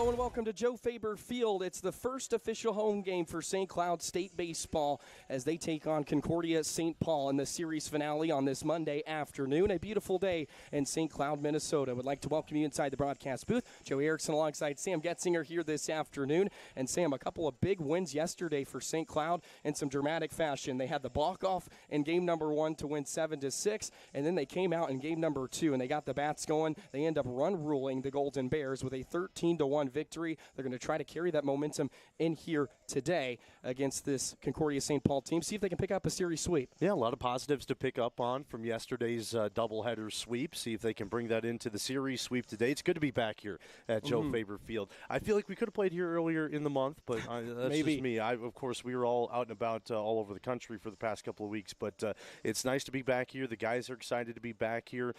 Hello and welcome to Joe Faber Field. It's the first official home game for St. Cloud State Baseball as they take on Concordia St. Paul in the series finale on this Monday afternoon. A beautiful day in St. Cloud, Minnesota. Would like to welcome you inside the broadcast booth. Joe Erickson alongside Sam Getzinger here this afternoon. And Sam, a couple of big wins yesterday for St. Cloud in some dramatic fashion. They had the walk-off in game number 1 to win 7-6, and then they came out in game number 2 and they got the bats going. They end up run-ruling the Golden Bears with a 13-1 victory. They're going to try to carry that momentum in here today against this Concordia St. Paul team. See if they can pick up a series sweep. Yeah, a lot of positives to pick up on from yesterday's doubleheader sweep. See if they can bring that into the series sweep today. It's good to be back here at Joe Faber Field. I feel like we could have played here earlier in the month, but that's Maybe. just me. Of course, we were all out and about all over the country for the past couple of weeks, but it's nice to be back here. The guys are excited to be back here.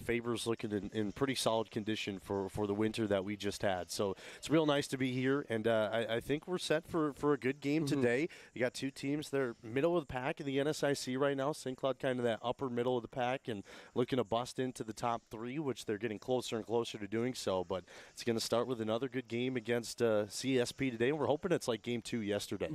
Faber's looking in pretty solid condition for the winter that we just had. So it's real nice to be here, and I think we're set for a good game today. You got two teams that are middle of the pack in the NSIC right now. St. Cloud kind of that upper middle of the pack and looking to bust into the top 3, which they're getting closer and closer to doing so. But it's going to start with another good game against CSP today, and we're hoping it's like game 2 yesterday.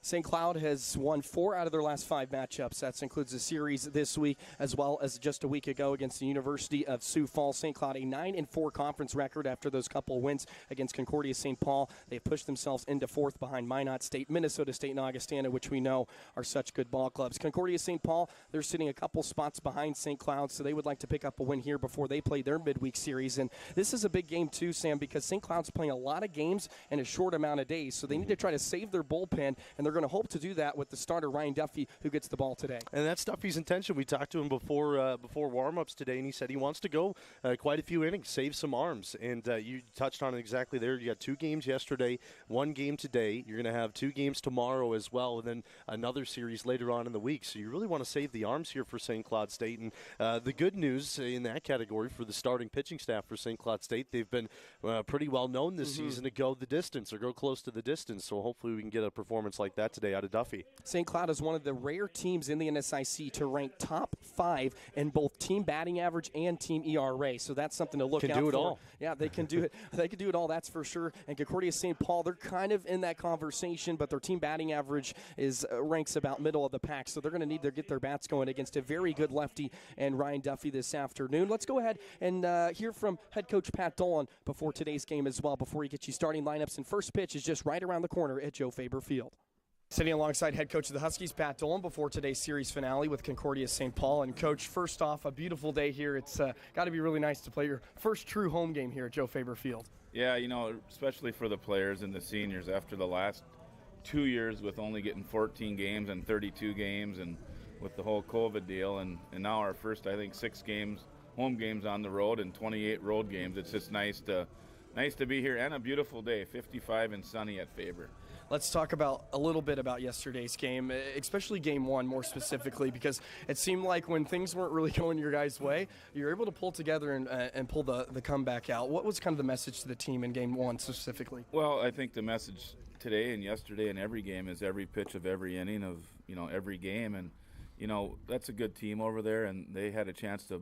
St. Cloud has won 4 out of their last 5 matchups. That includes the series this week as well as just a week ago against the University of Sioux Falls. St. Cloud, a 9-4 conference record after those couple of wins against Concordia St. Paul. They've pushed themselves into 4th behind Minot State, Minnesota State, and Augustana, which we know are such good ball clubs. Concordia St. Paul, they're sitting a couple spots behind St. Cloud, so they would like to pick up a win here before they play their midweek series. And this is a big game too, Sam, because St. Cloud's playing a lot of games in a short amount of days, so they need to try to save their bullpen, and they're going to hope to do that with the starter, Ryan Duffy, who gets the ball today. And that's Duffy's intention. We talked to him before warm-ups today, and he said he wants to go quite a few innings, save some arms. And you touched on it exactly there. You got 2 games yesterday, 1 game today. You're going to have 2 games tomorrow as well, and then another series later on in the week. So you really want to save the arms here for St. Cloud State. And the good news in that category for the starting pitching staff for St. Cloud State, they've been pretty well known this season to go the distance or go close to the distance. So hopefully we can get a performance like that today out of Duffy. St. Cloud is one of the rare teams in the NSIC to rank top 5 in both team batting average and team ERA. So that's something to look out for. Can do it all. Yeah, they can do it. They can do it all, that's for sure. And Concordia St. Paul, they're kind of in that conversation, but their team batting average is ranks about middle of the pack. So they're going to need to get their bats going against a very good lefty and Ryan Duffy this afternoon. Let's go ahead and hear from head coach Pat Dolan before today's game as well, before he gets you starting lineups. And first pitch is just right around the corner at Joe Faber Field. Sitting alongside head coach of the Huskies, Pat Dolan, before today's series finale with Concordia St. Paul. And, Coach, first off, a beautiful day here. It's got to be really nice to play your first true home game here at Joe Faber Field. Yeah, especially for the players and the seniors after the last 2 years with only getting 14 games and 32 games and with the whole COVID deal. And now our first, I think, 6 games, home games on the road and 28 road games. It's just nice to be here, and a beautiful day, 55 and sunny at Faber. Let's talk about a little bit about yesterday's game, especially game 1 more specifically, because it seemed like when things weren't really going your guys' way, you were able to pull together and pull the comeback out. What was kind of the message to the team in game 1 specifically? Well, I think the message today and yesterday in every game is every pitch of every inning of every game, and that's a good team over there, and they had a chance to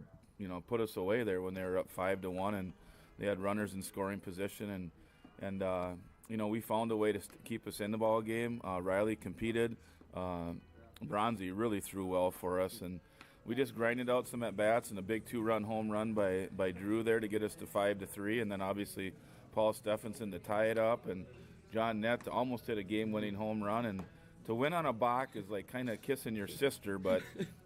put us away there when they were up 5-1, and they had runners in scoring position, and we found a way to keep us in the ball game. Riley competed. Bronzy really threw well for us, and we just grinded out some at-bats and a big 2-run home run by Drew there to get us to 5-3, and then obviously Paul Steffensen to tie it up, and John Nett to almost hit a game-winning home run. And to win on a balk is like kind of kissing your sister, but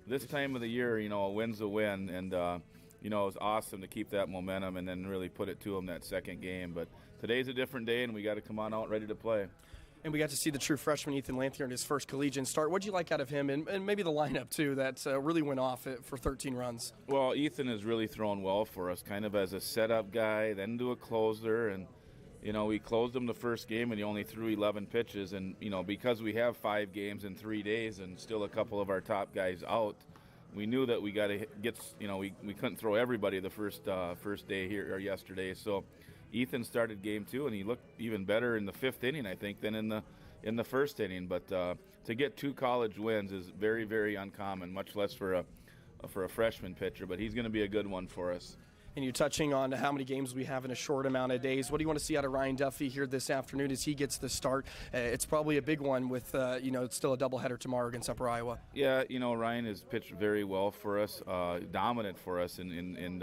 this time of the year, a win's a win, and it was awesome to keep that momentum and then really put it to them that second game. But today's a different day, and we got to come on out ready to play. And we got to see the true freshman Ethan Lanthier in his first collegiate start. What did you like out of him, and maybe the lineup too, that really went off for 13 runs? Well, Ethan has really thrown well for us, kind of as a setup guy, then to a closer. And, we closed him the first game, and he only threw 11 pitches. And, because we have 5 games in 3 days and still a couple of our top guys out, we knew that we got to get, we couldn't throw everybody the first day here or yesterday. So Ethan started game 2, and he looked even better in the 5th inning, I think, than in the first inning. But to get 2 college wins is very, very uncommon, much less for a freshman pitcher. But he's going to be a good one for us. And you're touching on how many games we have in a short amount of days. What do you want to see out of Ryan Duffy here this afternoon as he gets the start? It's probably a big one with, it's still a doubleheader tomorrow against Upper Iowa. Yeah, Ryan has pitched very well for us, dominant for us in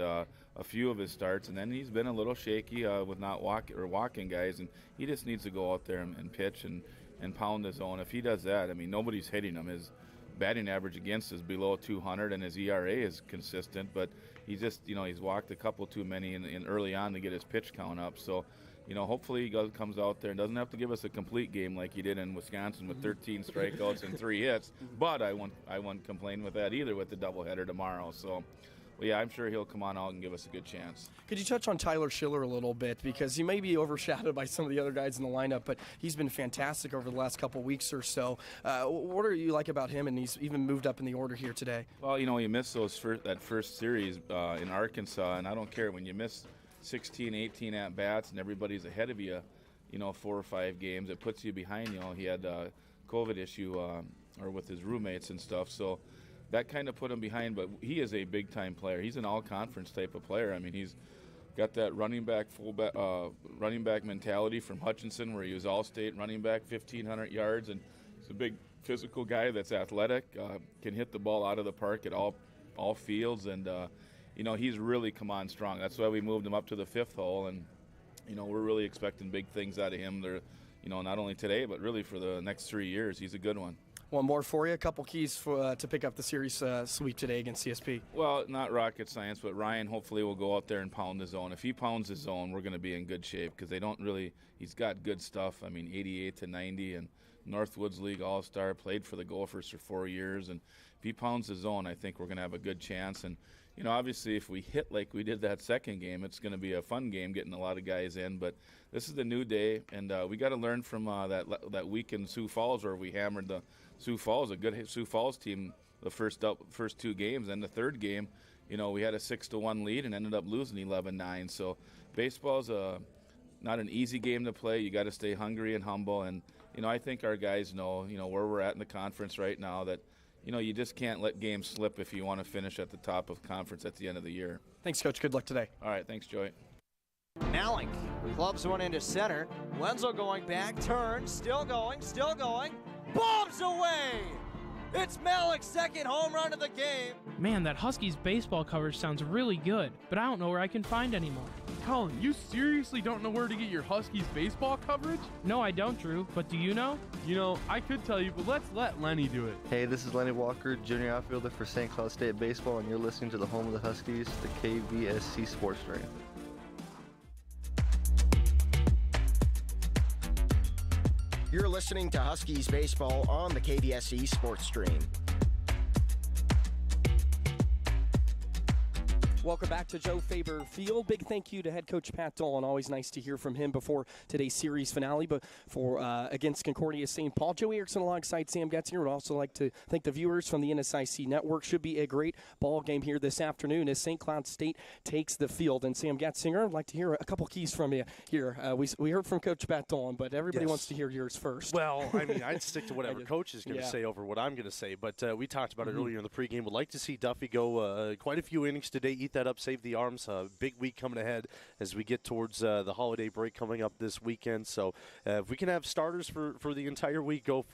a few of his starts, and then he's been a little shaky with not walking guys, and he just needs to go out there and pitch and pound the zone. If he does that, nobody's hitting him. His batting average against is below 200, and his ERA is consistent, but he's just, he's walked a couple too many in early on to get his pitch count up. So, hopefully he comes out there and doesn't have to give us a complete game like he did in Wisconsin with 13 strikeouts and 3 hits. But I won't complain with that either with the doubleheader tomorrow. So, yeah, I'm sure he'll come on out and give us a good chance. Could you touch on Tyler Schiller a little bit? Because he may be overshadowed by some of the other guys in the lineup, but he's been fantastic over the last couple weeks or so. What are you like about him? And he's even moved up in the order here today. Well, he missed that first series in Arkansas, and I don't care when you miss 16, 18 at-bats and everybody's ahead of you, 4 or 5 games. It puts you behind. He had a COVID issue or with his roommates and stuff, so that kind of put him behind, but he is a big-time player. He's an all-conference type of player. He's got that running back mentality from Hutchinson, where he was all-state running back, 1,500 yards, and he's a big physical guy that's athletic, can hit the ball out of the park at all fields, and he's really come on strong. That's why we moved him up to the 5th hole, and we're really expecting big things out of him. They're, not only today, but really for the next 3 years. He's a good one. One more for you, a couple keys to pick up the series sweep today against CSP. Well, not rocket science, but Ryan hopefully will go out there and pound the zone. If he pounds the zone, we're going to be in good shape because he's got good stuff. 88 to 90 and Northwoods League All-Star, played for the Gophers for 4 years. And if he pounds the zone, I think we're going to have a good chance. And, obviously if we hit like we did that second game, it's going to be a fun game getting a lot of guys in. But this is the new day, and we got to learn from that week in Sioux Falls where we hammered the Sioux Falls, a good Sioux Falls team, the first 2 games. And the third game, we had a 6-1 lead and ended up losing 11-9. So baseball's not an easy game to play. You got to stay hungry and humble. And, I think our guys know, where we're at in the conference right now, that, you just can't let games slip if you want to finish at the top of conference at the end of the year. Thanks, Coach. Good luck today. All right. Thanks, Joey. Malik clubs one into center. Wenzel going back, turns, still going, bombs away! It's Malik's second home run of the game. Man, that Huskies baseball coverage sounds really good, but I don't know where I can find any more. Colin, you seriously don't know where to get your Huskies baseball coverage? No, I don't, Drew, but do you know? I could tell you, but let's let Lenny do it. Hey, this is Lenny Walker, junior outfielder for St. Cloud State Baseball, and you're listening to the home of the Huskies, the KVSC Sports Stream. You're listening to Huskies Baseball on the KVSC Sports Stream. Welcome back to Joe Faber Field. Big thank you to head coach Pat Dolan. Always nice to hear from him before today's series finale. But for against Concordia St. Paul, Joey Erickson alongside Sam Getzinger would also like to thank the viewers from the NSIC Network. Should be a great ball game here this afternoon as St. Cloud State takes the field. And Sam Getzinger, I'd like to hear a couple keys from you here. We heard from Coach Pat Dolan, but everybody wants to hear yours first. Well, I'd stick to whatever Coach is going to say over what I'm going to say. But we talked about it earlier in the pregame. Would like to see Duffy go quite a few innings today. Eat that up, save the arms. Big week coming ahead as we get towards the holiday break coming up this weekend. So if we can have starters for the entire week, go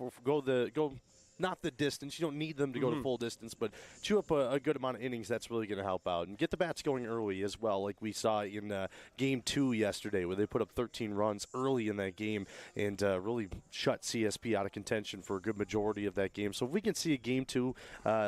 not the distance. You don't need them to go to full distance, but chew up a good amount of innings. That's really going to help out. And get the bats going early as well, like we saw in Game 2 yesterday, where they put up 13 runs early in that game and really shut CSP out of contention for a good majority of that game. So if we can see a Game 2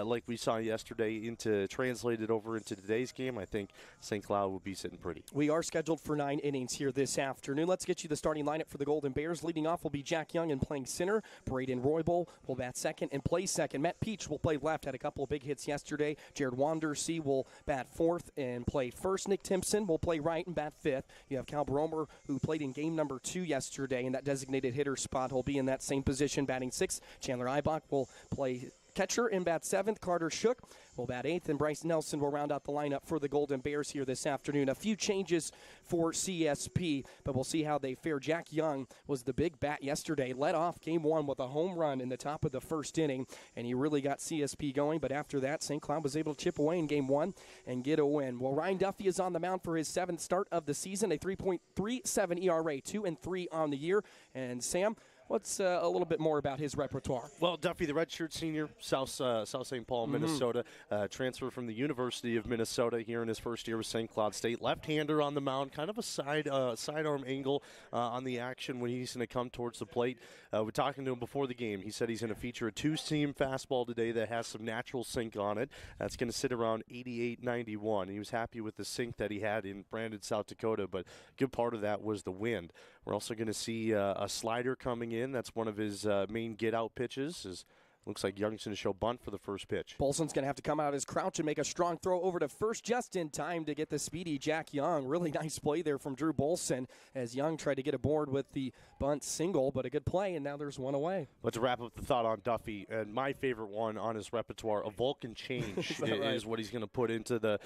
like we saw yesterday translated over into today's game, I think St. Cloud will be sitting pretty. We are scheduled for 9 innings here this afternoon. Let's get you the starting lineup for the Golden Bears. Leading off will be Jack Young and playing center. Braden Roybal will bat second and play second. Matt Peach will play left, had a couple of big hits yesterday. Jared Wandersee will bat fourth and play first. Nick Timpson will play right and bat fifth. You have Cal Bromer, who played in game number 2 yesterday in that designated hitter spot. He'll be in that same position, batting sixth. Chandler Eibach will play Ketcher in bat 7th. Carter Shook will bat 8th, and Bryce Nelson will round out the lineup for the Golden Bears here this afternoon. A few changes for CSP, but we'll see how they fare. Jack Young was the big bat yesterday. Led off Game 1 with a home run in the top of the first inning, and he really got CSP going. But after that, St. Cloud was able to chip away in Game 1 and get a win. Well, Ryan Duffy is on the mound for his 7th start of the season, a 3.37 ERA, 2-3 on the year. And Sam, what's a little bit more about his repertoire? Well, Duffy, the redshirt senior, South St. Paul, Minnesota, transfer from the University of Minnesota here in his first year with St. Cloud State. Left-hander on the mound, kind of a sidearm angle on the action when he's going to come towards the plate. We're talking to him before the game. He said he's going to feature a two-seam fastball today that has some natural sink on it. That's going to sit around 88, 91. He was happy with the sink that he had in Brandon, South Dakota, but a good part of that was the wind. We're also going to see a slider coming in. That's one of his main get-out pitches. Looks like Young's going to show bunt for the first pitch. Bolson's going to have to come out of his crouch and make a strong throw over to first just in time to get the speedy Jack Young. Really nice play there from Drew Bolson as Young tried to get aboard with the bunt single, but a good play, and now there's one away. But to wrap up the thought on Duffy, and my favorite one on his repertoire, a Vulcan change is what he's going to put into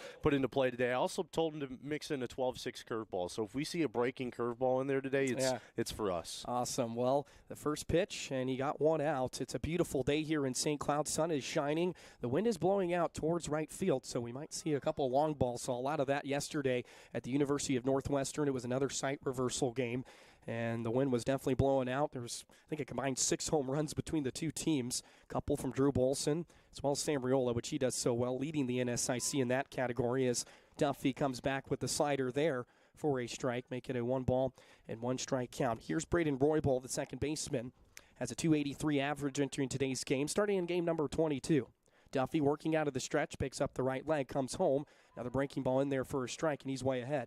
play today. I also told him to mix in a 12-6 curveball. So if we see a breaking curveball in there today, it's for us. Awesome. Well, the first pitch, and he got one out. It's a beautiful day here in St. Cloud. Sun is shining. The wind is blowing out towards right field, so we might see a couple long balls. Saw a lot of that yesterday at the University of Northwestern. It was another site reversal game, and the wind was definitely blowing out. There was, I think, a combined 6 home runs between the two teams, a couple from Drew Bolson, as well as Sam Riola, which he does so well, leading the NSIC in that category as Duffy comes back with the slider there for a strike, making a 1-1 strike count. Here's Braden Roybal, the second baseman. Has a .283 average entering today's game, starting in game number 22. Duffy working out of the stretch, picks up the right leg, comes home. Another breaking ball in there for a strike, and he's way ahead.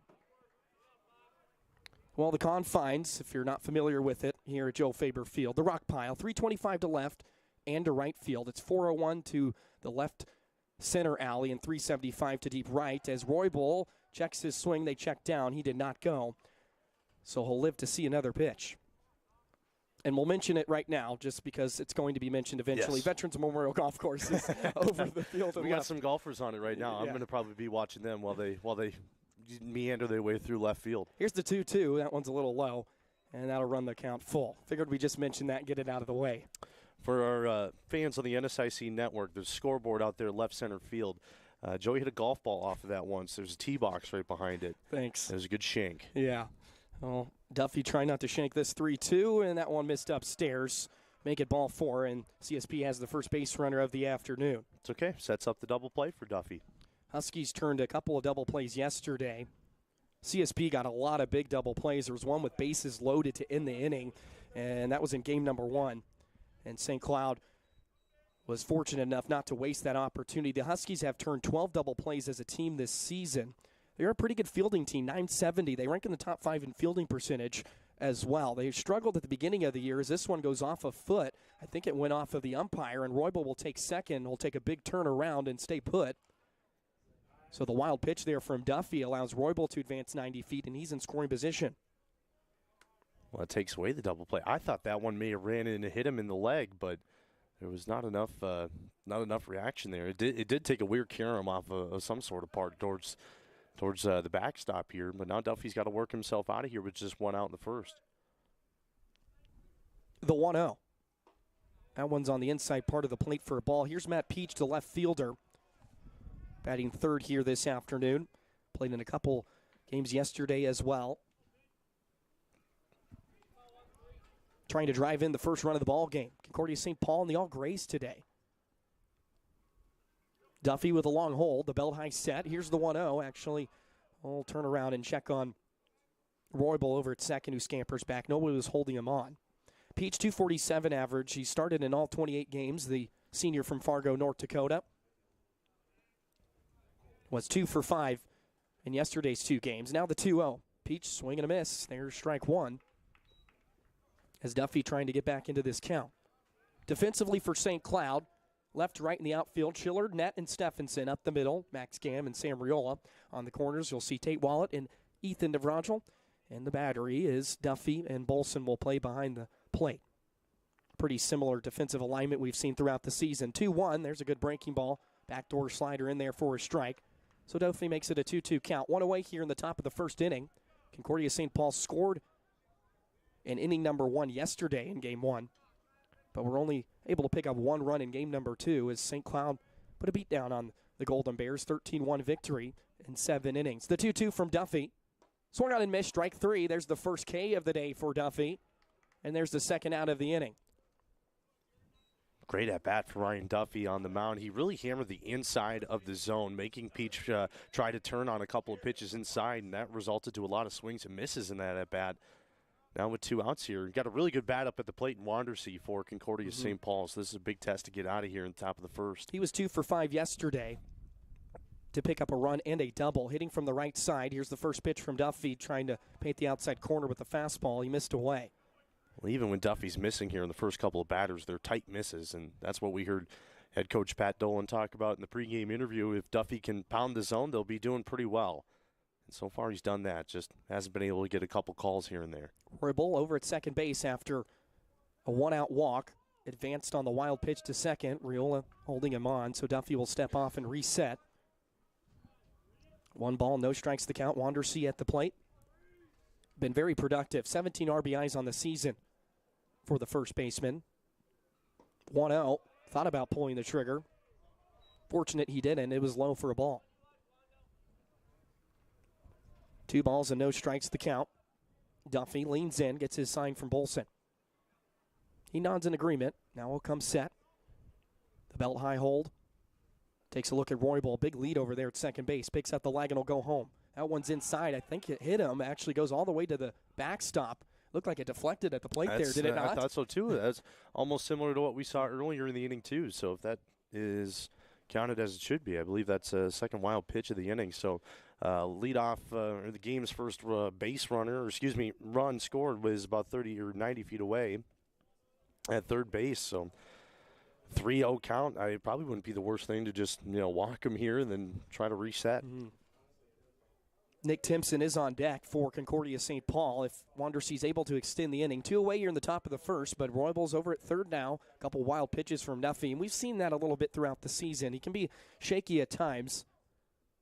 Well, the confines, if you're not familiar with it, here at Joe Faber Field, the rock pile, 325 to left and to right field. It's 401 to the left center alley and 375 to deep right. As Roybal checks his swing, they check down. He did not go, so he'll live to see another pitch. And we'll mention it right now just because it's going to be mentioned eventually. Yes. Veterans Memorial Golf Course is over the field. We got some golfers on it right now. I'm going to probably be watching them while they meander their way through left field. Here's the 2-2. That one's a little low, and that'll run the count full. Figured we just mention that and get it out of the way. For our fans on the NSIC network, there's a scoreboard out there left center field. Joey hit a golf ball off of that once. There's a tee box right behind it. Thanks. It was a good shank. Yeah. Well, Duffy trying not to shank this 3-2, and that one missed upstairs. Make it ball 4, and CSP has the first base runner of the afternoon. It's okay. Sets up the double play for Duffy. Huskies turned a couple of double plays yesterday. CSP got a lot of big double plays. There was one with bases loaded to end the inning, and that was in game number 1. And St. Cloud was fortunate enough not to waste that opportunity. The Huskies have turned 12 double plays as a team this season. They're a pretty good fielding team, 970. They rank in the top 5 in fielding percentage as well. They struggled at the beginning of the year as this one goes off a foot. I think it went off of the umpire, and Roybal will take second. He'll take a big turn around and stay put. So the wild pitch there from Duffy allows Roybal to advance 90 feet, and he's in scoring position. Well, it takes away the double play. I thought that one may have ran in and hit him in the leg, but there was not enough reaction there. It did take a weird carom off of some sort of part towards the backstop here, but now Duffy's got to work himself out of here with just one out in the first. The 1-0. That one's on the inside part of the plate for a ball. Here's Matt Peach, the left fielder, batting third here this afternoon. Played in a couple games yesterday as well. Trying to drive in the first run of the ball game. Concordia St. Paul in the all-grays today. Duffy with a long hold, the belt high set. Here's the 1-0. Actually, we'll turn around and check on Roybal over at second, who scampers back. Nobody was holding him on. Peach, 247 average. He started in all 28 games. The senior from Fargo, North Dakota, was 2 for 5 in yesterday's 2 games. Now the 2-0. Peach swing and a miss. There's strike 1. As Duffy trying to get back into this count. Defensively for St. Cloud, left to right in the outfield, Schiller, Net, and Steffensen up the middle. Max Gam and Sam Riola on the corners. You'll see Tate Wallet and Ethan DeVragel. And the battery is Duffy, and Bolson will play behind the plate. Pretty similar defensive alignment we've seen throughout the season. 2-1, there's a good breaking ball. Backdoor slider in there for a strike. So Duffy makes it a 2-2 count. One away here in the top of the first inning. Concordia St. Paul scored in inning number 1 yesterday in game 1. But we're only able to pick up 1 run in game number 2 as St. Cloud put a beat down on the Golden Bears. 13-1 victory in 7 innings. The 2-2 from Duffy. Swung out and missed, strike 3. There's the first K of the day for Duffy. And there's the second out of the inning. Great at-bat for Ryan Duffy on the mound. He really hammered the inside of the zone, making Peach try to turn on a couple of pitches inside, and that resulted to a lot of swings and misses in that at-bat. Now with 2 outs here, got a really good bat up at the plate in Wandersea for Concordia St. Paul, so this is a big test to get out of here in the top of the first. He was 2 for 5 yesterday to pick up a run and a double, hitting from the right side. Here's the first pitch from Duffy, trying to paint the outside corner with the fastball. He missed away. Well, even when Duffy's missing here in the first couple of batters, they're tight misses, and that's what we heard head coach Pat Dolan talk about in the pregame interview. If Duffy can pound the zone, they'll be doing pretty well. And so far he's done that, just hasn't been able to get a couple calls here and there. Roybal over at second base after a 1-out walk. Advanced on the wild pitch to second. Riola holding him on, so Duffy will step off and reset. 1 ball, no strikes the count. Wandersea at the plate. Been very productive. 17 RBIs on the season for the first baseman. 1 out. Thought about pulling the trigger. Fortunate he didn't. It was low for a ball. 2 balls and no strikes the count. Duffy leans in, gets his sign from Bolson. He nods in agreement. Now will come set. The belt high hold. Takes a look at Roybal. Big lead over there at second base. Picks up the lag and will go home. That one's inside. I think it hit him. Actually goes all the way to the backstop. Looked like it deflected at the plate there, did it not? I thought so, too. That's almost similar to what we saw earlier in the inning, too. So if that is counted as it should be, I believe that's a second wild pitch of the inning. So leadoff, or the game's first run scored was about 30 or 90 feet away at third base. So 3-0 count, I probably wouldn't be the worst thing to just, walk him here and then try to reset. Mm-hmm. Nick Timpson is on deck for Concordia St. Paul if Wandersea's able to extend the inning. 2 away here in the top of the first, but Roybal's over at third now. A couple wild pitches from Duffy, and we've seen that a little bit throughout the season. He can be shaky at times.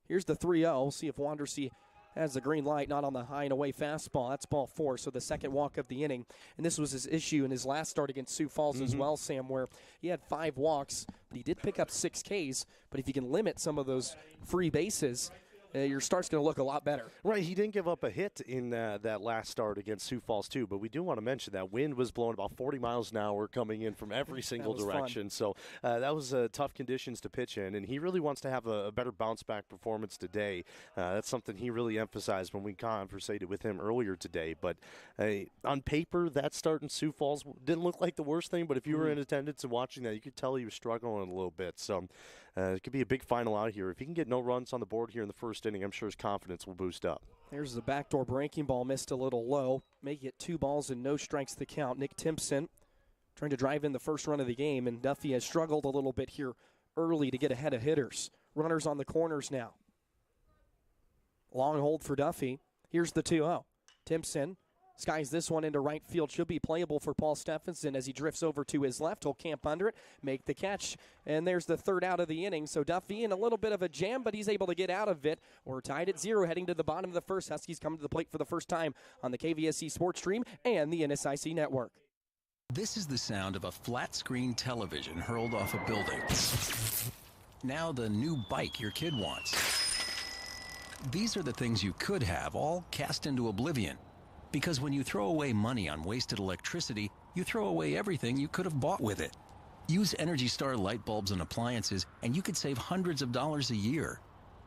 Here's the 3-0. See if Wandersea has the green light, not on the high and away fastball. That's ball 4, so the second walk of the inning. And this was his issue in his last start against Sioux Falls as well, Sam, where he had 5 walks, but he did pick up 6 Ks. But if you can limit some of those free bases, your start's going to look a lot better. Right, he didn't give up a hit in that last start against Sioux Falls, too. But we do want to mention that wind was blowing about 40 miles an hour coming in from every single direction. So that was tough conditions to pitch in. And he really wants to have a better bounce-back performance today. That's something he really emphasized when we conversated with him earlier today. But on paper, that start in Sioux Falls didn't look like the worst thing. But if you were in attendance and watching that, you could tell he was struggling a little bit. So it could be a big final out here. If he can get no runs on the board here in the first inning, I'm sure his confidence will boost up. There's the backdoor breaking ball, missed a little low. Make it 2 balls and no strikes to count. Nick Timpson trying to drive in the first run of the game, and Duffy has struggled a little bit here early to get ahead of hitters. Runners on the corners now. Long hold for Duffy. Here's the 2-0. Timpson skies this one into right field. Should be playable for Paul Steffensen as he drifts over to his left. He'll camp under it, make the catch, and there's the third out of the inning. So Duffy in a little bit of a jam, but he's able to get out of it. We're tied at 0 heading to the bottom of the first. Huskies come to the plate for the first time on the KVSC Sports Stream and the NSIC Network. This is the sound of a flat-screen television hurled off a building. Now the new bike your kid wants. These are the things you could have, all cast into oblivion. Because when you throw away money on wasted electricity, you throw away everything you could have bought with it. Use Energy Star light bulbs and appliances, and you could save hundreds of dollars a year.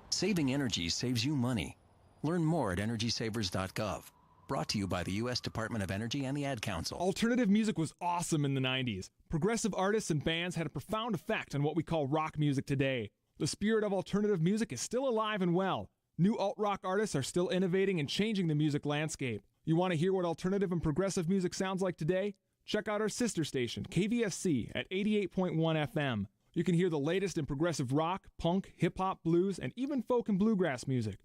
Saving energy saves you money. Learn more at EnergySavers.gov. Brought to you by the U.S. Department of Energy and the Ad Council. Alternative music was awesome in the 90s. Progressive artists and bands had a profound effect on what we call rock music today. The spirit of alternative music is still alive and well. New alt-rock artists are still innovating and changing the music landscape. You want to hear what alternative and progressive music sounds like today? Check out our sister station, KVSC, at 88.1 FM. You can hear the latest in progressive rock, punk, hip-hop, blues, and even folk and bluegrass music.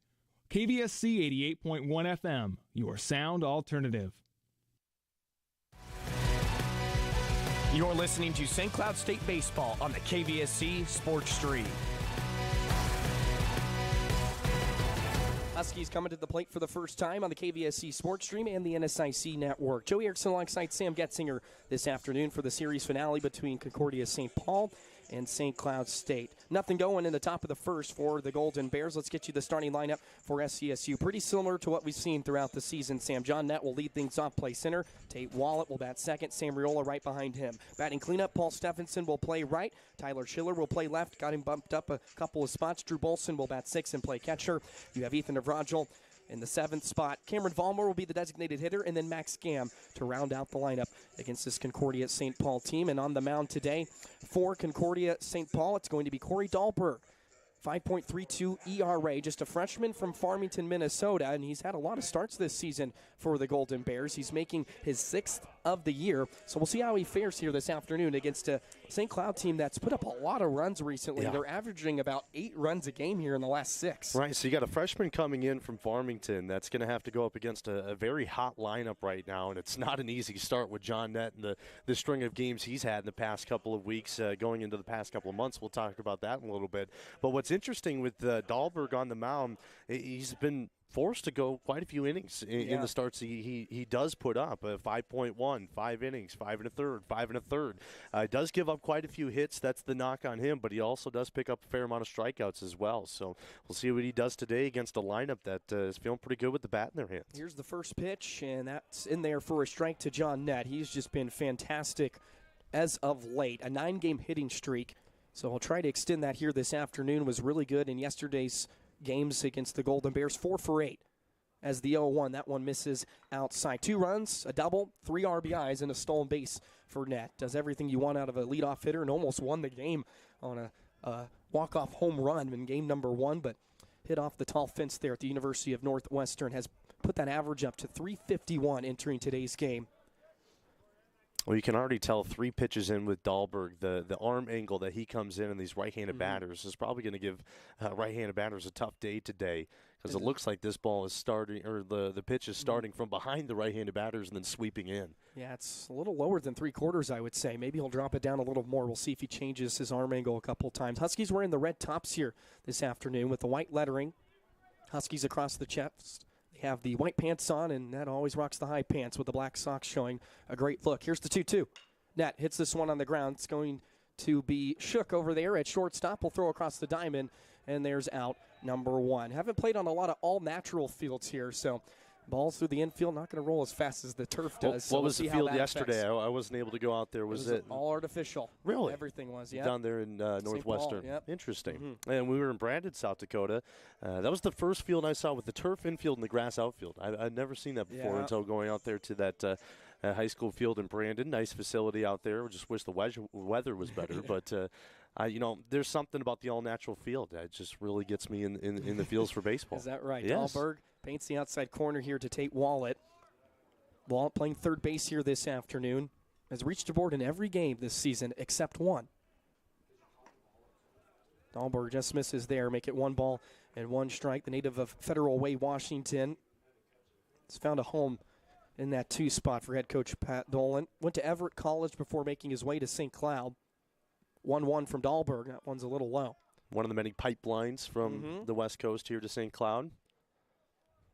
KVSC 88.1 FM, your sound alternative. You're listening to St. Cloud State Baseball on the KVSC Sports Stream. Huskies coming to the plate for the first time on the KVSC Sports Stream and the NSIC Network. Joey Erickson alongside Sam Getzinger this afternoon for the series finale between Concordia St. Paul and St. Cloud State. Nothing going in the top of the first for the Golden Bears. Let's get you the starting lineup for SCSU. Pretty similar to what we've seen throughout the season. Sam John Nett will lead things off, play center. Tate Wallet will bat second. Sam Riola right behind him. Batting cleanup, Paul Steffensen will play right. Tyler Schiller will play left. Got him bumped up a couple of spots. Drew Bolson will bat sixth and play catcher. You have Ethan Navrajal in the seventh spot. Cameron Vollmer will be the designated hitter, and then Max Gam to round out the lineup against this Concordia St. Paul team. And on the mound today for Concordia St. Paul, it's going to be Corey Dahlberg. 5.32 ERA, just a freshman from Farmington, Minnesota, and he's had a lot of starts this season for the Golden Bears. He's making his sixth of the year, so we'll see how he fares here this afternoon against a St. Cloud team that's put up a lot of runs recently. Yeah. They're averaging about 8 runs a game here in the last 6. Right, so you got a freshman coming in from Farmington that's going to have to go up against a very hot lineup right now, and it's not an easy start with John Nett and the string of games he's had in the past couple of weeks, going into the past couple of months. We'll talk about that in a little bit. But what's interesting with Dahlberg on the mound, he's been forced to go quite a few innings in the starts he does put up. 5.1, 5 innings, 5 1/3, 5 1/3. Does give up quite a few hits. That's the knock on him, but he also does pick up a fair amount of strikeouts as well. So we'll see what he does today against a lineup that is feeling pretty good with the bat in their hands. Here's the first pitch, and that's in there for a strike to John Nett. He's just been fantastic as of late. A 9-game hitting streak. So I'll try to extend that here this afternoon. Was really good in yesterday's games against the Golden Bears. 4 for 8 as the 0-1. That one misses outside. 2 runs, a double, 3 RBIs, and a stolen base for Nett. Does everything you want out of a leadoff hitter and almost won the game on a walk-off home run in game number 1, but hit off the tall fence there at the University of Northwestern. Has put that average up to 351 entering today's game. Well, you can already tell 3 pitches in with Dahlberg, the arm angle that he comes in these right-handed batters is probably going to give right-handed batters a tough day today, because it looks like this ball is starting, or the pitch is starting from behind the right-handed batters and then sweeping in. Yeah, it's a little lower than 3/4, I would say. Maybe he'll drop it down a little more. We'll see if he changes his arm angle a couple times. Huskies wearing the red tops here this afternoon with the white lettering. Huskies across the chest. Have the white pants on, and Nett always rocks the high pants with the black socks showing a great look. Here's the 2-2. Nett hits this one on the ground. It's going to be Shook over there at shortstop. Will throw across the diamond, and there's out number 1. Haven't played on a lot of all-natural fields here, so balls through the infield, not going to roll as fast as the turf does. What was the field yesterday? I wasn't able to go out there. Was it all artificial? Really? Everything was, yeah. Down there in Northwestern. Yep. Interesting. And we were in Brandon, South Dakota. That was the first field I saw with the turf infield and the grass outfield. I'd never seen that before until going out there to that high school field in Brandon. Nice facility out there. Just wish the weather was better. But, there's something about the all-natural field that just really gets me in the fields for baseball. Is that right? Yes. Dahlberg paints the outside corner here to Tate Wallet. Wallet playing third base here this afternoon. Has reached a board in every game this season except 1. Dahlberg just misses there. Make it 1 ball and 1 strike. The native of Federal Way, Washington, has found a home in that 2 spot for head coach Pat Dolan. Went to Everett College before making his way to St. Cloud. 1-1 from Dahlberg. That one's a little low. One of the many pipelines from the West Coast here to St. Cloud.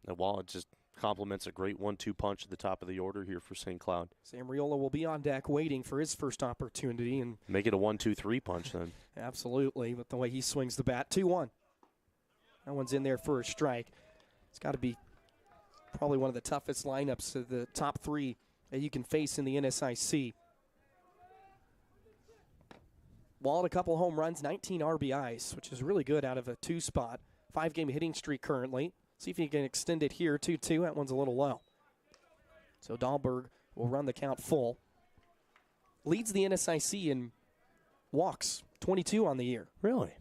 And Wallet just complements a great 1-2 punch at the top of the order here for St. Cloud. Sam Riola will be on deck waiting for his first opportunity. And make it a 1-2-3 punch then. Absolutely, with the way he swings the bat. 2-1. That one's in there for a strike. It's got to be probably one of the toughest lineups of the top 3 that you can face in the NSIC. Wallet a couple home runs, 19 RBIs, which is really good out of a 2 spot. 5-game hitting streak currently. See if he can extend it here, 2-2. That one's a little low. So Dahlberg will run the count full. Leads the NSIC in walks, 22 on the year. Really?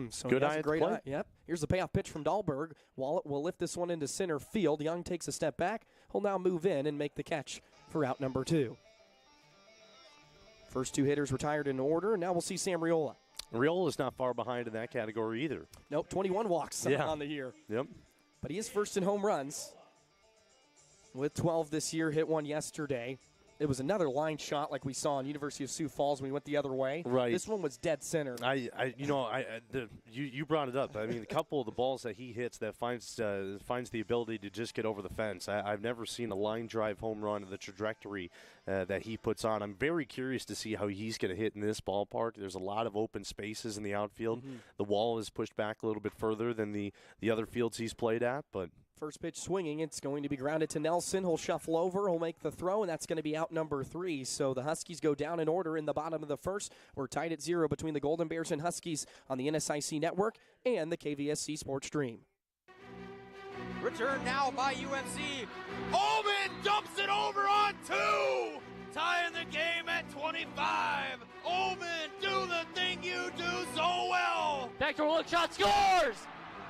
So good he has eye a great eye. Yep. Here's the payoff pitch from Dahlberg. Wallet will lift this one into center field. Young takes a step back. He'll now move in and make the catch for out number 2. First 2 hitters retired in order, and now we'll see Sam Riola. Riola's not far behind in that category either. Nope, 21 walks on the year. Yep. But he is first in home runs with 12 this year, hit 1 yesterday. it was another line shot like we saw on University of Sioux Falls when we went the other way. Right. This one was dead center. You brought it up. I mean, a couple of the balls that he hits that finds the ability to just get over the fence. I've never seen a line drive home run, the trajectory that he puts on. I'm very curious to see how he's going to hit in this ballpark. There's a lot of open spaces in the outfield. Mm-hmm. The wall is pushed back a little bit further than the other fields he's played at, but First pitch swinging. It's going to be grounded to Nelson. He'll shuffle over. He'll make the throw, and that's going to be out number 3. So the Huskies go down in order in the bottom of the first. We're tied at 0 between the Golden Bears and Huskies on the NSIC Network and the KVSC Sports Stream. Return now by UNC. Omen dumps it over on 2. Tying the game at 25. Omen, do the thing you do so well. Backdoor look shot, scores!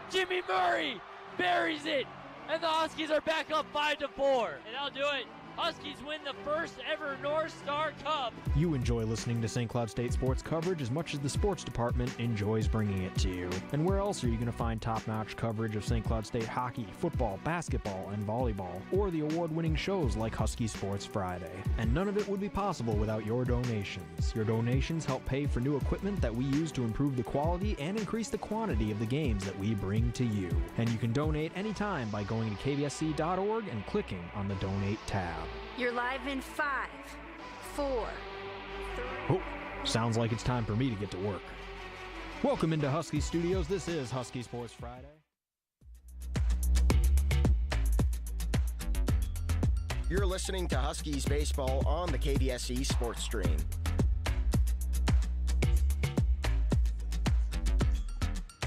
Jimmy Murray buries it, and the Huskies are back up 5-4. And I'll do it. Huskies win the first ever North Star Cup. You enjoy listening to St. Cloud State sports coverage as much as the sports department enjoys bringing it to you. And where else are you going to find top-notch coverage of St. Cloud State hockey, football, basketball, and volleyball, or the award-winning shows like Husky Sports Friday? And none of it would be possible without your donations. Your donations help pay for new equipment that we use to improve the quality and increase the quantity of the games that we bring to you. And you can donate anytime by going to kvsc.org and clicking on the Donate tab. You're live in 5, 4, 3. Oh, sounds like it's time for me to get to work. Welcome into Husky Studios. This is Husky Sports Friday. You're listening to Huskies baseball on the KVSC Sports Stream.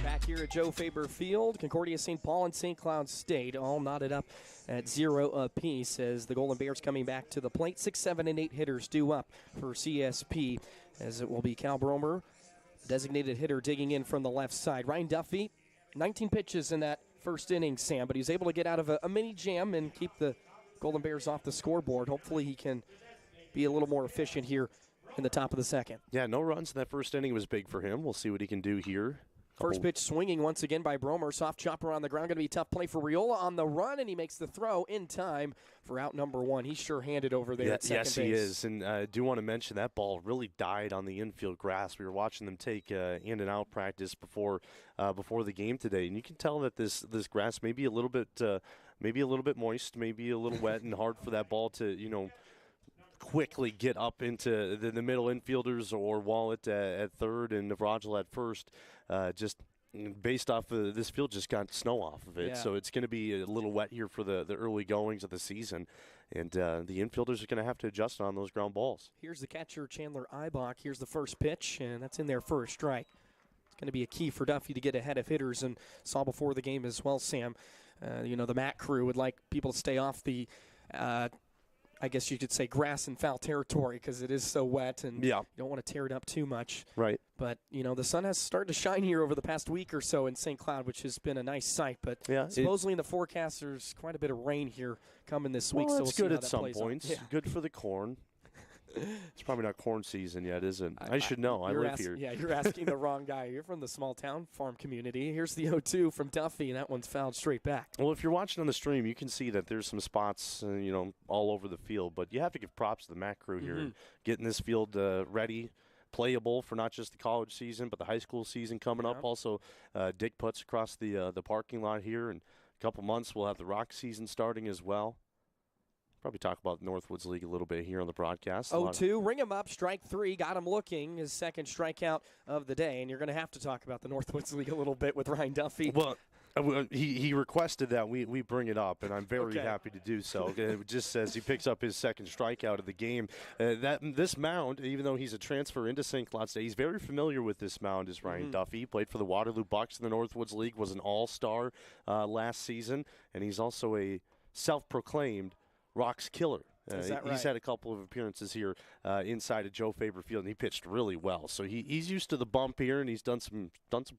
Back here at Joe Faber Field, Concordia, St. Paul, and St. Cloud State all knotted up at 0 apiece as the Golden Bears coming back to the plate. 6, 7, and 8 hitters due up for CSP, as it will be Cal Bromer, designated hitter, digging in from the left side. Ryan Duffy, 19 pitches in that first inning, Sam, but he was able to get out of a mini jam and keep the Golden Bears off the scoreboard. Hopefully he can be a little more efficient here in the top of the second. Yeah, no runs in that first inning was big for him. We'll see what he can do here. First pitch swinging once again by Bromer. Soft chopper on the ground. Going to be a tough play for Riola on the run, and he makes the throw in time for out number 1. He's sure-handed over there at second base. Yes, he is. And I do want to mention that ball really died on the infield grass. We were watching them take in and out practice before the game today, and you can tell that this grass may be a little bit moist, maybe a little wet, and hard for that ball to quickly get up into the middle infielders or Wallet at third and Navrajal at first. Just based off of this field, just got snow off of it. Yeah. So it's going to be a little wet here for the early goings of the season. And the infielders are going to have to adjust on those ground balls. Here's the catcher, Chandler Eibach. Here's the first pitch, and that's in there for a strike. It's going to be a key for Duffy to get ahead of hitters, and saw before the game as well, Sam. The MAC crew would like people to stay off the I guess you could say grass and foul territory because it is so wet and you don't want to tear it up too much. Right. But, the sun has started to shine here over the past week or so in St. Cloud, which has been a nice sight. But supposedly in the forecast, there's quite a bit of rain here coming this week. Well, so it's we'll good see at how some that points. plays out. Good for the corn. It's probably not corn season yet, is it? I should know. I live here. Yeah, you're asking the wrong guy. You're from the small town farm community. Here's the 0-2 from Duffy, and that one's fouled straight back. Well, if you're watching on the stream, you can see that there's some spots, all over the field. But you have to give props to the MAC crew here, getting this field ready, playable for not just the college season, but the high school season coming up. Also, Dick puts across the parking lot here. In a couple months, we'll have the rock season starting as well. Probably talk about the Northwoods League a little bit here on the broadcast. 0-2, ring him up, strike 3, got him looking, his second strikeout of the day. And you're going to have to talk about the Northwoods League a little bit with Ryan Duffy. Well, he requested that we bring it up, and I'm very happy to do so. It just says he picks up his second strikeout of the game. This mound, even though he's a transfer into St. Cloud State, he's very familiar with this mound as Ryan Duffy. He played for the Waterloo Bucks in the Northwoods League, was an all-star last season, and he's also a self-proclaimed Rocks killer. Is that right? He's had a couple of appearances here inside of Joe Faber Field, and he pitched really well. So he's used to the bump here, and he's done some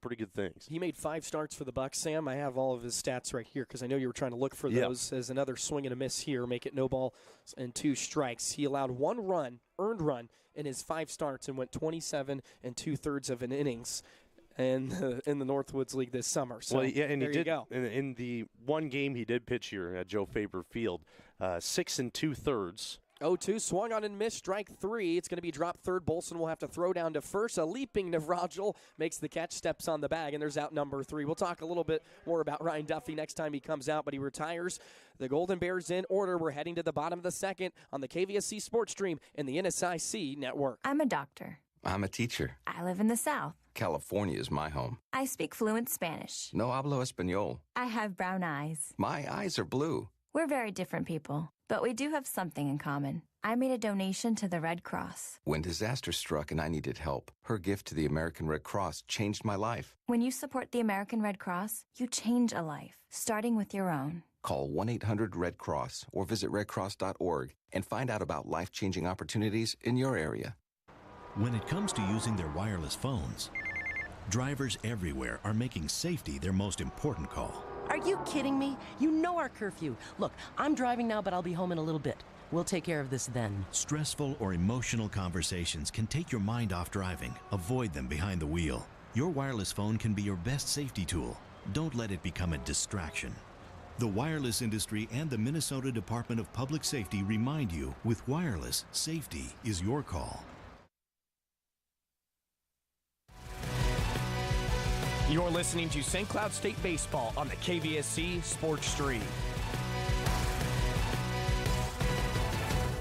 pretty good things. He made 5 starts for the Bucks, Sam. I have all of his stats right here because I know you were trying to look for those. As another swing and a miss here, make it no ball and 2 strikes. He allowed 1 earned run in his 5 starts and went 27 2/3 of an innings. And in the Northwoods League this summer. So and there he did, you go. In the one game he did pitch here at Joe Faber Field, 6 2/3 0-2, swung on and missed, strike 3. It's going to be dropped third. Bolson will have to throw down to first. A leaping Navrajal makes the catch, steps on the bag, and there's out number 3. We'll talk a little bit more about Ryan Duffy next time he comes out, but he retires. The Golden Bears in order. We're heading to the bottom of the second on the KVSC Sports Stream and the NSIC Network. I'm a doctor. I'm a teacher. I live in the South. California is my home. I speak fluent Spanish. No hablo español. I have brown eyes. My eyes are blue. We're very different people, but we do have something in common. I made a donation to the Red Cross. When disaster struck and I needed help, her gift to the American Red Cross changed my life. When you support the American Red Cross, you change a life, starting with your own. Call 1-800-RED-CROSS or visit redcross.org and find out about life-changing opportunities in your area. When it comes to using their wireless phones, drivers everywhere are making safety their most important call. Are you kidding me? You know our curfew. Look, I'm driving now, but I'll be home in a little bit. We'll take care of this then. Stressful or emotional conversations can take your mind off driving. Avoid them behind the wheel. Your wireless phone can be your best safety tool. Don't let it become a distraction. The wireless industry and the Minnesota Department of Public Safety remind you, with wireless, safety is your call. You're listening to St. Cloud State Baseball on the KVSC Sports Stream.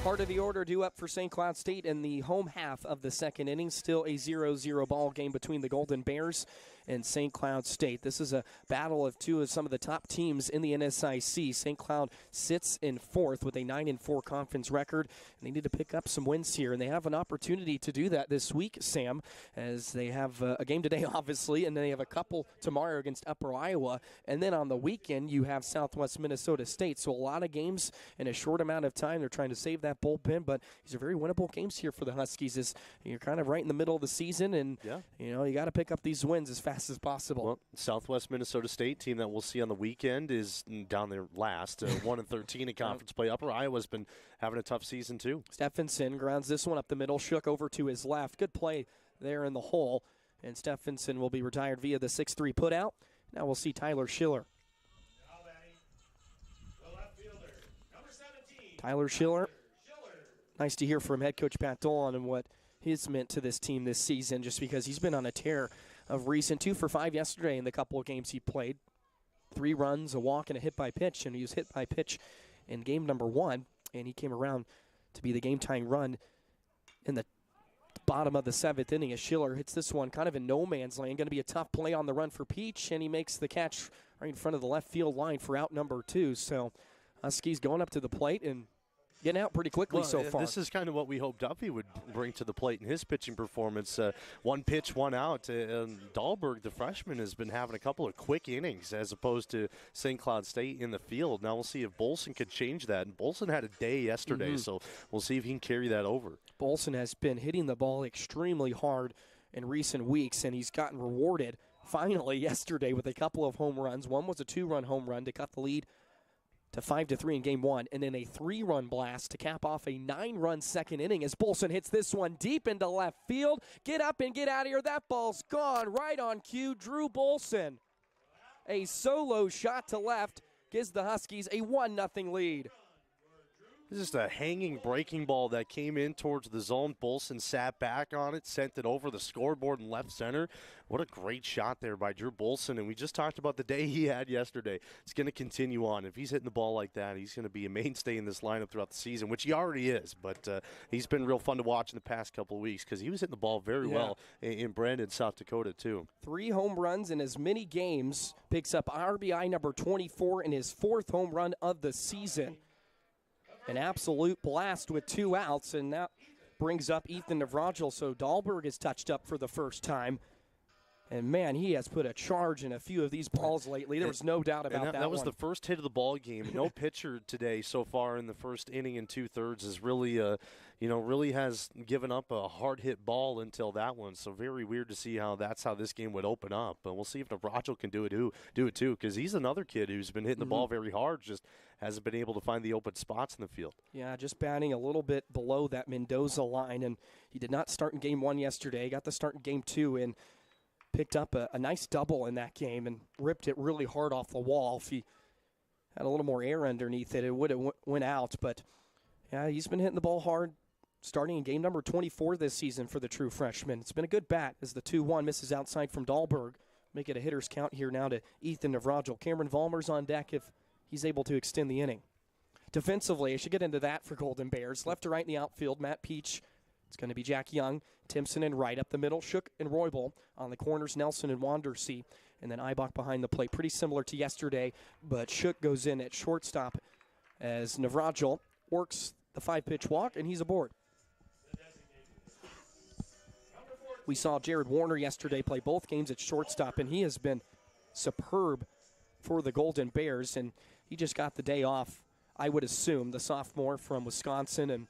Part of the order due up for St. Cloud State in the home half of the second inning. Still a 0-0 ball game between the Golden Bears and St. Cloud State. This is a battle of two of some of the top teams in the NSIC. St. Cloud sits in fourth with a 9-4 conference record. And they need to pick up some wins here, and they have an opportunity to do that this week, Sam, as they have a game today, obviously, and then they have a couple tomorrow against Upper Iowa. And then on the weekend, you have Southwest Minnesota State. So a lot of games in a short amount of time. They're trying to save that bullpen, but these are very winnable games here for the Huskies. As you're kind of right in the middle of the season, and you got to pick up these wins as fast as possible. Well, Southwest Minnesota State team that we'll see on the weekend is down there last, 1-13 in conference play. Upper Iowa's been having a tough season too. Steffensen grounds this one up the middle, shook over to his left. Good play there in the hole, and Steffensen will be retired via the 6-3 putout. Now we'll see Tyler Schiller. Tyler Schiller. Nice to hear from head coach Pat Dolan and what he's meant to this team this season, just because he's been on a tear of recent. 2 for 5 yesterday in the couple of games he played. 3 runs, a walk, and a hit by pitch, and he was hit by pitch in game number 1, and he came around to be the game-tying run in the bottom of the 7th inning as Schiller hits this one kind of in no man's land. Going to be a tough play on the run for Peach, and he makes the catch right in front of the left field line for out number 2. So Huskies going up to the plate and getting out pretty quickly so far. This is kind of what we hoped Duffy would bring to the plate in his pitching performance. 1 pitch, 1 out. And Dahlberg, the freshman, has been having a couple of quick innings as opposed to St. Cloud State in the field. Now we'll see if Bolson could change that. And Bolson had a day yesterday, so we'll see if he can carry that over. Bolson has been hitting the ball extremely hard in recent weeks, and he's gotten rewarded finally yesterday with a couple of home runs. One was a 2-run home run to cut the lead to 5-3 in game 1, and then a 3-run blast to cap off a 9-run second inning as Bolson hits this one deep into left field. Get up and get out of here. That ball's gone right on cue. Drew Bolson, a solo shot to left, gives the Huskies a 1-0 lead. This is just a hanging breaking ball that came in towards the zone. Bolson sat back on it, sent it over the scoreboard in left center. What a great shot there by Drew Bolson. And we just talked about the day he had yesterday. It's going to continue on. If he's hitting the ball like that, he's going to be a mainstay in this lineup throughout the season, which he already is. But he's been real fun to watch in the past couple of weeks because he was hitting the ball very well in Brandon, South Dakota, too. 3 home runs in as many games. Picks up RBI number 24 in his 4th home run of the season. An absolute blast with 2 outs, and that brings up Ethan Navrajal. So Dahlberg is touched up for the first time. And, man, he has put a charge in a few of these balls lately. There was no doubt about that. That was one. the first hit of the ball game. No pitcher today so far in the first inning and 2/3 is really, really has given up a hard hit ball until that one. So very weird to see how this game would open up. But we'll see if Navrajal can do it too, because he's another kid who's been hitting the ball very hard, just hasn't been able to find the open spots in the field. Yeah, just batting a little bit below that Mendoza line, and he did not start in game 1 yesterday. Got the start in game 2 and picked up a nice double in that game and ripped it really hard off the wall. If he had a little more air underneath it, it would have went out. But Yeah, he's been hitting the ball hard, starting in game number 24 this season for the true freshman. It's been a good bat as the 2-1 misses outside from Dahlberg. Make it a hitter's count here now to Ethan Navrajal. Cameron Vollmer's on deck if he's able to extend the inning. Defensively, I should get into that for Golden Bears. Left to right in the outfield, Matt Peach. It's going to be Jack Young, Timpson and right. Up the middle, Shook and Roybal. On the corners, Nelson and Wandersee. And then Eibach behind the plate. Pretty similar to yesterday, but Shook goes in at shortstop as Navrajal works the 5-pitch walk, and he's aboard. We saw Jared Warner yesterday play both games at shortstop, and he has been superb for the Golden Bears, and he just got the day off, I would assume, the sophomore from Wisconsin, and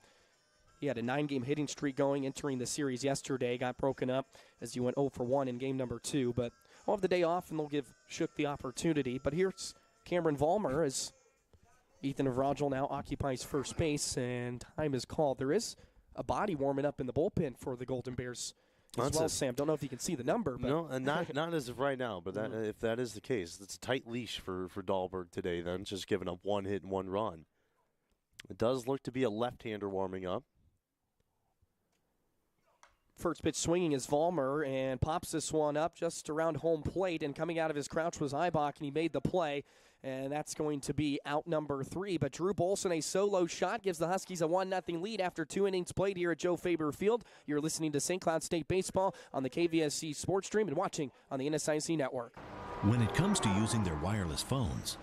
he had a 9-game hitting streak going entering the series yesterday, got broken up as he went 0 for 1 in game number 2, but I'll have the day off, and they'll give Shook the opportunity. But here's Cameron Vollmer as Ethan Navrajal now occupies first base, and time is called. There is a body warming up in the bullpen for the Golden Bears as well, Sam. Don't know if you can see the number. But no, not as of right now, but that, if that is the case, it's a tight leash for Dahlberg today then, just giving up 1 hit and 1 run. It does look to be a left-hander warming up. First pitch swinging is Vollmer and pops this one up just around home plate, and coming out of his crouch was Eibach, and he made the play, and that's going to be out number 3. But Drew Bolson, a solo shot, gives the Huskies a 1-0 lead after 2 innings played here at Joe Faber Field. You're listening to St. Cloud State Baseball on the KVSC Sports Stream and watching on the NSIC Network. When it comes to using their wireless phones,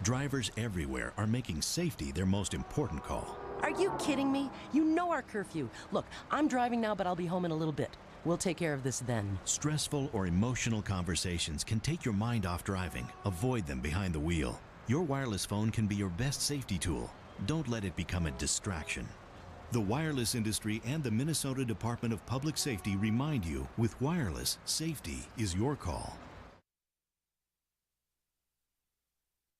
drivers everywhere are making safety their most important call. Are you kidding me? You know our curfew. Look, I'm driving now, but I'll be home in a little bit. We'll take care of this then. Stressful or emotional conversations can take your mind off driving. Avoid them behind the wheel. Your wireless phone can be your best safety tool. Don't let it become a distraction. The wireless industry and the Minnesota Department of Public Safety remind you, with wireless, safety is your call.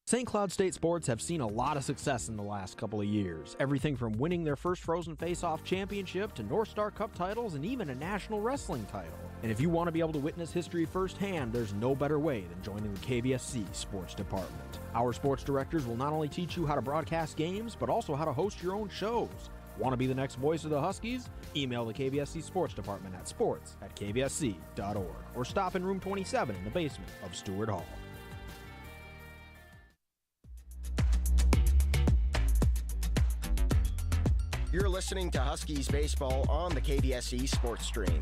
St. Cloud State sports have seen a lot of success in the last couple of years. Everything from winning their first Frozen Face-Off championship to North Star Cup titles and even a national wrestling title. And if you want to be able to witness history firsthand, there's no better way than joining the KVSC sports department. Our sports directors will not only teach you how to broadcast games, but also how to host your own shows. Want to be the next voice of the Huskies? Email the KVSC sports department at sports@kvsc.org or stop in room 27 in the basement of Stewart Hall. You're listening to Huskies baseball on the KVSC Sports Stream.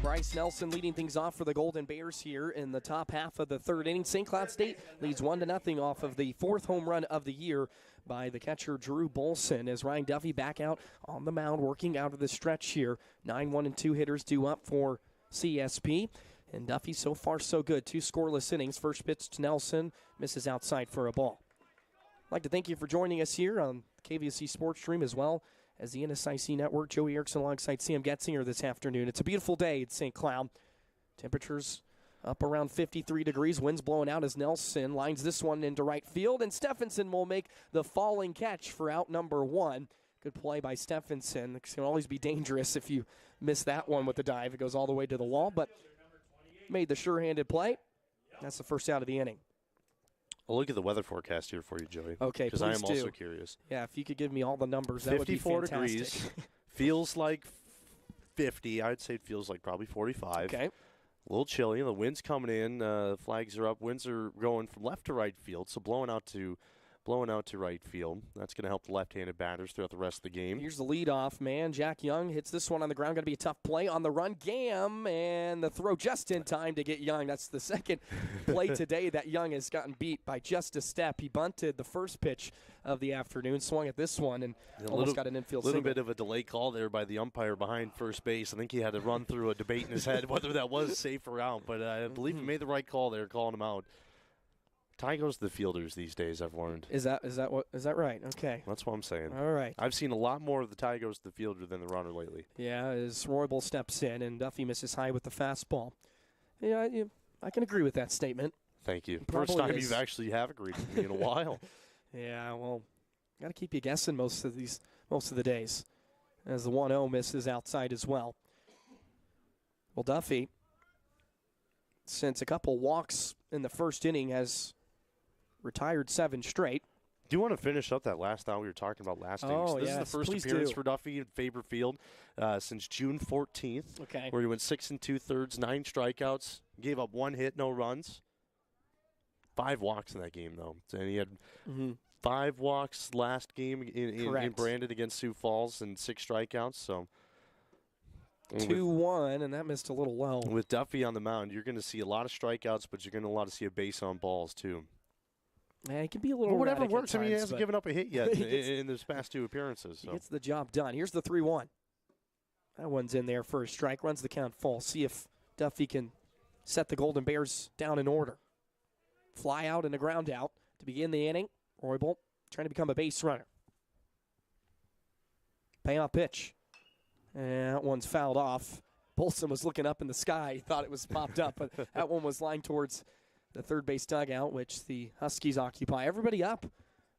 Bryce Nelson leading things off for the Golden Bears here in the top half of the 3rd inning. St. Cloud State leads 1-0 off of the 4th home run of the year by the catcher Drew Bolson, as Ryan Duffy back out on the mound working out of the stretch here. 9-1-2 hitters due up for CSP. And Duffy, so far, so good. 2 scoreless innings. First pitch to Nelson, misses outside for a ball. I'd like to thank you for joining us here on KVSC Sports Stream as well as the NSIC Network. Joey Erickson alongside Sam Getzinger this afternoon. It's a beautiful day at St. Cloud. Temperatures up around 53 degrees. Winds blowing out as Nelson lines this one into right field. And Steffensen will make the falling catch for out number 1. Good play by Steffensen. It can always be dangerous if you miss that one with the dive. It goes all the way to the wall, but made the sure-handed play. That's the first out of the inning. I'll look at the weather forecast here for you, Joey. Okay, because I am also curious. Yeah, if you could give me all the numbers, that would be fantastic. 54 degrees. Feels like 50. I'd say it feels like probably 45. Okay. A little chilly. The wind's coming in. Flags are up. Winds are going from left to right field, so blowing out to right field. That's going to help the left-handed batters throughout the rest of the game. Here's the leadoff man. Jack Young hits this one on the ground. Going to be a tough play on the run. Gam, and the throw just in time to get Young. That's the second play today that Young has gotten beat by just a step. He bunted the first pitch of the afternoon, swung at this one, and almost got an infield single. A little bit of a delay call there by the umpire behind first base. I think he had to run through a debate in his head whether that was safe or out, but I believe he made the right call there, calling him out. Tie goes to the fielders these days, I've learned. Is that right? Okay. That's what I'm saying. All right. I've seen a lot more of the tie goes to the fielder than the runner lately. Yeah, as Roybal steps in and Duffy misses high with the fastball. Yeah, I can agree with that statement. Thank you. Probably First time is. you actually have agreed with me in a while. Yeah, well, got to keep you guessing most of the days. As the 1-0 misses outside as well. Well, Duffy, since a couple walks in the first inning, has retired 7 straight. Do you want to finish up that last thought we were talking about last inning? Oh, This is the first appearance do. for Duffy in Faber Field since June 14th, Okay. where he went 6 2/3, 9 strikeouts, gave up 1 hit, no runs. 5 walks in that game, though. And he had 5 walks last game in Brandon against Sioux Falls and 6 strikeouts. So 2-1, and that missed a little low. With Duffy on the mound, you're going to see a lot of strikeouts, but you're going to see a base on balls, too. Yeah, it can be a little whatever erratic at works. I mean, he times, hasn't but given up a hit yet in his past 2 appearances. So. He gets the job done. Here's the 3-1. That one's in there for a strike. Runs the count full. See if Duffy can set the Golden Bears down in order. Fly out and a ground out to begin the inning. Roybal trying to become a base runner. Payoff pitch. And that one's fouled off. Bolson was looking up in the sky. He thought it was popped up, but that one was lined towards the third base dugout, which the Huskies occupy. Everybody up.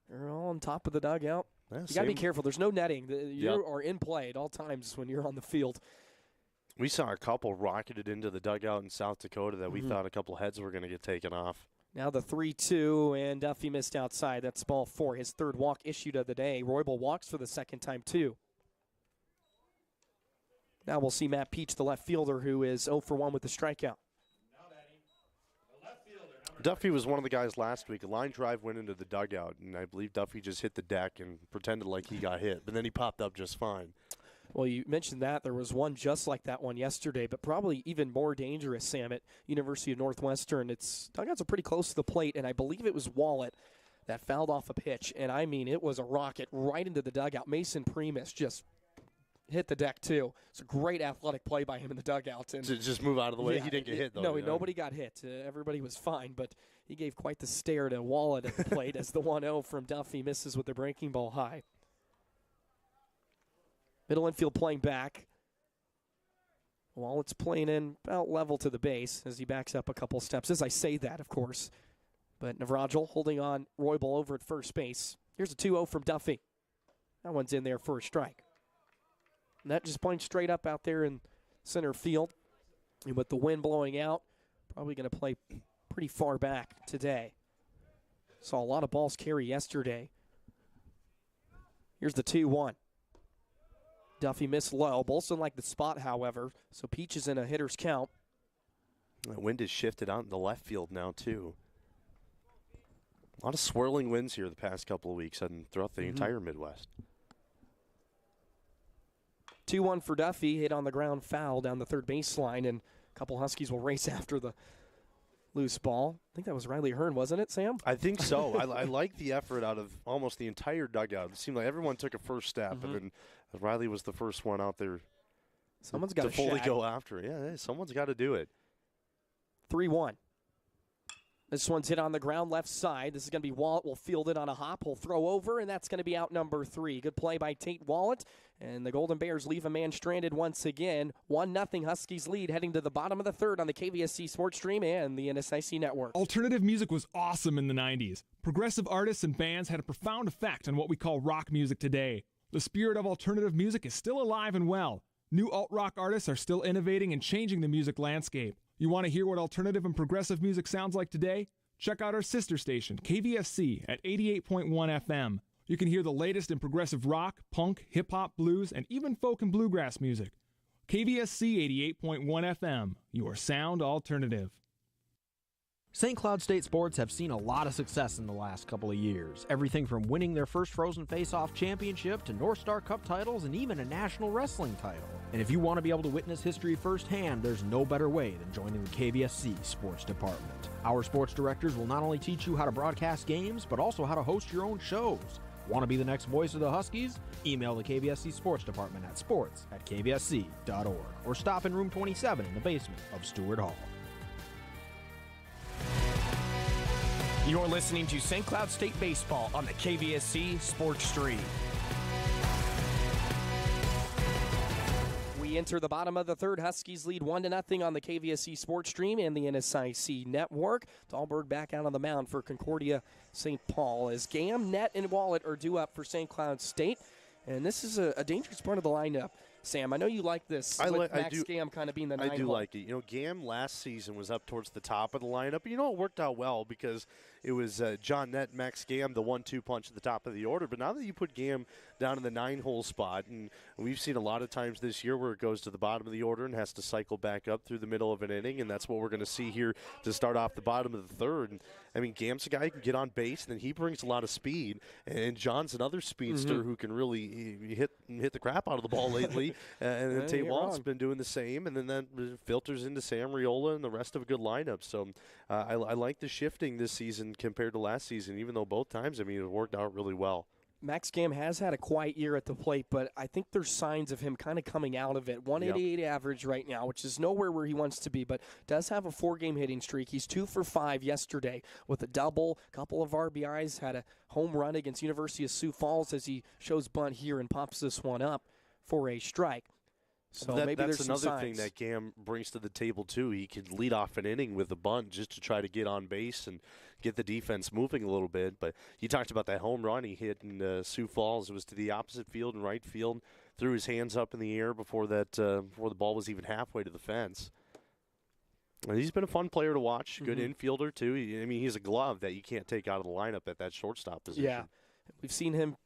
They're all on top of the dugout. Yeah, you got to be careful. There's no netting. You are in play at all times when you're on the field. We saw a couple rocketed into the dugout in South Dakota that we thought a couple heads were going to get taken off. Now the 3-2, and Duffy missed outside. That's ball 4, his 3rd walk issued of the day. Roybal walks for the 2nd time, too. Now we'll see Matt Peach, the left fielder, who is 0 for 1 with the strikeout. Duffy was one of the guys last week. A line drive went into the dugout, and I believe Duffy just hit the deck and pretended like he got hit, but then he popped up just fine. Well, you mentioned that. There was one just like that one yesterday, but probably even more dangerous, Sam, at University of Northwestern. Its dugouts are pretty close to the plate, and I believe it was Wallet that fouled off a pitch, and I mean, it was a rocket right into the dugout. Mason Primus just hit the deck, too. It's a great athletic play by him in the dugout. And to just move out of the way. He didn't get hit, though. No, nobody got hit. Everybody was fine, but he gave quite the stare to Wallet at the plate as the 1-0 from Duffy misses with the breaking ball high. Middle infield playing back. Wallet's playing in about level to the base as he backs up a couple steps. As I say that, of course. But Navrajal holding on Roybal over at first base. Here's a 2-0 from Duffy. That one's in there for a strike. And that just points straight up out there in center field. And with the wind blowing out, probably going to play pretty far back today. Saw a lot of balls carry yesterday. Here's the 2-1. Duffy missed low. Bolson liked the spot, however, so Peach is in a hitter's count. The wind is shifted out in the left field now, too. A lot of swirling winds here the past couple of weeks and throughout the entire Midwest. 2-1 for Duffy, hit on the ground, foul down the third baseline, and a couple Huskies will race after the loose ball. I think that was Riley Hearn, wasn't it, Sam? I think so. I like the effort out of almost the entire dugout. It seemed like everyone took a first step, and then Riley was the first one out there. Someone's got to fully go after it. Yeah, someone's got to do it. 3-1. This one's hit on the ground left side. This is going to be Wallet. Will field it on a hop. Will throw over, and that's going to be out number 3. Good play by Tate Wallet. And the Golden Bears leave a man stranded once again. 1-0 Huskies lead heading to the bottom of the 3rd on the KVSC Sports Stream and the NSIC Network. Alternative music was awesome in the 90s. Progressive artists and bands had a profound effect on what we call rock music today. The spirit of alternative music is still alive and well. New alt-rock artists are still innovating and changing the music landscape. You want to hear what alternative and progressive music sounds like today? Check out our sister station, KVSC, at 88.1 FM. You can hear the latest in progressive rock, punk, hip-hop, blues, and even folk and bluegrass music. KVSC 88.1 FM, your sound alternative. St. Cloud State sports have seen a lot of success in the last couple of years. Everything from winning their first Frozen Face-Off championship to North Star Cup titles and even a national wrestling title. And if you want to be able to witness history firsthand, there's no better way than joining the KVSC Sports Department. Our sports directors will not only teach you how to broadcast games, but also how to host your own shows. Want to be the next voice of the Huskies? Email the KVSC Sports Department at sports@kvsc.org or stop in room 27 in the basement of Stewart Hall. You're listening to St. Cloud State Baseball on the KVSC Sports Stream. We enter the bottom of the 3rd. Huskies lead 1-0 on the KVSC Sports Stream and the NSIC Network. Dahlberg back out on the mound for Concordia St. Paul as Gam, Net, and Wallet are due up for St. Cloud State. And this is a dangerous part of the lineup. Sam, I know you like this with Max Gam kind of being the 9 I do like it. You know, Gam last season was up towards the top of the lineup. You know, it worked out well because it was John Nett, Max Gam, the 1-2 punch at the top of the order. But now that you put Gam down in the 9-hole spot, and we've seen a lot of times this year where it goes to the bottom of the order and has to cycle back up through the middle of an inning, and that's what we're going to see here to start off the bottom of the third. And, I mean, Gam's a guy who can get on base, and then he brings a lot of speed. And John's another speedster who can really hit the crap out of the ball lately. And then Tate Walt's been doing the same, and then that filters into Sam Riola and the rest of a good lineup. So I like the shifting this season compared to last season, even though both times, I mean, it worked out really well. Max Gam has had a quiet year at the plate, but I think there's signs of him kind of coming out of it. 188 average right now, which is nowhere where he wants to be, but does have a 4-game hitting streak. He's 2 for 5 yesterday with a double, couple of RBIs, had a home run against University of Sioux Falls as he shows bunt here and pops this one up for a strike. So maybe that's there's another thing that Gam brings to the table, too. He can lead off an inning with a bunt just to try to get on base and get the defense moving a little bit. But you talked about that home run he hit in Sioux Falls. It was to the opposite field and right field. Threw his hands up in the air before the ball was even halfway to the fence. And he's been a fun player to watch. Good infielder, too. I mean, he's a glove that you can't take out of the lineup at that shortstop position. Yeah, we've seen him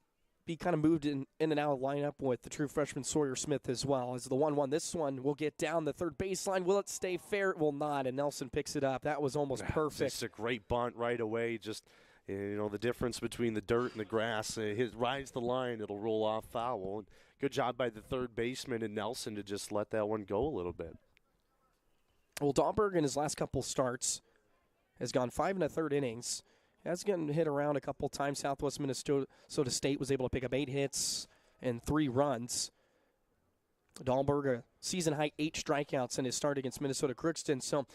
be kind of moved in and out of lineup with the true freshman Sawyer Smith as well. As the 1-1, this one will get down the third baseline. Will it stay fair? It will not, and Nelson picks it up. That was almost perfect. It's a great bunt right away. Just, the difference between the dirt and the grass. It rides the line, it'll roll off foul. And good job by the third baseman and Nelson to just let that one go a little bit. Well, Dahlberg in his last couple starts has gone 5 1/3 innings. Has gotten hit around a couple times. Southwest Minnesota State was able to pick up 8 hits and 3 runs. Dahlberg, a season-high 8 strikeouts in his start against Minnesota Crookston. So,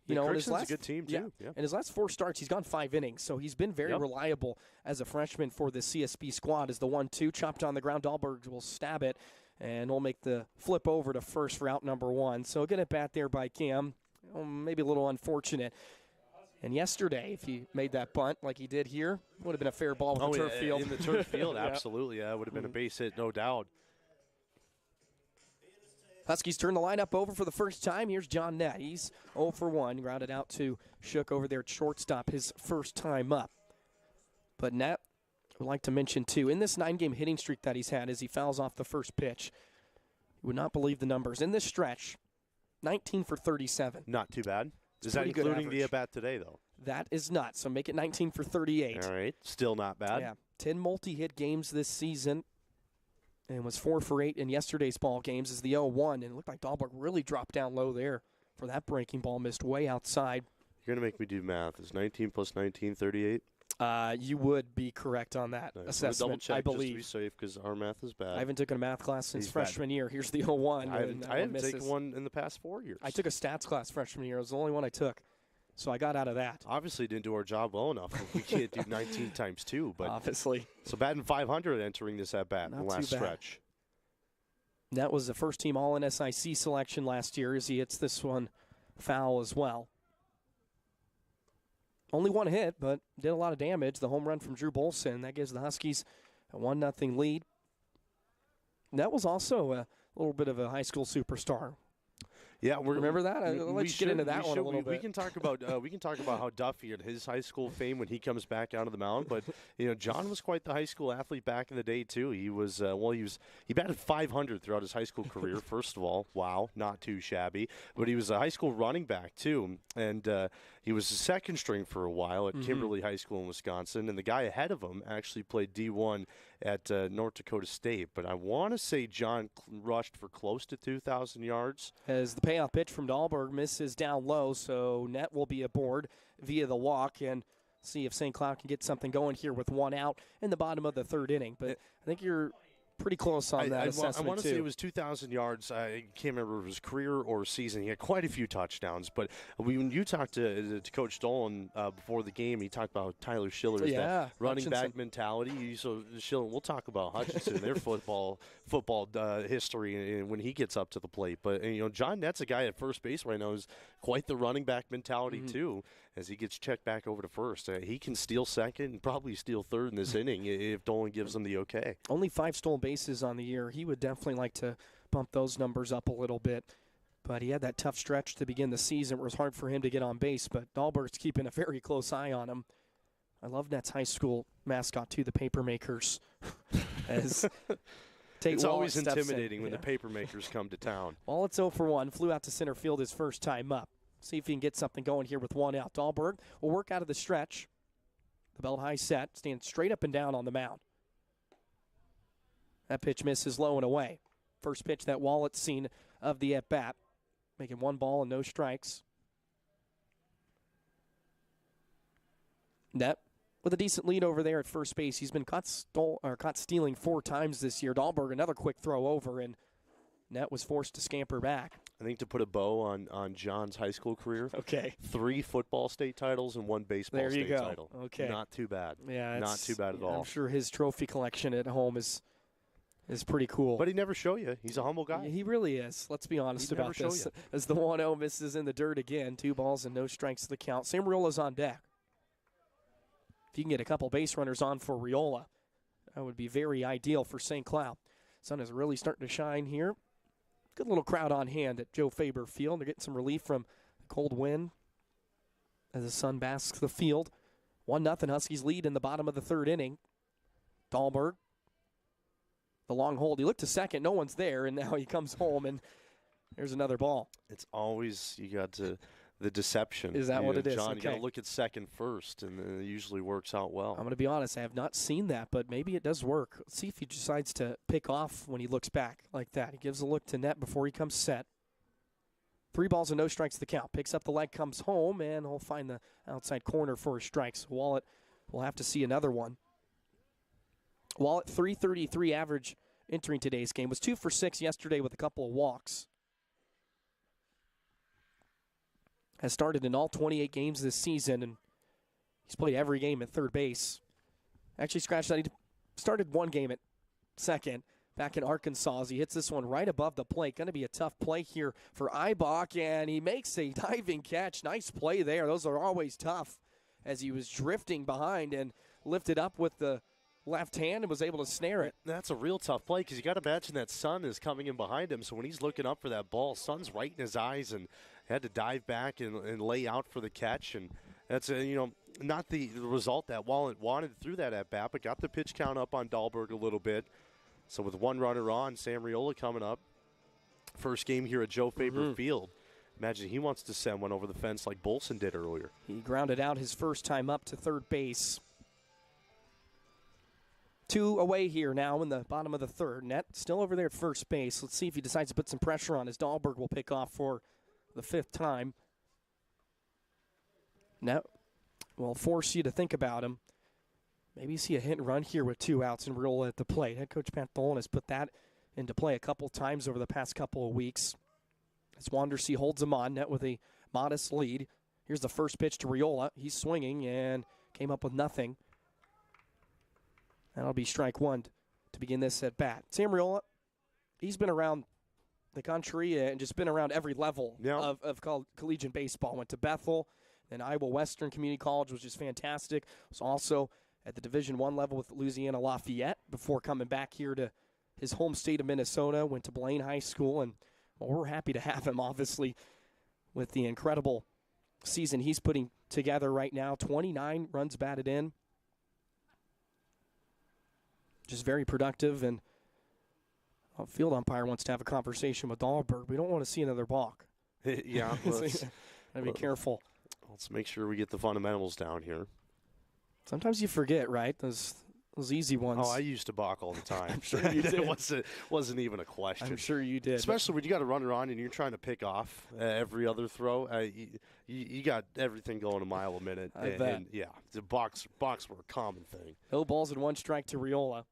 Crookston's a good team, too. Yeah. In his last 4 starts, he's gone 5 innings. So he's been very reliable as a freshman for the CSB squad. As the 1-2 chopped on the ground, Dahlberg will stab it, and we'll make the flip over to first for out number 1. So a good at-bat there by Cam. Maybe a little unfortunate. And yesterday, if he made that bunt like he did here, it would have been a fair ball with the turf field. In the turf field, absolutely. Yeah, it would have been a base hit, no doubt. Huskies turn the lineup over for the first time. Here's John Nett. He's 0 for 1, grounded out to Shook over there at shortstop, his first time up. But Nett, I would like to mention, too, in this 9-game hitting streak that he's had as he fouls off the first pitch, you would not believe the numbers. In this stretch, 19 for 37. Not too bad. Is that including the at-bat today, though? That is not, so make it 19 for 38. All right, still not bad. Yeah, 10 multi-hit games this season, and was 4 for 8 in yesterday's ball games as the 0-1, and it looked like Dahlberg really dropped down low there for that breaking ball, missed way outside. You're going to make me do math. Is 19 plus 19 38? You would be correct on that assessment, double check I believe. Just to be safe, because our math is bad. I haven't taken a math class since freshman year. Here's the 0-1. I haven't taken one in the past 4 years. I took a stats class freshman year. It was the only one I took, so I got out of that. Obviously didn't do our job well enough. We can't do 19 times 2. But obviously. So batting .500 entering this at-bat in the last stretch. That was the first-team All-NSIC selection last year as he hits this one foul as well. Only 1 hit, but did a lot of damage. The home run from Drew Bolson. That gives the Huskies a 1-0 lead. And that was also a little bit of a high school superstar. Yeah, remember that? Let's get into that one a little bit. We can talk about how Duffy and his high school fame when he comes back out of the mound. But John was quite the high school athlete back in the day too. He was he batted .500 throughout his high school career. First of all, wow, not too shabby. But he was a high school running back too, and he was a second string for a while at Kimberly High School in Wisconsin. And the guy ahead of him actually played D1 at North Dakota State. But I want to say John rushed for close to 2,000 yards. As the payoff pitch from Dahlberg misses down low, so Nett will be aboard via the walk and see if St. Cloud can get something going here with 1 out in the bottom of the 3rd inning. But I think you're pretty close on that assessment, I want to say it was 2,000 yards. I can't remember if it was career or season. He had quite a few touchdowns. But when you talked to Coach Dolan before the game, he talked about Tyler Schiller's that running back mentality. So Schiller, we'll talk about Hutchinson and their football history when he gets up to the plate. But John Nett's a guy at first base right now who's quite the running back mentality too. As he gets checked back over to first, he can steal second and probably steal third in this inning if Dolan gives him the okay. Only 5 stolen bases on the year. He would definitely like to bump those numbers up a little bit. But he had that tough stretch to begin the season where it was hard for him to get on base. But Dahlberg's keeping a very close eye on him. I love Nets high school mascot, too, the Papermakers. As it's always intimidating when the Papermakers come to town. Wallet's 0 for 1. Flew out to center field his first time up. See if he can get something going here with one out. Dahlberg will work out of the stretch. The belt high set, stands straight up and down on the mound. That pitch misses low and away. First pitch that Wallet's seen of the at-bat. Making 1 ball and no strikes. Net with a decent lead over there at first base. He's been caught stealing 4 times this year. Dahlberg, another quick throw over, and Net was forced to scamper back. I think to put a bow on John's high school career. Okay. 3 football state titles and 1 baseball state title. Okay. Not too bad. Yeah, not too bad at all. I'm sure his trophy collection at home is pretty cool. But he never show you. He's a humble guy. Yeah, he really is. Let's be honest about this. As the 1-0 misses in the dirt again. 2 balls and no strikes to the count. Sam Riola's on deck. If you can get a couple base runners on for Riola, that would be very ideal for St. Cloud. Sun is really starting to shine here. Good little crowd on hand at Joe Faber Field. They're getting some relief from the cold wind as the sun basks the field. 1-0 Huskies lead in the bottom of the 3rd inning. Dahlberg, the long hold. He looked to second. No one's there, and now he comes home, and there's another ball. It's always, you got to, the deception. Is that what it is? John, okay. You got to look at second first, and it usually works out well. I'm going to be honest. I have not seen that, but maybe it does work. Let's see if he decides to pick off when he looks back like that. He gives a look to Net before he comes set. 3 balls and no strikes to the count. Picks up the leg, comes home, and he'll find the outside corner for a strike. So Wallet will have to see another one. Wallet, 333 average entering today's game. Was 2 for 6 yesterday with a couple of walks. Has started in all 28 games this season, and he's played every game at third base. Actually scratched that. He started 1 game at second back in Arkansas as he hits this one right above the plate. Going to be a tough play here for Eibach, and he makes a diving catch. Nice play there. Those are always tough as he was drifting behind and lifted up with the left hand and was able to snare it. That's a real tough play because you got to imagine that Sun is coming in behind him. So when he's looking up for that ball, Sun's right in his eyes and had to dive back and lay out for the catch. And that's, not the result that Wallet wanted through that at bat, but got the pitch count up on Dahlberg a little bit. So with 1 runner on, Sam Riola coming up. First game here at Joe Faber Field. Imagine he wants to send one over the fence like Bolson did earlier. He grounded out his first time up to third base. 2 away here now in the bottom of the 3rd. Net still over there at first base. Let's see if he decides to put some pressure on as Dahlberg will pick off for the 5th time. Net will force you to think about him. Maybe see a hit and run here with 2 outs and Riola at the plate. Head coach Pat Dolan has put that into play a couple times over the past couple of weeks. As Wandersea holds him on, Net with a modest lead. Here's the first pitch to Riola. He's swinging and came up with nothing. That'll be strike 1 to begin this at bat. Sam Riola, he's been around the country and just been around every level of collegiate baseball. Went to Bethel, then Iowa Western Community College, which is fantastic. Was also at the Division I level with Louisiana Lafayette before coming back here to his home state of Minnesota. Went to Blaine High School, and we're happy to have him, obviously, with the incredible season he's putting together right now. 29 runs batted in. Just very productive, and a field umpire wants to have a conversation with Dahlberg. We don't want to see another balk. Yeah. Gotta be careful. Let's make sure we get the fundamentals down here. Sometimes you forget, right? Those easy ones. Oh, I used to balk all the time. I'm sure you did. It wasn't even a question. I'm sure you did. Especially when you got a runner on and you're trying to pick off every other throw. You got everything going a mile a minute. I bet. And yeah, the balks were a common thing. No balls and 1 strike to Riola.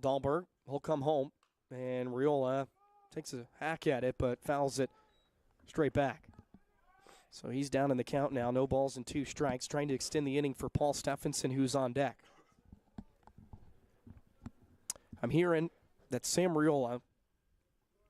Dahlberg will come home, and Riola takes a hack at it, but fouls it straight back. So he's down in the count now. No balls and 2 strikes, trying to extend the inning for Paul Steffensen, who's on deck. I'm hearing that Sam Riola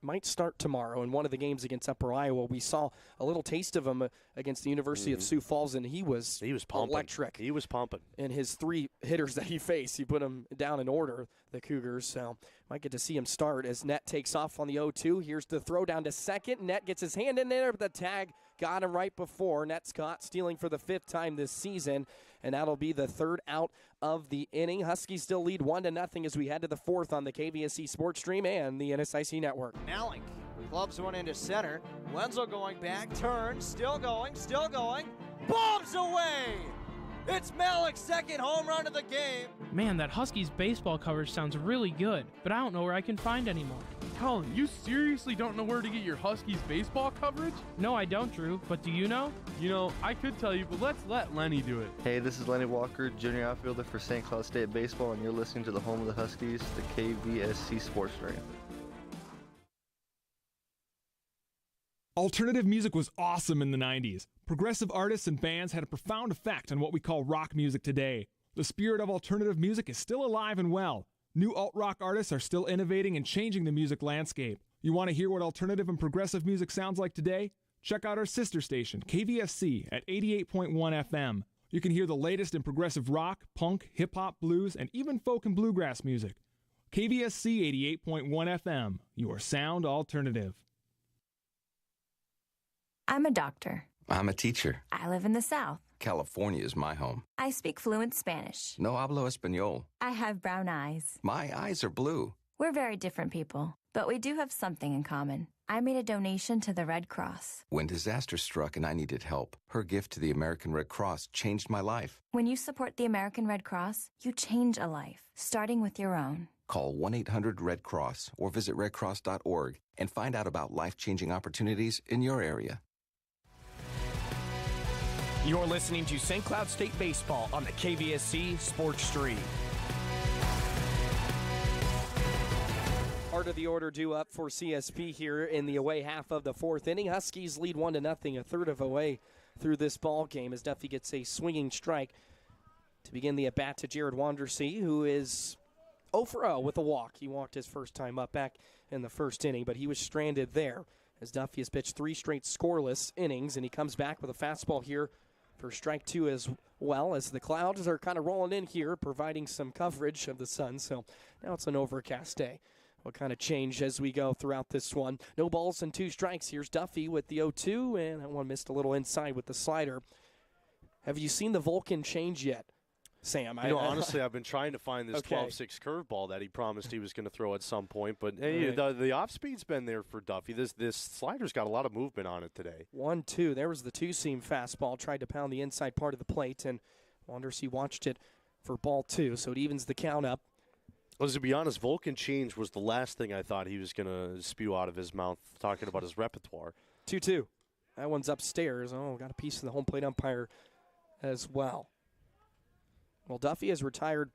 might start tomorrow in one of the games against Upper Iowa. We saw a little taste of him against the University of Sioux Falls, and he was pumping. Electric. He was pumping. In his 3 hitters that he faced, he put them down in order, the Cougars. So might get to see him start as Net takes off on the 0-2. Here's the throw down to second. Net gets his hand in there, but the tag got him right before. Nets caught stealing for the 5th time this season, and that'll be the 3rd out of the inning. Huskies still lead 1-0 as we head to the 4th on the KVSC Sports Stream and the NSIC Network. Malik clubs one into center. Wenzel going back, turns, still going, bombs away! It's Malik's 2nd home run of the game. Man, that Huskies baseball coverage sounds really good, but I don't know where I can find any more. Colin, you seriously don't know where to get your Huskies baseball coverage? No, I don't, Drew, but do you know? You know, I could tell you, but let's let Lenny do it. Hey, this is Lenny Walker, junior outfielder for St. Cloud State Baseball, and you're listening to the home of the Huskies, the KVSC Sports Stream. Alternative music was awesome in the 90s. Progressive artists and bands had a profound effect on what we call rock music today. The spirit of alternative music is still alive and well. New alt-rock artists are still innovating and changing the music landscape. You want to hear what alternative and progressive music sounds like today? Check out our sister station, KVSC, at 88.1 FM. You can hear the latest in progressive rock, punk, hip-hop, blues, and even folk and bluegrass music. KVSC 88.1 FM, your sound alternative. I'm a doctor. I'm a teacher. I live in the South. California is my home. I speak fluent Spanish. No hablo español. I have brown eyes. My eyes are blue. We're very different people, but we do have something in common. I made a donation to the Red Cross. When disaster struck and I needed help, her gift to the American Red Cross changed my life. When you support the American Red Cross, you change a life, starting with your own. Call 1-800-RED-CROSS or visit redcross.org and find out about life-changing opportunities in your area. You're listening to St. Cloud State Baseball on the KVSC Sports Stream. Part of the order due up for CSP here in the away half of the 4th inning. Huskies lead 1-0, a third of a way through this ball game as Duffy gets a swinging strike to begin the at-bat to Jared Wandersee, who is 0 for 0 with a walk. He walked his first time up back in the 1st inning, but he was stranded there as Duffy has pitched 3 straight scoreless innings, and he comes back with a fastball here for strike 2 as well, as the clouds are kind of rolling in here, providing some coverage of the sun. So now it's an overcast day. What kind of change as we go throughout this one? No balls and 2 strikes. Here's Duffy with the 0-2, and that one missed a little inside with the slider. Have you seen the Vulcan change yet, Sam? Honestly, I've been trying to find this 12-6 curveball that he promised he was going to throw at some point. But hey, the off-speed's been there for Duffy. This slider's got a lot of movement on it today. 1-2. There was the 2-seam fastball. Tried to pound the inside part of the plate, and Wandersee watched it for ball 2, so it evens the count up. Well, to be honest, Vulcan change was the last thing I thought he was going to spew out of his mouth, talking about his repertoire. 2-2. That one's upstairs. Oh, got a piece of the home plate umpire as well. Well, Duffy has retired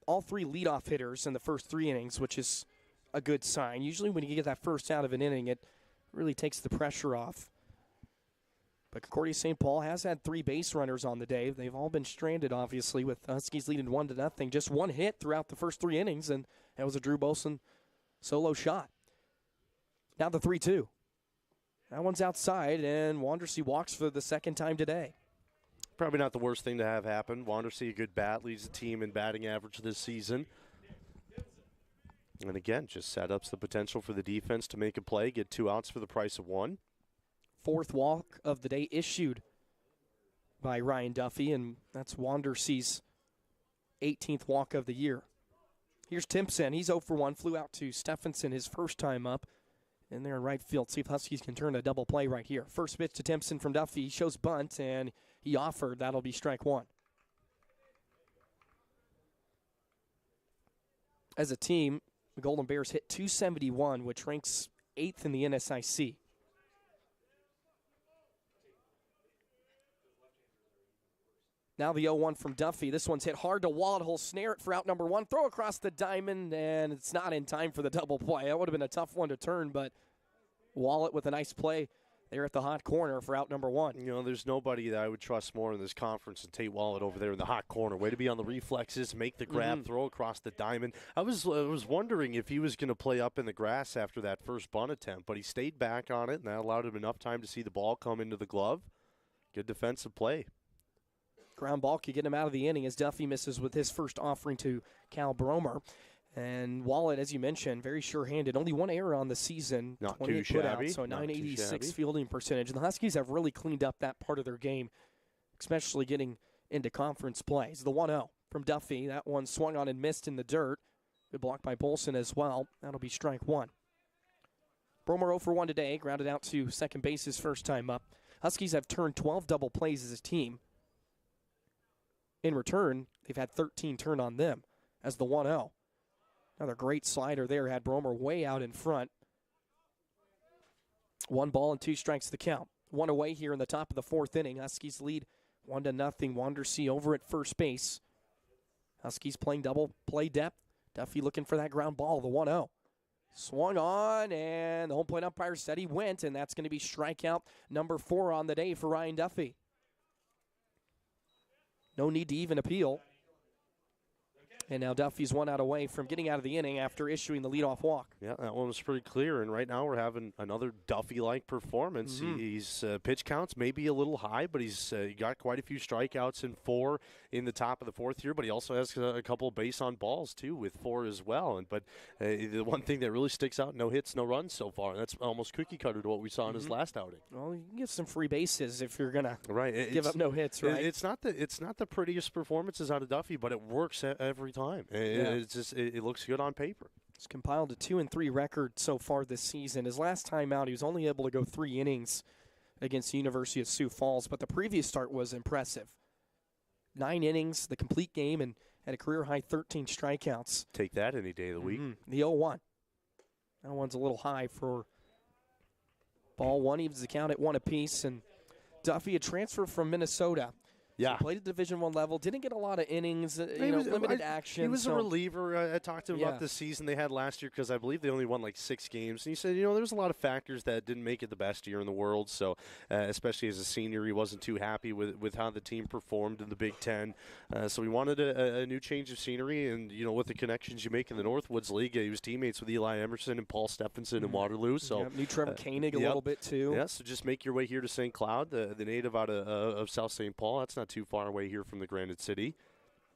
all 3 leadoff hitters in the first 3 innings, which is a good sign. Usually when you get that first out of an inning, it really takes the pressure off. But Concordia St. Paul has had 3 base runners on the day. They've all been stranded, obviously, with Huskies leading 1-0. Just 1 hit throughout the first 3 innings, and that was a Drew Bolson solo shot. Now the 3-2. That one's outside, and Wandersee walks for the 2nd time today. Probably not the worst thing to have happen. Wandersee, a good bat, leads the team in batting average this season. And again, just set up the potential for the defense to make a play, get 2 outs for the price of 1. 4th walk of the day issued by Ryan Duffy, and that's Wandersee's 18th walk of the year. Here's Timpson. He's 0 for 1, flew out to Steffensen his first time up. And there in right field, see if Huskies can turn a double play right here. First pitch to Timpson from Duffy. He shows bunt, and he offered. That'll be strike 1. As a team, the Golden Bears hit .271, which ranks 8th in the NSIC. Now the 0-1 from Duffy. This one's hit hard to Wallet. He'll snare it for out number 1. Throw across the diamond, and it's not in time for the double play. That would have been a tough one to turn, but Wallet with a nice play there at the hot corner for out number 1. You know, there's nobody that I would trust more in this conference than Tate Wallet over there in the hot corner. Way to be on the reflexes, make the grab, throw across the diamond. I was wondering if he was going to play up in the grass after that first bunt attempt, but he stayed back on it, and that allowed him enough time to see the ball come into the glove. Good defensive play. Ground ball could get him out of the inning as Duffy misses with his first offering to Cal Bromer. And Wallet, as you mentioned, very sure-handed. Only one error on the season. Not 28 too shabby. putouts, so Not too 986 shabby. fielding percentage. And the Huskies have really cleaned up that part of their game, especially getting into conference play. It's the 1-0 from Duffy. That one swung on and missed in the dirt. Good block by Bolson as well. That'll be strike one. Bromer 0 for 1 today, grounded out to second base his first time up. Huskies have turned 12 double plays as a team. In return, they've had 13 turn on them as the 1-0. Another great slider there, had Bromer way out in front. 1 ball and 2 strikes the count. 1 away here in the top of the 4th inning. Huskies lead 1-0. Wandersee over at first base. Huskies playing double play depth. Duffy looking for that ground ball, the 1-0. Swung on, and the home plate umpire said he went, and that's going to be strikeout number 4 on the day for Ryan Duffy. No need to even appeal. And now Duffy's 1 out away from getting out of the inning after issuing the leadoff walk. Yeah, that one was pretty clear. And right now we're having another Duffy-like performance. He's pitch counts may be a little high, but he's got quite a few strikeouts in 4 in the top of the 4th here. But he also has a couple base on balls too with 4 as well. But the one thing that really sticks out: no hits, no runs so far. And that's almost cookie cutter to what we saw in his last outing. Well, you can get some free bases if you're gonna give It's up no hits, right? It's not the prettiest performances out of Duffy, but it works every time. It looks good on paper. He's compiled a 2-3 record so far this season. His last time out, he was only able to go 3 innings against the University of Sioux Falls, but the previous start was impressive. 9 innings, the complete game, and had a career-high 13 strikeouts. Take that any day of the week. The 0-1. That one's a little high for ball 1. Evens the count at 1 apiece, and Duffy, a transfer from Minnesota. Yeah. He played at Division I level, didn't get a lot of innings, limited action. He was a reliever. I talked to him about the season they had last year because I believe they only won like 6 games. And he said, there's a lot of factors that didn't make it the best year in the world. So, especially as a senior, he wasn't too happy with how the team performed in the Big Ten. So he wanted a new change of scenery. And, with the connections you make in the Northwoods League, he was teammates with Eli Emerson and Paul Steffensen in Waterloo. So knew Trevor Koenig a little bit too. Yeah, so just make your way here to St. Cloud, the native out of South St. Paul. That's not too far away here from the Granite City.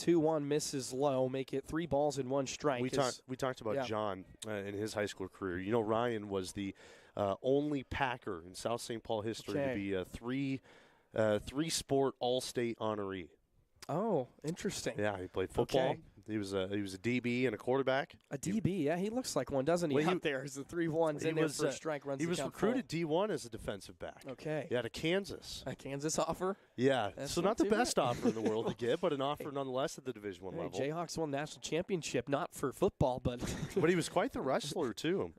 2-1 misses low, make it 3 balls and 1 strike. We talked about John in his high school career. Ryan was the only Packer in South St. Paul history to be a three-sport All-State honoree. Oh, interesting. Yeah, he played football. Okay. He was a DB and a quarterback. A DB, yeah, he looks like one, doesn't he? Well, out there, as the 3-1s in there for strike runs. He was recruited D1 as a defensive back. Okay. Yeah, to Kansas. A Kansas offer? Yeah, That's so not the best offer in the world to get, but an offer nonetheless at the Division I level. Jayhawks won the national championship, not for football, but but he was quite the wrestler too.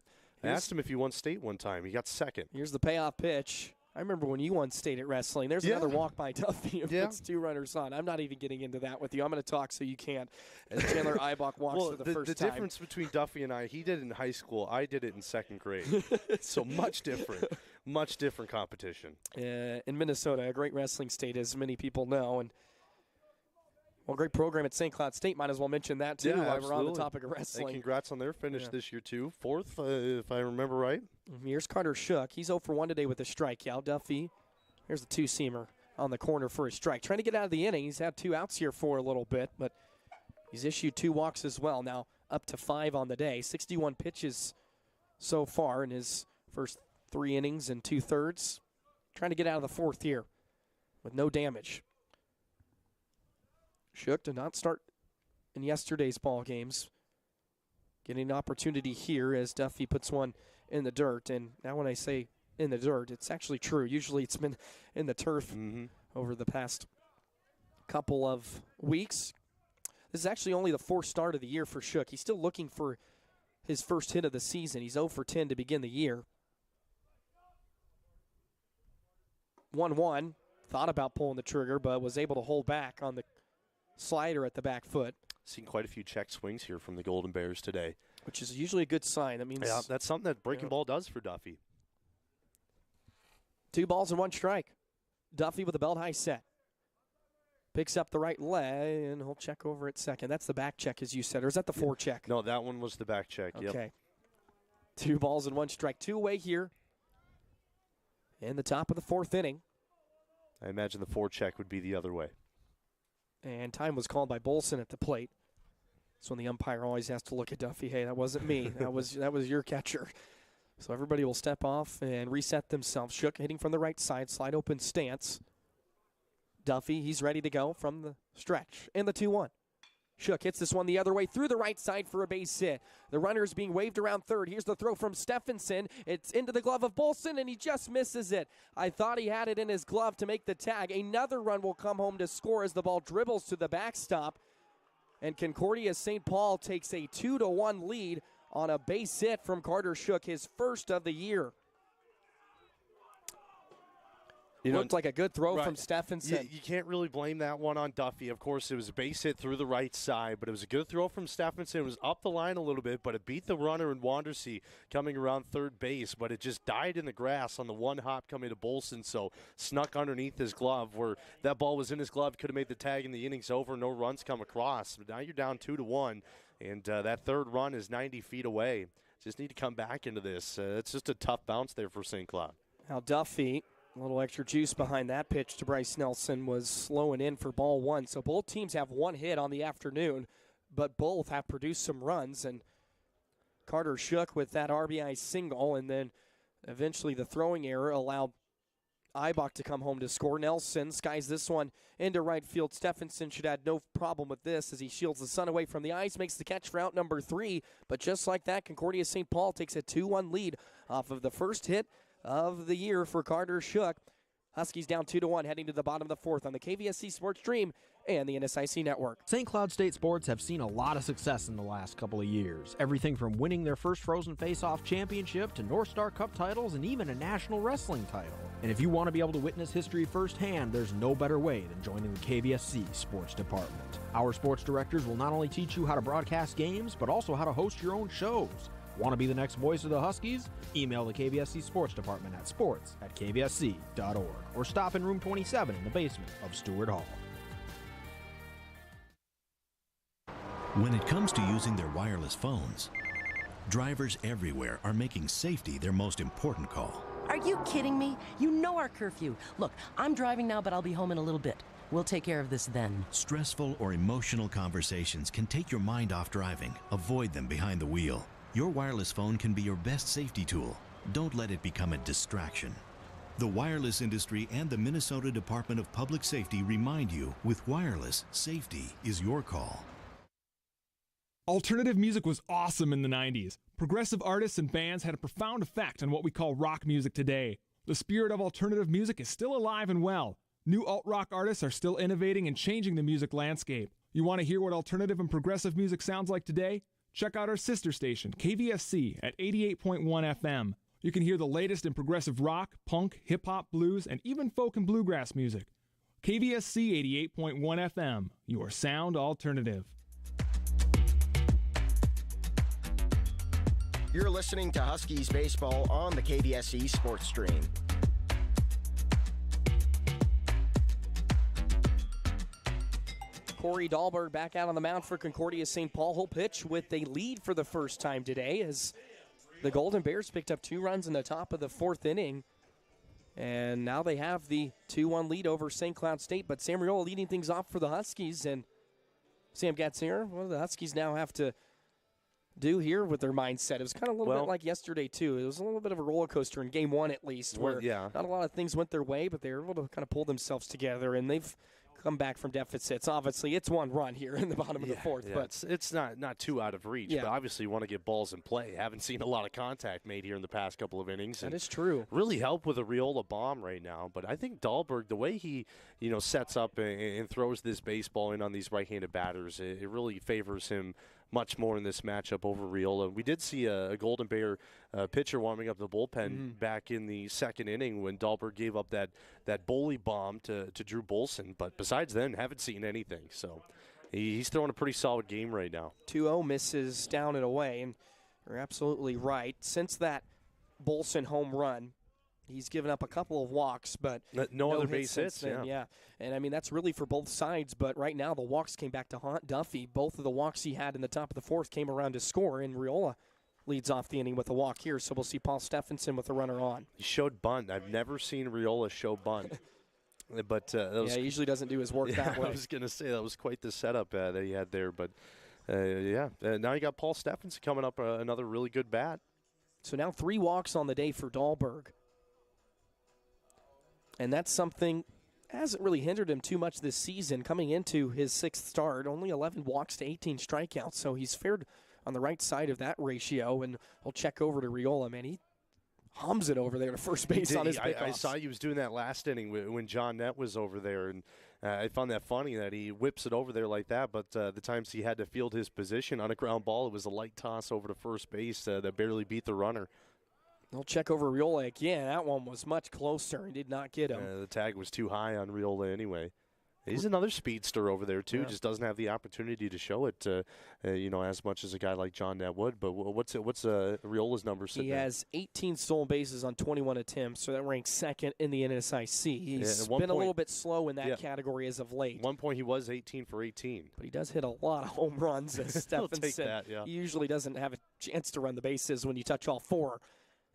I asked him if he won state one time. He got second. Here's the payoff pitch. I remember when you won state at wrestling. There's another walk by Duffy. It's 2 runners on. I'm not even getting into that with you. I'm going to talk so you can't. As Chandler Eibach walks for the first time. The difference between Duffy and I, he did it in high school. I did it in 2nd grade. So much different competition. In Minnesota, a great wrestling state, as many people know. And great program at St. Cloud State. Might as well mention that, too, while we're on the topic of wrestling. And congrats on their finish this year, too. 4th, if I remember right. Here's Carter Shook. He's 0 for 1 today with a strikeout. Duffy, here's the 2-seamer on the corner for a strike. Trying to get out of the inning. He's had 2 outs here for a little bit, but he's issued 2 walks as well. Now up to 5 on the day. 61 pitches so far in his first 3 innings and 2/3. Trying to get out of the 4th here with no damage. Shook did not start in yesterday's ball games. Getting an opportunity here as Duffy puts one in the dirt. And now when I say in the dirt, it's actually true. Usually it's been in the turf over the past couple of weeks. This is actually only the 4th start of the year for Shook. He's still looking for his first hit of the season. He's 0 for 10 to begin the year. 1-1. Thought about pulling the trigger, but was able to hold back on the slider at the back foot. Seen quite a few check swings here from the Golden Bears today. Which is usually a good sign. That means that's something that breaking ball does for Duffy. 2 balls and 1 strike. Duffy with a belt high set. Picks up the right leg, and he'll check over at second. That's the back check, as you said, or is that the forecheck? No, that one was the back check. Okay. Yep. 2 balls and 1 strike. 2 away here in the top of the 4th inning. I imagine the forecheck would be the other way. And time was called by Bolson at the plate. So when the umpire always has to look at Duffy, hey, that wasn't me. that was your catcher. So everybody will step off and reset themselves. Shook hitting from the right side, slide open stance. Duffy, he's ready to go from the stretch. And the 2-1. Shook hits this one the other way through the right side for a base hit. The runner is being waved around third. Here's the throw from Steffensen. It's into the glove of Bolson, and he just misses it. I thought he had it in his glove to make the tag. Another run will come home to score as the ball dribbles to the backstop. And Concordia St. Paul takes a 2-1 lead on a base hit from Carter Shook, his first of the year. Looked like a good throw from Steffensen. You can't really blame that one on Duffy. Of course, it was a base hit through the right side, but it was a good throw from Steffensen. It was up the line a little bit, but it beat the runner in Wandersea coming around third base, but it just died in the grass on the one hop coming to Bolson, so snuck underneath his glove where that ball was in his glove, could have made the tag and the inning's over, no runs come across. But now you're down 2-1, and that third run is 90 feet away. Just need to come back into this. It's just a tough bounce there for St. Cloud. Now Duffy, a little extra juice behind that pitch to Bryce Nelson, was slowing in for ball one. So both teams have one hit on the afternoon, but both have produced some runs. And Carter Shook with that RBI single, and then eventually the throwing error allowed Eibach to come home to score. Nelson skies this one into right field. Steffensen should have no problem with this as he shields the sun away from the eyes, makes the catch for out number 3. But just like that, Concordia St. Paul takes a 2-1 lead off of the first hit of the year for Carter Shook. Huskies down 2-1 heading to the bottom of the fourth on the KVSC Sports Stream and the NSIC Network. St. Cloud State sports have seen a lot of success in the last couple of years. Everything from winning their first Frozen Face-Off championship to North Star Cup titles and even a national wrestling title. And if you want to be able to witness history firsthand, there's no better way than joining the KVSC Sports Department. Our sports directors will not only teach you how to broadcast games, but also how to host your own shows. Want to be the next voice of the Huskies? Email the KVSC Sports Department at sports@kvsc.org or stop in room 27 in the basement of Stewart Hall. When it comes to using their wireless phones, drivers everywhere are making safety their most important call. Are you kidding me? You know our curfew. Look, I'm driving now, but I'll be home in a little bit. We'll take care of this then. Stressful or emotional conversations can take your mind off driving. Avoid them behind the wheel. Your wireless phone can be your best safety tool. Don't let it become a distraction. The wireless industry and the Minnesota Department of Public Safety remind you, with wireless, safety is your call. Alternative music was awesome in the 90s. Progressive artists and bands had a profound effect on what we call rock music today. The spirit of alternative music is still alive and well. New alt-rock artists are still innovating and changing the music landscape. You want to hear what alternative and progressive music sounds like today? Check out our sister station, KVSC, at 88.1 FM. You can hear the latest in progressive rock, punk, hip-hop, blues, and even folk and bluegrass music. KVSC 88.1 FM, your sound alternative. You're listening to Huskies baseball on the KVSC Sports Stream. Corey Dahlberg back out on the mound for Concordia St. Paul. He'll pitch with a lead for the first time today as the Golden Bears picked up 2 runs in the top of the 4th inning. And now they have the 2-1 lead over St. Cloud State. But Sam Riola leading things off for the Huskies. And Sam Gatzinger, what do the Huskies now have to do here with their mindset? It was kind of a little bit like yesterday, too. It was a little bit of a roller coaster in game 1 at least, where not a lot of things went their way, but they were able to kind of pull themselves together. And they've come back from deficits. Obviously, it's 1 run here in the bottom of the 4th. But it's not too out of reach, but obviously you want to get balls in play. Haven't seen a lot of contact made here in the past couple of innings. That is true. Really help with a Riola bomb right now. But I think Dahlberg, the way he sets up and throws this baseball in on these right-handed batters, it really favors him much more in this matchup over Riola. We did see a Golden Bear pitcher warming up the bullpen back in the 2nd inning when Dahlberg gave up that bully bomb to Drew Bolson. But besides then, haven't seen anything. So he's throwing a pretty solid game right now. 2-0 misses down and away, and you're absolutely right. Since that Bolson home run, he's given up a couple of walks, but no other base hits. Yeah. And I mean, that's really for both sides, but right now the walks came back to haunt Duffy. Both of the walks he had in the top of the 4th came around to score, and Riola leads off the inning with a walk here, so we'll see Paul Steffensen with a runner on. He showed bunt. I've never seen Riola show bunt. But he usually doesn't do his work that way. I was going to say that was quite the setup that he had there, but Now you got Paul Steffensen coming up, another really good bat. So now 3 walks on the day for Dahlberg. And that's something hasn't really hindered him too much this season. Coming into his 6th start, only 11 walks to 18 strikeouts, so he's fared on the right side of that ratio. And we'll check over to Riola, man. He hums it over there to first base on his pickoffs. I saw he was doing that last inning when John Nett was over there, and I found that funny that he whips it over there like that, but the times he had to field his position on a ground ball, it was a light toss over to first base that barely beat the runner. We'll check over Riola again. That one was much closer and did not get him. The tag was too high on Riola anyway. He's another speedster over there, too. Just doesn't have the opportunity to show it, as much as a guy like John Nett would. But what's Riola's number? He has 18 stolen bases on 21 attempts, so that ranks 2nd in the NSIC. He's been a little bit slow in that category as of late. At one point, he was 18 for 18. But he does hit a lot of home runs, as Steffensen. Take that, He usually doesn't have a chance to run the bases when you touch all 4.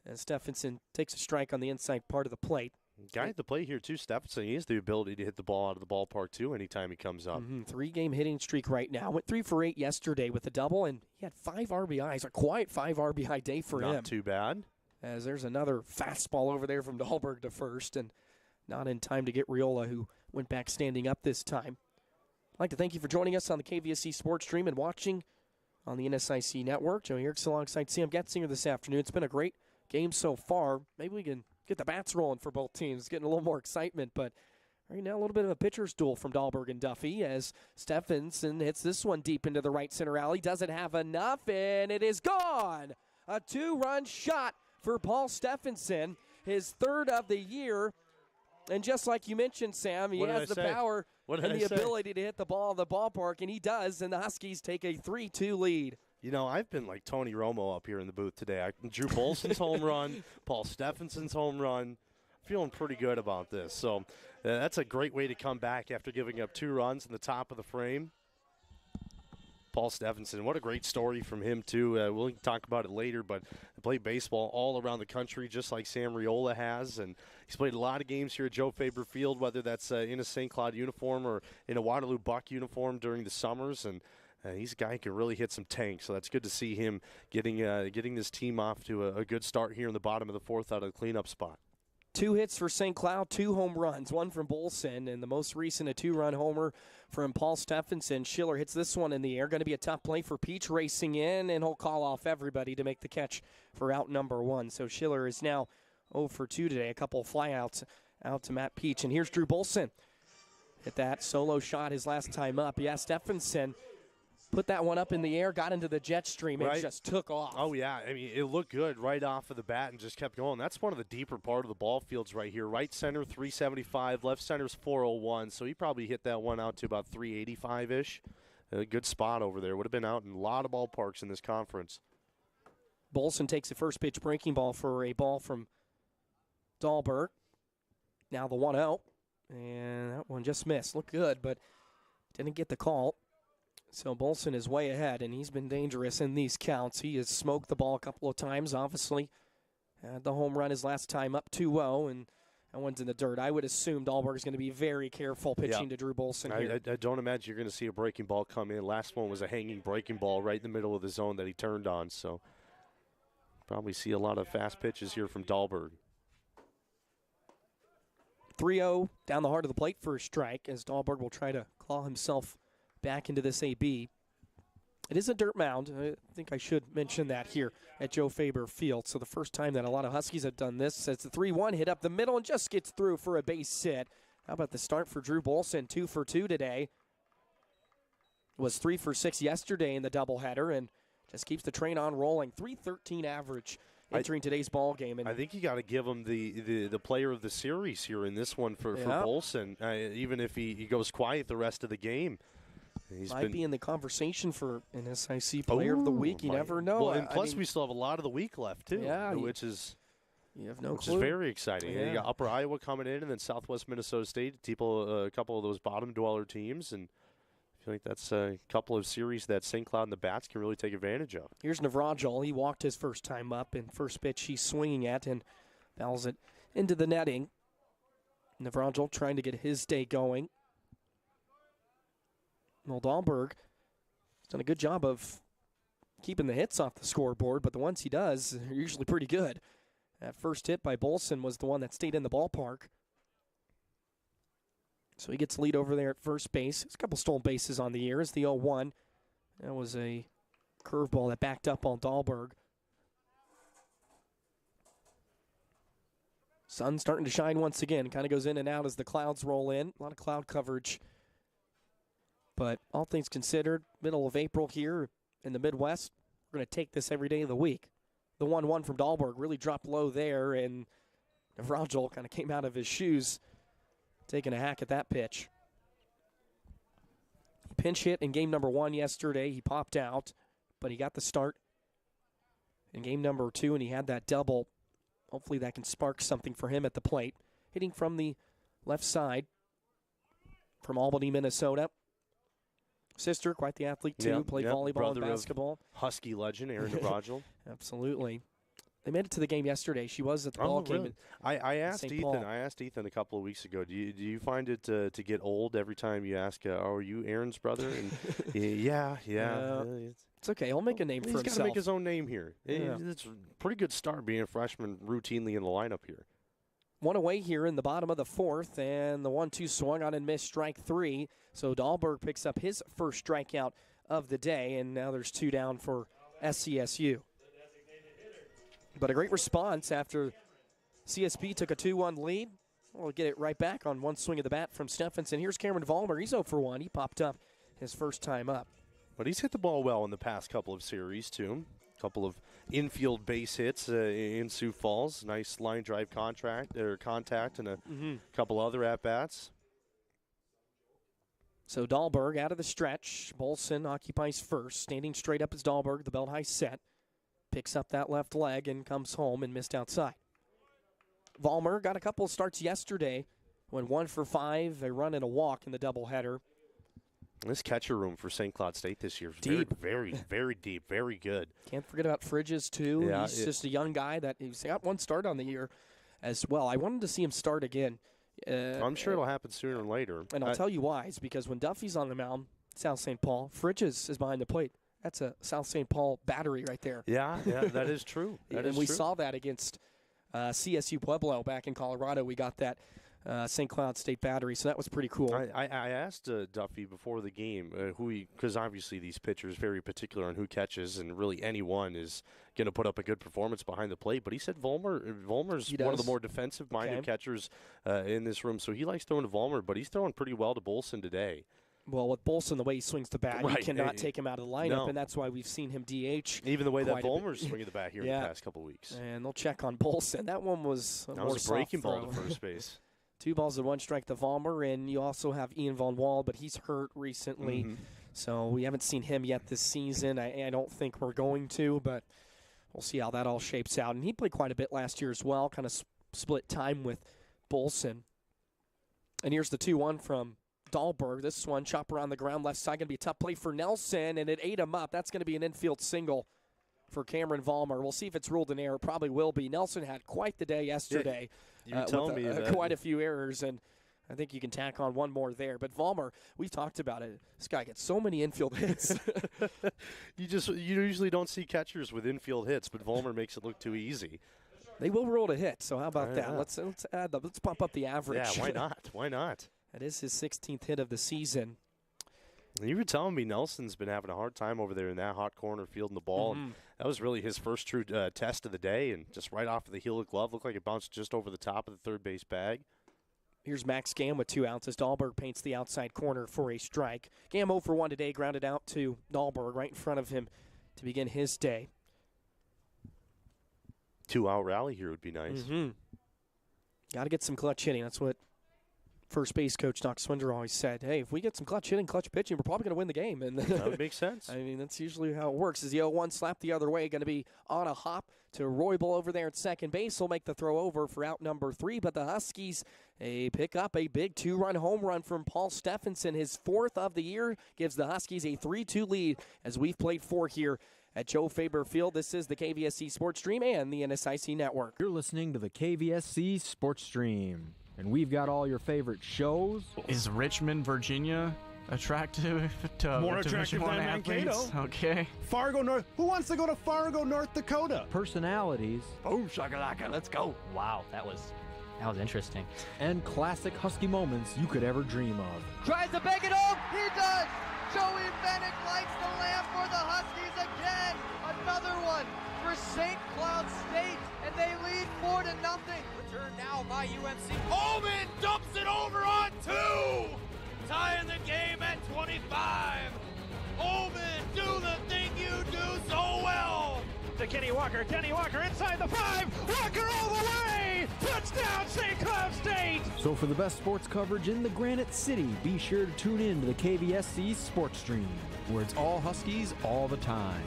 And Steffensen takes a strike on the inside part of the plate. Guy at the plate here, too, Steffensen. He has the ability to hit the ball out of the ballpark, too, anytime he comes up. 3-game hitting streak right now. Went 3 for 8 yesterday with a double, and he had 5 RBIs. A quiet 5 RBI day for him. Not too bad. As there's another fastball over there from Dahlberg to first, and not in time to get Riola, who went back standing up this time. I'd like to thank you for joining us on the KVSC Sports Stream and watching on the NSIC Network. Joe Yerkes alongside Sam Getzinger this afternoon. It's been a great game so far. Maybe we can get the bats rolling for both teams, getting a little more excitement. But right now, a little bit of a pitcher's duel from Dahlberg and Duffy as Steffensen hits this one deep into the right center alley. Doesn't have enough, and it is gone. A 2-run shot for Paul Steffensen, his 3rd of the year. And just like you mentioned, Sam, he has the power and the ability to hit the ball in the ballpark, and he does, and the Huskies take a 3-2 lead. I've been like Tony Romo up here in the booth today. Drew Bolson's home run, Paul Steffensen's home run. Feeling pretty good about this. So that's a great way to come back after giving up 2 runs in the top of the frame. Paul Steffensen, what a great story from him, too. We'll talk about it later, but he played baseball all around the country just like Sam Riola has, and he's played a lot of games here at Joe Faber Field, whether that's in a St. Cloud uniform or in a Waterloo Buck uniform during the summers, and he's a guy who can really hit some tanks, so that's good to see him getting this team off to a good start here in the bottom of the 4th out of the cleanup spot. 2 hits for St. Cloud, 2 home runs, 1 from Bolson, and the most recent a 2-run homer from Paul Steffensen. Schiller hits this one in the air. Going to be a tough play for Peach racing in, and he'll call off everybody to make the catch for out number 1. So Schiller is now 0 for 2 today. A couple of flyouts out to Matt Peach. And here's Drew Bolson. Hit that solo shot his last time up. Yeah, Steffensen put that one up in the air, got into the jet stream, and just took off. Oh, yeah. I mean, it looked good right off of the bat and just kept going. That's one of the deeper part of the ball fields right here. Right center, 375. Left center's 401. So he probably hit that one out to about 385-ish. A good spot over there. Would have been out in a lot of ballparks in this conference. Bolson takes the first pitch breaking ball for a ball from Dahlberg. Now the 1-0. And that one just missed. Looked good, but didn't get the call. So Bolson is way ahead, and he's been dangerous in these counts. He has smoked the ball a couple of times, obviously. Had the home run his last time up 2-0, and that one's in the dirt. I would assume Dahlberg is going to be very careful pitching to Drew Bolson here. I don't imagine you're going to see a breaking ball come in. Last one was a hanging breaking ball right in the middle of the zone that he turned on. So probably see a lot of fast pitches here from Dahlberg. 3-0 down the heart of the plate for a strike as Dahlberg will try to claw himself back into this AB. It is a dirt mound. I think I should mention that here at Joe Faber Field. So the first time that a lot of Huskies have done this. It's the 3-1 hit up the middle and just gets through for a base hit. How about the start for Drew Bolson? 2 for 2 today. Was 3 for 6 yesterday in the doubleheader and just keeps the train on rolling. 313 average entering today's ball game. And I think you got to give him the player of the series here in this one for Bolson, even if he goes quiet the rest of the game. Might be in the conversation for an SIC Player of the Week. You never know. Well, and plus we still have a lot of the week left, too, which is very exciting. Yeah. You got Upper Iowa coming in and then Southwest Minnesota State, a couple of those bottom dweller teams. And I feel like that's a couple of series that St. Cloud and the Bats can really take advantage of. Here's Navrajal. He walked his first time up, and first pitch he's swinging at and fouls it into the netting. Navrajal trying to get his day going. Well, Dahlberg He's done a good job of keeping the hits off the scoreboard, but the ones he does are usually pretty good. That first hit by Bolson was the one that stayed in the ballpark. So he gets lead over there at first base. There's a couple stolen bases on the year. It's the 0-1. That was a curveball that backed up on Dahlberg. Sun starting to shine once again. Kind of goes in and out as the clouds roll in. A lot of cloud coverage. But all things considered, middle of April here in the Midwest, we're going to take this every day of the week. The 1-1 from Dahlberg really dropped low there, and Navrajal kind of came out of his shoes taking a hack at that pitch. He pinch hit in game number 1 yesterday. He popped out, but he got the start in game number 2, and he had that double. Hopefully that can spark something for him at the plate. Hitting from the left side from Albany, Minnesota. Sister, quite the athlete too, played volleyball and basketball. Husky legend, Aaron Navrajal. Absolutely. They made it to the game yesterday. She was at the ball game. Really? I asked Ethan a couple of weeks ago, do you find it to get old every time you ask, are you Aaron's brother? And yeah. It's okay. He'll make a name for himself. He's got to make his own name here. Yeah. It's a pretty good start being a freshman routinely in the lineup here. One away here in the bottom of the 4th, and the 1-2 swung on and missed, strike 3. So Dahlberg picks up his first strikeout of the day, and now there's 2 down for SCSU. But a great response after CSP took a 2-1 lead. We'll get it right back on one swing of the bat from Steffensen. Here's Cameron Vollmer. He's 0 for 1. He popped up his first time up. But he's hit the ball well in the past couple of series, too. A couple of infield base hits in Sioux Falls. Nice line drive contact and a couple other at-bats. So Dahlberg out of the stretch. Bolson occupies first. Standing straight up is Dahlberg, the belt high set. Picks up that left leg and comes home and missed outside. Vollmer got a couple of starts yesterday. Went 1 for 5, a run and a walk in the doubleheader. This catcher room for St. Cloud State this year is deep. Very, very deep, very good. Can't forget about Fridges, too. Yeah, he's just a young guy that he's got 1 start on the year as well. I wanted to see him start again. I'm sure it'll happen sooner or later. And I'll tell you why. It's because when Duffy's on the mound, South St. Paul, Fridges is behind the plate. That's a South St. Paul battery right there. Yeah, that is true. We saw that against CSU Pueblo back in Colorado. We got that St. Cloud State battery, so that was pretty cool. I asked Duffy before the game because obviously these pitchers very particular on who catches, and really anyone is going to put up a good performance behind the plate. But he said Vollmer's one of the more defensive-minded catchers in this room, so he likes throwing to Vollmer, but he's throwing pretty well to Bolson today. Well, with Bolson, the way he swings the bat, you cannot take him out of the lineup, and that's why we've seen him DH. Even the way that Vollmer's swinging the bat here in the past couple of weeks. And they'll check on Bolson. That one was a breaking ball to first base. 2 balls and 1 strike to Vollmer, and you also have Ian Von Wall, but he's hurt recently, so we haven't seen him yet this season. I don't think we're going to, but we'll see how that all shapes out. And he played quite a bit last year as well, kind of split time with Bolson. And here's the 2-1 from Dahlberg. This one, chopper on the ground, left side, going to be a tough play for Nelson, and it ate him up. That's going to be an infield single for Cameron Vollmer. We'll see if it's ruled an error. Probably will be. Nelson had quite the day yesterday. You're telling me that. Quite a few errors, and I think you can tack on one more there. But Vollmer, we've talked about it. This guy gets so many infield hits. You usually don't see catchers with infield hits, but Vollmer makes it look too easy. They will roll to hit, so how about that? Let's bump up the average. Yeah, why not? Why not? That is his 16th hit of the season. You were telling me Nelson's been having a hard time over there in that hot corner fielding the ball. And that was really his first true test of the day, and just right off of the heel of the glove, looked like it bounced just over the top of the third base bag. Here's Max Gamm with 2 outs as Dahlberg paints the outside corner for a strike. Gamm 0 for 1 today, grounded out to Dahlberg right in front of him to begin his day. 2-out rally here would be nice. Got to get some clutch hitting. That's what first base coach Doc Swinder always said. Hey, if we get some clutch hitting, clutch pitching, we're probably going to win the game. And that would make sense. I mean, that's usually how it works. Is the 0-1 slap the other way, going to be on a hop to Roybal over there at second base. He'll make the throw over for out number 3. But the Huskies pick up a big 2-run home run from Paul Steffensen. His 4th of the year gives the Huskies a 3-2 lead as we've played 4 here at Joe Faber Field. This is the KVSC Sports Stream and the NSIC Network. You're listening to the KVSC Sports Stream, and we've got all your favorite shows. Is Richmond, Virginia Attractive to More Division attractive I than athletes. Mankato. Okay. Fargo, North. Who wants to go to Fargo, North Dakota? Personalities. Boom shakalaka, let's go. Wow, that was interesting. And classic Husky moments you could ever dream of. Tries to bang it home. He does. Joey Bennett lights the lamp for the Huskies again. Another one for St. Cloud State, and they lead 4-0. Returned now by UMC. Holman dumps it over on 2. Tying the game at 25. Holman, do the thing you do so well. To Kenny Walker inside the 5. Walker all the way. Touchdown, St. Cloud State. So for the best sports coverage in the Granite City, be sure to tune in to the KVSC Sports Stream, where it's all Huskies all the time.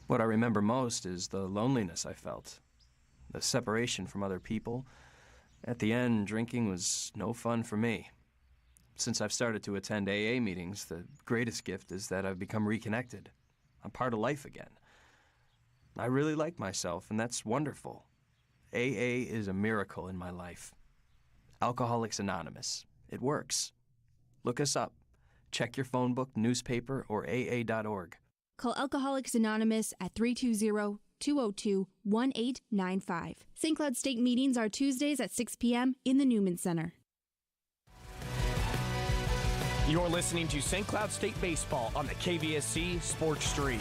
What I remember most is the loneliness I felt, the separation from other people. At the end, drinking was no fun for me. Since I've started to attend AA meetings, the greatest gift is that I've become reconnected. I'm part of life again. I really like myself, and that's wonderful. AA is a miracle in my life. Alcoholics Anonymous. It works. Look us up. Check your phone book, newspaper, or AA.org. Call Alcoholics Anonymous at 320-202-1895. St. Cloud State meetings are Tuesdays at 6 p.m. in the Newman Center. You're listening to St. Cloud State Baseball on the KVSC Sports Stream.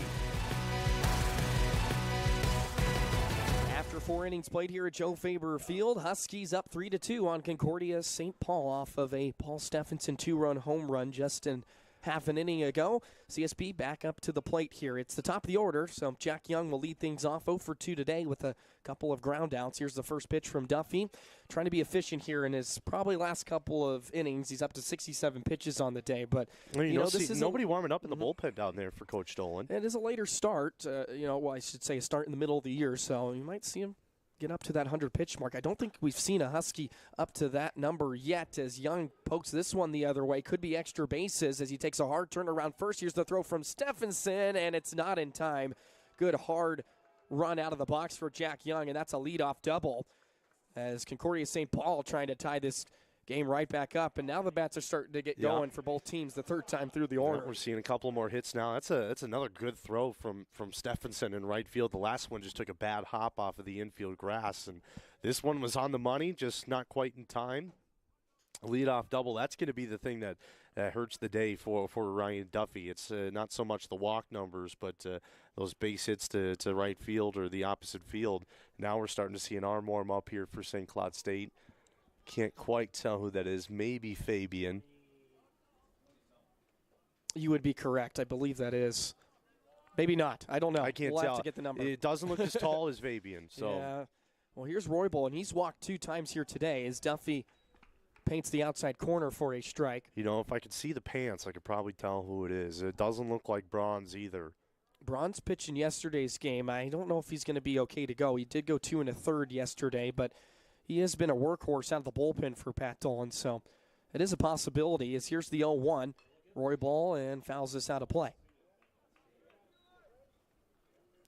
After 4 innings played here at Joe Faber Field, Huskies up 3-2 on Concordia St. Paul off of a Paul Steffensen 2-run home run just in half an inning ago. CSB back up to the plate here. It's the top of the order, so Jack Young will lead things off 0-for-2 today with a couple of ground outs. Here's the first pitch from Duffy. Trying to be efficient here in his probably last couple of innings. He's up to 67 pitches on the day, but this is nobody warming up in the bullpen down there for Coach Dolan. It is a later start. I should say a start in the middle of the year, so you might see him get up to that 100-pitch mark. I don't think we've seen a Husky up to that number yet as Young pokes this one the other way. Could be extra bases as he takes a hard turn around first. Here's the throw from Steffensen, and it's not in time. Good hard run out of the box for Jack Young, and that's a leadoff double as Concordia St. Paul trying to tie this game right back up, and now the bats are starting to get going for both teams the third time through the order. We're seeing a couple more hits now. That's another good throw from Steffensen in right field. The last one just took a bad hop off of the infield grass, and this one was on the money, just not quite in time. A leadoff double, that's going to be the thing that hurts the day for Ryan Duffy. It's not so much the walk numbers, but those base hits to right field or the opposite field. Now we're starting to see an arm warm up here for St. Cloud State. Can't quite tell who that is. Maybe Fabian. You would be correct. I believe that is. Maybe not. I don't know. I can't we'll tell. Have to get the number. It doesn't look as tall as Fabian. So. Yeah. Well, here's Roybal, and he's walked 2 times here today as Duffy paints the outside corner for a strike. If I could see the pants, I could probably tell who it is. It doesn't look like Bronze either. Bronze pitched in yesterday's game. I don't know if he's going to be okay to go. He did go 2 1/3 yesterday, but he has been a workhorse out of the bullpen for Pat Dolan, so it is a possibility. As here's the 0-1, Roybal, and fouls this out of play.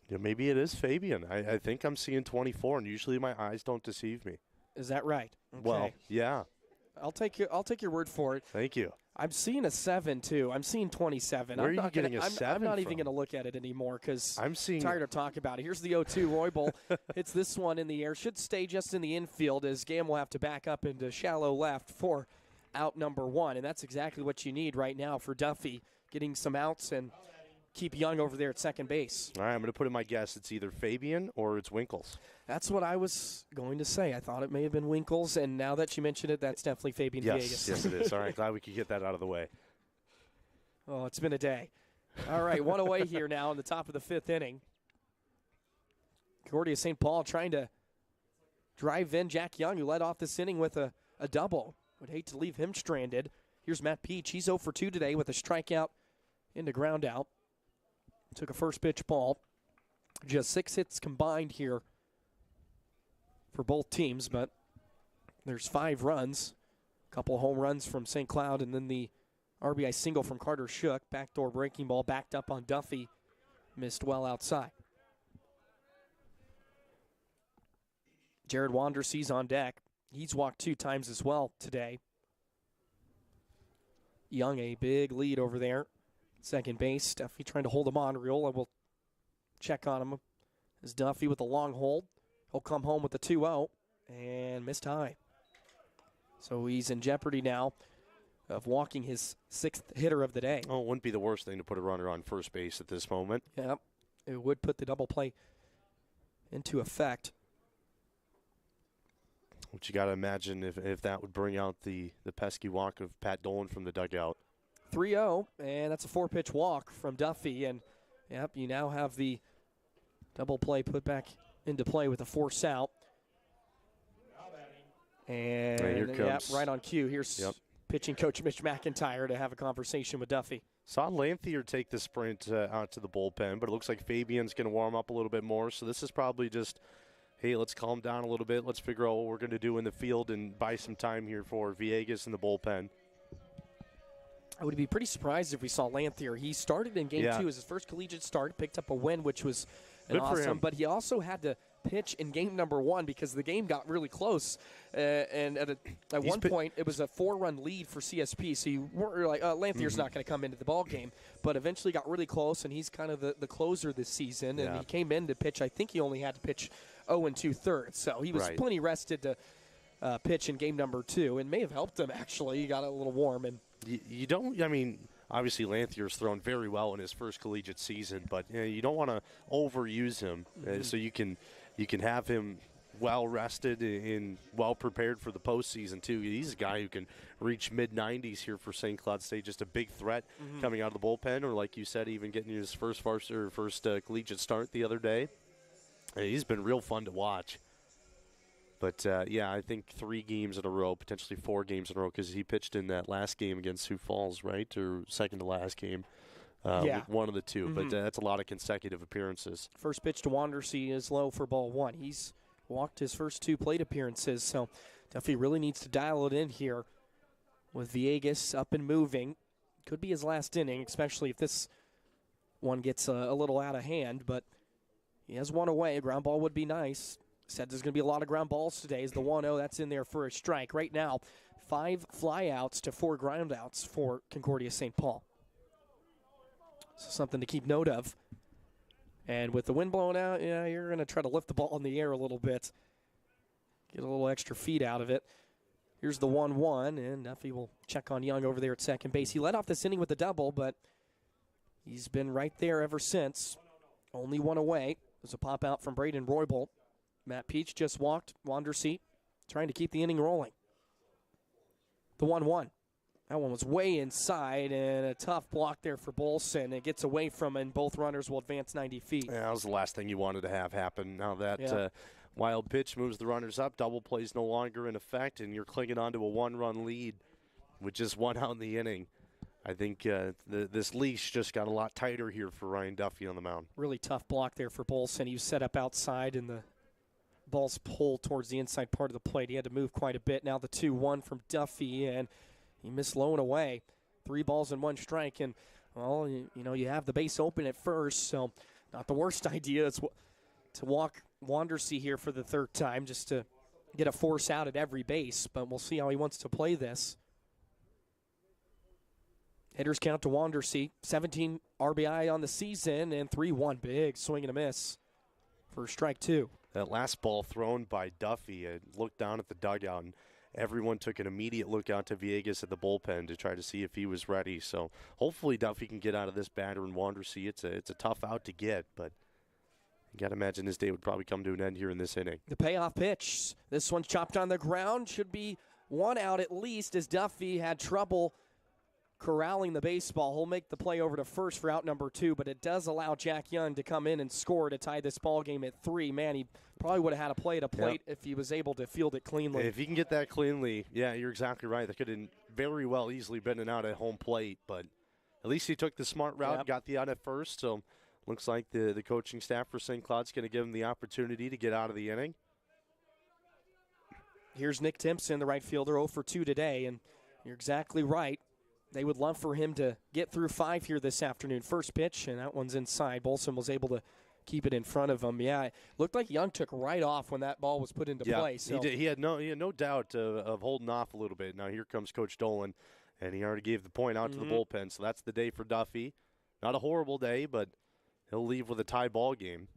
Yeah, maybe it is Fabian. I think I'm seeing 24, and usually my eyes don't deceive me. Is that right? Okay. Well, yeah. I'll take your word for it. Thank you. I'm seeing a 7 too. I'm seeing 27. Where are you getting a 7 I'm not from? even going to look at it anymore because I'm tired of talking about it. Here's the 0-2. Roybal hits this one in the air. Should stay just in the infield as Gam will have to back up into shallow left for out number 1. And that's exactly what you need right now for Duffy, getting some outs and keep Young over there at second base. All right, I'm going to put in my guess. It's either Fabian or it's Winkles. That's what I was going to say. I thought it may have been Winkles, and now that you mentioned it, that's definitely Fabian Villegas. Yes, it is. All right, glad we could get that out of the way. Oh, it's been a day. All right, 1 away here now in the top of the 5th inning. Concordia St. Paul trying to drive in Jack Young, who led off this inning with a double. Would hate to leave him stranded. Here's Matt Peach. He's 0-for-2 today with a strikeout into ground out. Took a first pitch ball. Just 6 hits combined here for both teams, but there's 5 runs. A couple home runs from St. Cloud, and then the RBI single from Carter Shook. Backdoor breaking ball backed up on Duffy. Missed well outside. Jared Wandersee's on deck. He's walked 2 times as well today. Young a big lead over there. Second base, Duffy trying to hold him on. Riola will check on him. As Duffy with a long hold. He'll come home with the 2-0 and missed high. So he's in jeopardy now of walking his 6th hitter of the day. Oh, it wouldn't be the worst thing to put a runner on first base at this moment. Yep, it would put the double play into effect. Which you got to imagine if that would bring out the pesky walk of Pat Dolan from the dugout. 3-0, and that's a 4-pitch walk from Duffy. And, yep, you now have the double play put back into play with a force out. And here comes. Yep, right on cue. Here's pitching coach Mitch McIntyre to have a conversation with Duffy. Saw Lanthier take the sprint out to the bullpen, but it looks like Fabian's going to warm up a little bit more. So this is probably just, hey, let's calm down a little bit. Let's figure out what we're going to do in the field and buy some time here for Villegas in the bullpen. I would be pretty surprised if we saw Lanthier. He started in Game 2 as his first collegiate start, picked up a win, which was awesome. But he also had to pitch in game number 1 because the game got really close. And at one point, it was a 4-run lead for CSP. So you weren't like, Lanthier's not going to come into the ball game. But eventually got really close, and he's kind of the closer this season. And he came in to pitch. I think he only had to pitch 0 2/3. So he was plenty rested to pitch in game number 2, and may have helped him, actually. He got a little warm. And you don't, I mean, obviously Lanthier's thrown very well in his first collegiate season, but you don't want to overuse him. So you can have him well rested and well prepared for the postseason too. He's a guy who can reach mid-90s here for St. Cloud State. Just a big threat coming out of the bullpen, or like you said, even getting his first collegiate start the other day. He's been real fun to watch. But, I think 3 games in a row, potentially 4 games in a row, because he pitched in that last game against Sioux Falls, right? Or second to last game. One of the two. But that's a lot of consecutive appearances. First pitch to Wandersea is low for ball 1. He's walked his first 2 plate appearances, so Duffy really needs to dial it in here with Villegas up and moving. Could be his last inning, especially if this one gets a little out of hand, but he has one away. A ground ball would be nice. Said there's going to be a lot of ground balls today. Is the 1-0 that's in there for a strike. Right now, 5 flyouts to 4 groundouts for Concordia St. Paul. So something to keep note of. And with the wind blowing out, you're going to try to lift the ball in the air a little bit. Get a little extra feed out of it. Here's the 1-1, and Duffy will check on Young over there at second base. He led off this inning with a double, but he's been right there ever since. Only one away. There's a pop out from Braden Roybolt. Matt Peach just walked, Wandersea, trying to keep the inning rolling. The 1-1. That one was way inside, and a tough block there for Bolson. It gets away from him, and both runners will advance 90 feet. Yeah, that was the last thing you wanted to have happen. Now that wild pitch moves the runners up, double play's no longer in effect, and you're clinging on to a 1-run lead with just 1 out in the inning. I think this leash just got a lot tighter here for Ryan Duffy on the mound. Really tough block there for Bolson. He was set up outside, and the ball's pulled towards the inside part of the plate. He had to move quite a bit. Now the 2-1 from Duffy, and he missed low and away. 3 balls and 1 strike, and, well, you have the base open at first, so not the worst idea is to walk Wandersea here for the 3rd time just to get a force out at every base, but we'll see how he wants to play this. Hitters count to Wandersea, 17 RBI on the season, and 3-1. Big swing and a miss for strike 2. That last ball thrown by Duffy, looked down at the dugout, and everyone took an immediate look out to Villegas at the bullpen to try to see if he was ready. So hopefully Duffy can get out of this batter and Wandersea. It's a tough out to get, but you got to imagine this day would probably come to an end here in this inning. The payoff pitch. This one's chopped on the ground. Should be 1 out at least, as Duffy had trouble corralling the baseball. He'll make the play over to first for out number 2, but it does allow Jack Young to come in and score to tie this ball game at 3. Man, he probably would have had a play at a plate if he was able to field it cleanly. If he can get that cleanly, you're exactly right. That could have very well easily been an out at home plate, but at least he took the smart route and got the out at first. So looks like the coaching staff for St. Cloud's going to give him the opportunity to get out of the inning. Here's Nick Timpson, the right fielder, 0 for 2 today, and you're exactly right. They would love for him to get through 5 here this afternoon. First pitch, and that one's inside. Bolson was able to keep it in front of him. Yeah, it looked like Young took right off when that ball was put into play. So he had no doubt of holding off a little bit. Now here comes Coach Dolan, And he already gave the point out to the bullpen, so that's the day for Duffy. Not a horrible day, but he'll leave with a tie ball game.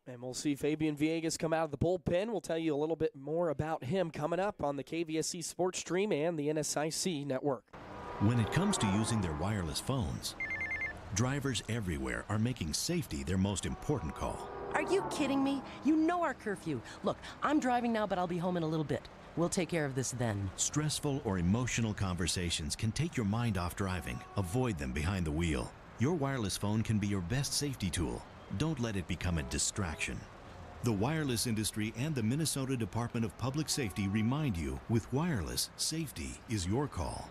And we'll see Fabian Villegas come out of the bullpen. We'll tell you a little bit more about him coming up on the KVSC Sports Stream and the NSIC network. When it comes to using their wireless phones, drivers everywhere are making safety their most important call. Are you kidding me? You know our curfew. Look, I'm driving now, but I'll be home in a little bit. We'll take care of this then. Stressful or emotional conversations can take your mind off driving. Avoid them behind the wheel. Your wireless phone can be your best safety tool. Don't let it become a distraction. The wireless industry and the Minnesota Department of Public Safety remind you, with wireless, safety is your call.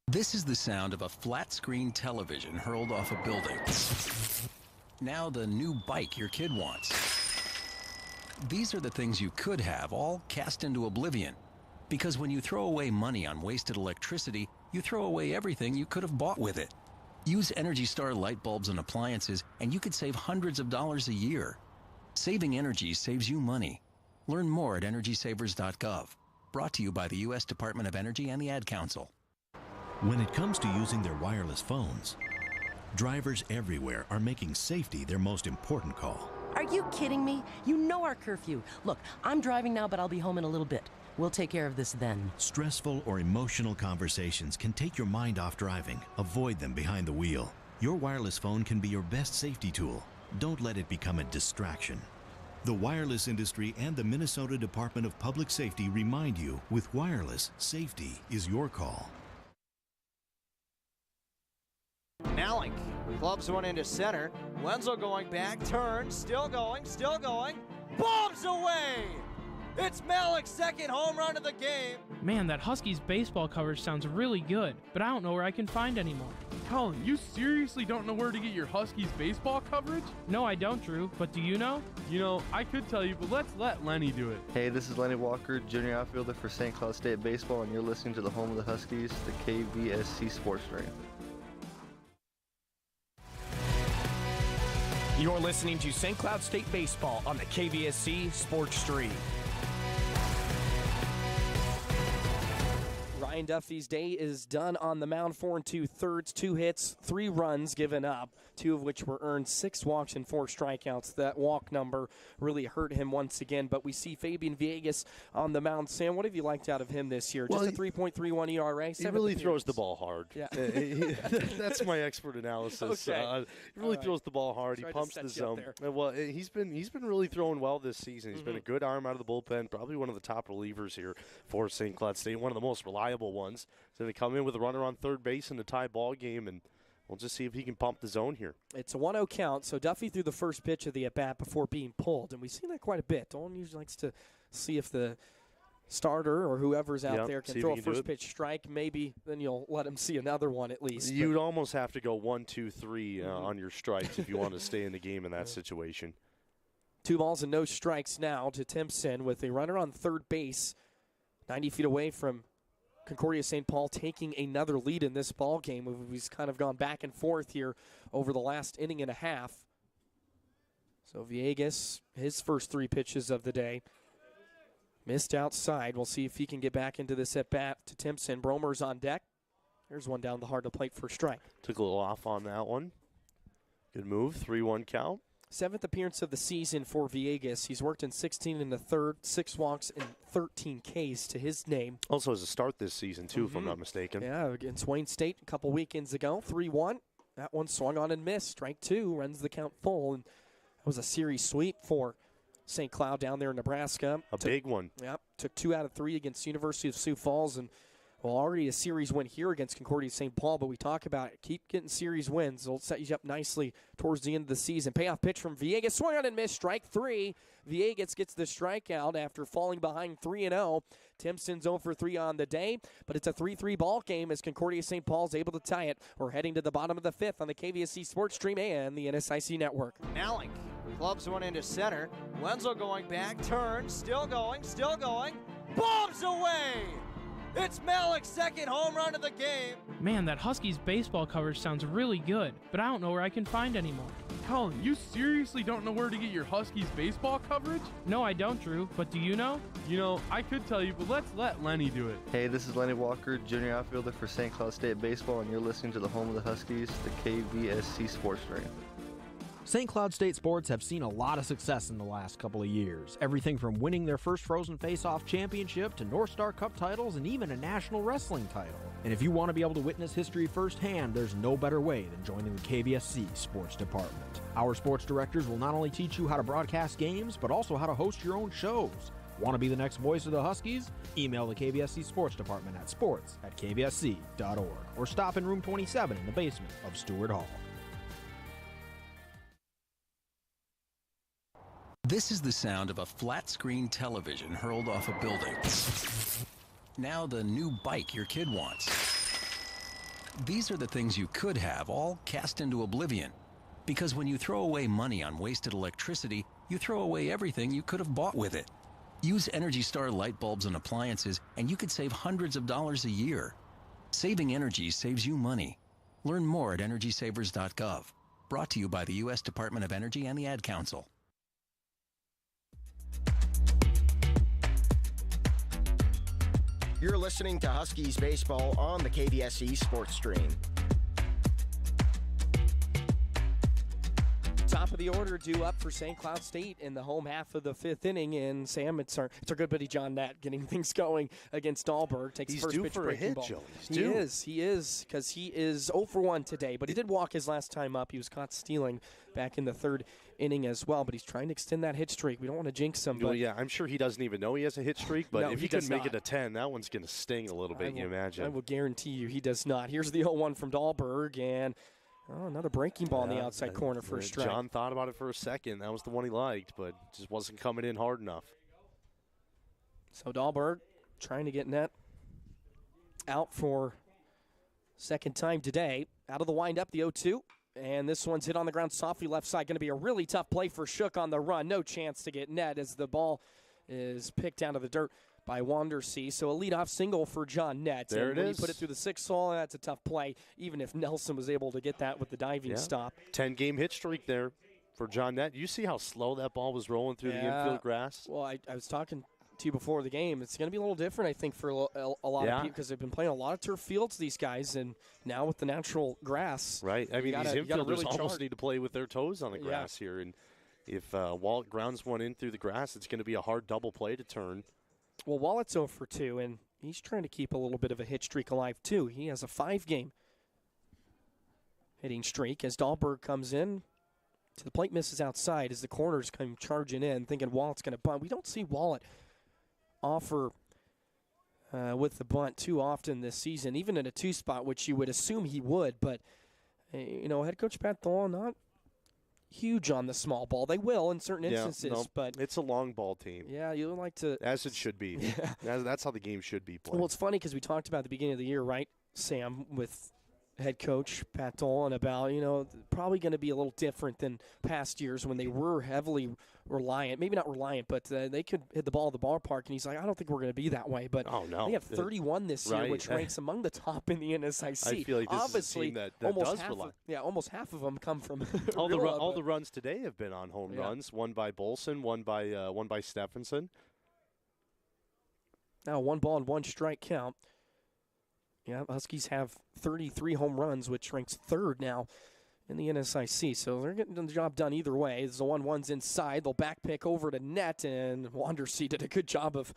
This is the sound of a flat-screen television hurled off a building. Now the new bike your kid wants. These are the things you could have, all cast into oblivion. Because when you throw away money on wasted electricity, you throw away everything you could have bought with it. Use Energy Star light bulbs and appliances, and you could save hundreds of dollars a year. Saving energy saves you money. Learn more at EnergySavers.gov. Brought to you by the U.S. Department of Energy and the Ad Council. When it comes to using their wireless phones, drivers everywhere are making safety their most important call. Are you kidding me? You know our curfew. Look, I'm driving now, but I'll be home in a little bit. We'll take care of this then. Stressful or emotional conversations can take your mind off driving. Avoid them behind the wheel. Your wireless phone can be your best safety tool. Don't let it become a distraction. The wireless industry and the Minnesota Department of Public Safety remind you, with wireless, safety is your call. Malik clubs one into center. Wenzel going back, turns, still going, bombs away! It's Malik's second home run of the game. Man, that Huskies baseball coverage sounds really good, but I don't know where I can find any more. Colin, you seriously don't know where to get your Huskies baseball coverage? No, I don't, Drew, but do you know? You know, I could tell you, but let's let Lenny do it. Hey, this is Lenny Walker, junior outfielder for St. Cloud State Baseball, and you're listening to the home of the Huskies, the KVSC Sports Stream. You're listening to St. Cloud State Baseball on the KVSC Sports Stream. Ryan Duffy's day is done on the mound. 4 2/3, 2 hits, 3 runs given up, 2 of which were earned, 6 walks and 4 strikeouts. That walk number really hurt him once again, but we see Fabian Villegas on the mound. Sam, what have you liked out of him this year? Well, just a 3.31 ERA? He really throws the ball hard. Yeah. That's my expert analysis. Okay. He really throws the ball hard. Tried he pumps to the set you up zone. there. Well, he's been really throwing well this season. He's been a good arm out of the bullpen, probably one of the top relievers here for St. Cloud State, one of the most reliable ones. So they come in with a runner on third base in the tie ball game, and we'll just see if he can pump the zone here. It's a 1-0 count, so Duffy threw the first pitch of the at-bat before being pulled, and we've seen that quite a bit. Dolan usually likes to see if the starter or whoever's out there can throw a first pitch strike. Maybe then you'll let him see another one at least. You'd almost have to go 1, 2, 3 on your strikes if you want to stay in the game in that situation. 2 balls and no strikes now to Timpson with a runner on third base, 90 feet away from Concordia St. Paul, taking another lead in this ball game. We've kind of gone back and forth here over the last inning and a half. So Villegas, his first 3 pitches of the day, missed outside. We'll see if he can get back into this at-bat to Timpson. Bromer's on deck. There's one down the hard to plate for a strike. Took a little off on that one. Good move, 3-1 count. 7th appearance of the season for Villegas. He's worked in 16 in the third, 6 walks and 13 Ks to his name. Also has a start this season, too, if I'm not mistaken. Yeah, against Wayne State a couple weekends ago, 3-1. That one swung on and missed. Strike 2, runs the count full. And that was a series sweep for St. Cloud down there in Nebraska. Big one. Yep, took 2 out of 3 against University of Sioux Falls. And well, already a series win here against Concordia St. Paul, but we talk about it. Keep getting series wins. It'll set you up nicely towards the end of the season. Payoff pitch from Villegas. Swung on and missed. Strike 3. Villegas gets the strikeout after falling behind 3-0. Timpson's 0 for 3 on the day, but it's a 3-3 ball game as Concordia St. Paul's able to tie it. We're heading to the bottom of the 5th on the KVSC Sports Stream and the NSIC Network. Malik clubs one into center. Wenzel going back, turns, still going, bombs away! It's Malik's second home run of the game. Man, that Huskies baseball coverage sounds really good, but I don't know where I can find any more. Colin, you seriously don't know where to get your Huskies baseball coverage? No, I don't, Drew. But do you know? You know, I could tell you, but let's let Lenny do it. Hey, this is Lenny Walker, junior outfielder for St. Cloud State Baseball, and you're listening to the home of the Huskies, the KVSC Sports Stream. St. Cloud State sports have seen a lot of success in the last couple of years. Everything from winning their first Frozen Face-Off championship to North Star Cup titles and even a national wrestling title. And if you want to be able to witness history firsthand, there's no better way than joining the KVSC Sports Department. Our sports directors will not only teach you how to broadcast games, but also how to host your own shows. Want to be the next voice of the Huskies? Email the KVSC Sports Department at sports@kvsc.org or stop in room 27 in the basement of Stewart Hall. This is the sound of a flat-screen television hurled off a building. Now the new bike your kid wants. These are the things you could have, all cast into oblivion. Because when you throw away money on wasted electricity, you throw away everything you could have bought with it. Use Energy Star light bulbs and appliances, and you could save hundreds of dollars a year. Saving energy saves you money. Learn more at EnergySavers.gov. Brought to you by the U.S. Department of Energy and the Ad Council. You're listening to Huskies baseball on the KVSC Sports Stream. Top of the order due up for St. Cloud State in the home half of the fifth inning. And Sam, it's our good buddy John Nett getting things going against Dahlberg. Takes He's first due pitch for a breaking hit, ball. Joe. He is, because he is 0 for 1 today. But he did walk his last time up. He was caught stealing back in the third inning as well. But he's trying to extend that hit streak. We don't want to jinx him. Well, but yeah, I'm sure he doesn't even know he has a hit streak. But No, if he he can does make not. it a 10, that one's going to sting a little bit, you imagine. I will guarantee you he does not. Here's the 0-1 from Dahlberg. And another breaking ball in the outside corner for a strike. John thought about it for a second. That was the one he liked, but just wasn't coming in hard enough. So Dahlberg trying to get Nett out for second time today. Out of the windup, the 0-2. And this one's hit on the ground softly left side. Going to be a really tough play for Shook on the run. No chance to get Nett as the ball is picked out of the dirt by Wandersee. So a leadoff single for John Nett. There and it when is. you put it through the sixth hole, that's a tough play, even if Nelson was able to get that with the diving stop. 10-game hit streak there for John Nett. You see how slow that ball was rolling through the infield grass? Well, I was talking to you before the game. It's going to be a little different, I think, for a lot of people because they've been playing a lot of turf fields, these guys, and now with the natural grass. Right. I mean, these infielders really almost need to play with their toes on the grass here. And if Walt grounds one in through the grass, it's going to be a hard double play to turn. Well, Wallet's 0 for 2, and he's trying to keep a little bit of a hit streak alive, too. He has a 5-game hitting streak as Dahlberg comes in to the plate, misses outside as the corners come charging in, thinking Wallet's going to bunt. We don't see Wallet offer with the bunt too often this season, even in a 2 spot, which you would assume he would. But, head coach Pat Thal not huge on the small ball. They will in certain instances, but it's a long ball team. Yeah, you like to, as it should be. That's how the game should be played. Well, it's funny because we talked about at the beginning of the year, right, Sam, with head coach Pat Dolan about, probably going to be a little different than past years when they were heavily reliant. Maybe not reliant, but they could hit the ball at the ballpark. And he's like, I don't think we're going to be that way. But they have 31 this year, which ranks among the top in the NSIC. I feel like this Obviously, is a team that does rely. Almost half of them come from all the runs today have been on home runs. One by Bolson, one by Steffensen. Now 1 ball and 1 strike count. Yeah, Huskies have 33 home runs, which ranks 3rd now in the NSIC. So they're getting the job done either way. As the 1-1's inside, they'll back pick over to Nett, and Wandersee did a good job of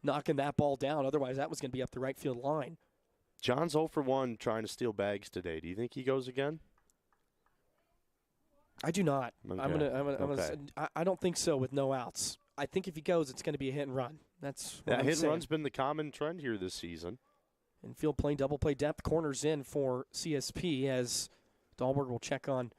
knocking that ball down. Otherwise, that was going to be up the right field line. John's 0 for 1 trying to steal bags today. Do you think he goes again? I do not. Okay. I don't think so with no outs. I think if he goes, it's going to be a hit and run. That's what I'm hit and saying. run's been the common trend here this season. Infield play, double play depth, corners in for CSP as Dahlberg will check on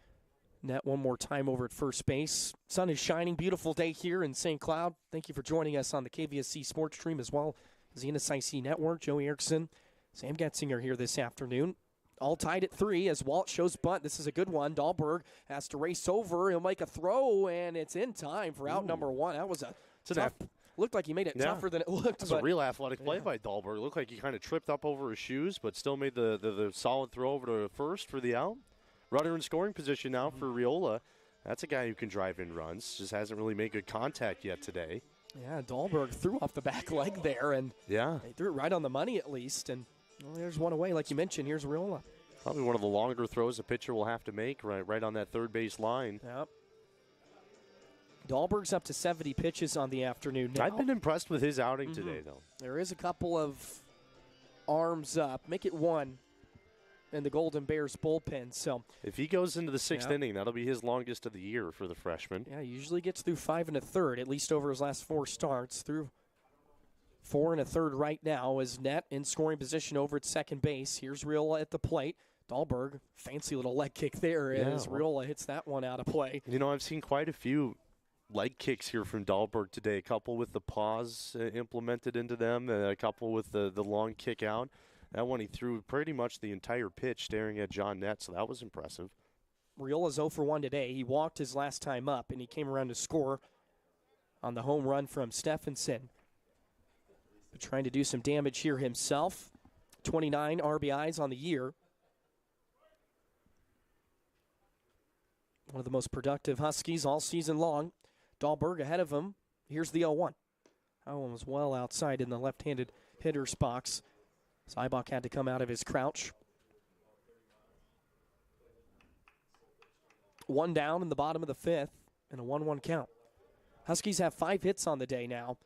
Nett one more time over at first base. Sun is shining. Beautiful day here in St. Cloud. Thank you for joining us on the KVSC Sports Stream as well as the NSIC Network. Joey Erickson, Sam Getzinger here this afternoon. All tied at 3 as Walt shows bunt. This is a good one. Dahlberg has to race over. He'll make a throw, and it's in time for out number 1. That was a tough. Looked like he made it tougher than it looked. That's a real athletic play by Dahlberg. Looked like he kind of tripped up over his shoes, but still made the solid throw over to first for the out. Runner in scoring position now for Riola. That's a guy who can drive in runs. Just hasn't really made good contact yet today. Yeah, Dahlberg threw off the back leg there, and yeah, they threw it right on the money at least. And well, there's one away, like you mentioned. Here's Riola. Probably one of the longer throws a pitcher will have to make right on that third base line. Yep. Dahlberg's up to 70 pitches on the afternoon now. I've been impressed with his outing today, though. There is a couple of arms up. Make it one in the Golden Bears bullpen. So if he goes into the sixth inning, that'll be his longest of the year for the freshman. Yeah, he usually gets through 5 1/3, at least over his last 4 starts. Through 4 1/3 right now is net in scoring position over at second base. Here's Riola at the plate. Dahlberg, fancy little leg kick there as Riola hits that one out of play. You know, I've seen quite a few leg kicks here from Dahlberg today. A couple with the pause implemented into them, and a couple with the long kick out. That one he threw pretty much the entire pitch staring at John Nett, so that was impressive. Riola's 0 for 1 today. He walked his last time up, and he came around to score on the home run from Steffensen. But trying to do some damage here himself. 29 RBIs on the year. One of the most productive Huskies all season long. Dahlberg ahead of him. Here's the 0-1. That one was well outside in the left-handed hitter's box. Zybach had to come out of his crouch. 1 down in the bottom of the 5th and a 1-1 count. Huskies have 5 hits on the day now,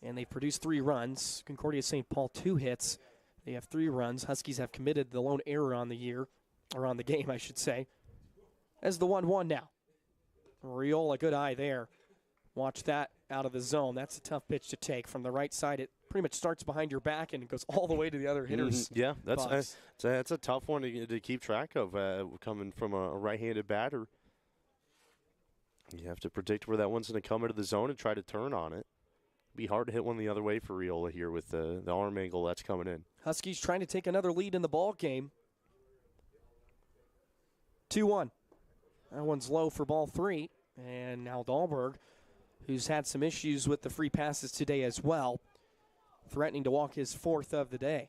and they've produced 3 runs. Concordia St. Paul 2 hits. They have 3 runs. Huskies have committed the lone error on the year, or on the game, I should say. As the 1-1 now. Riola, good eye there. Watch that out of the zone. That's a tough pitch to take. From the right side, it pretty much starts behind your back and it goes all the way to the other hitter's Yeah, box. That's a tough one to keep track of coming from a right-handed batter. You have to predict where that one's going to come into the zone and try to turn on it. Be hard to hit one the other way for Riola here with the arm angle that's coming in. Huskies trying to take another lead in the ball game. 2-1. That one's low for ball 3. And now Dahlberg, who's had some issues with the free passes today as well, threatening to walk his 4th of the day.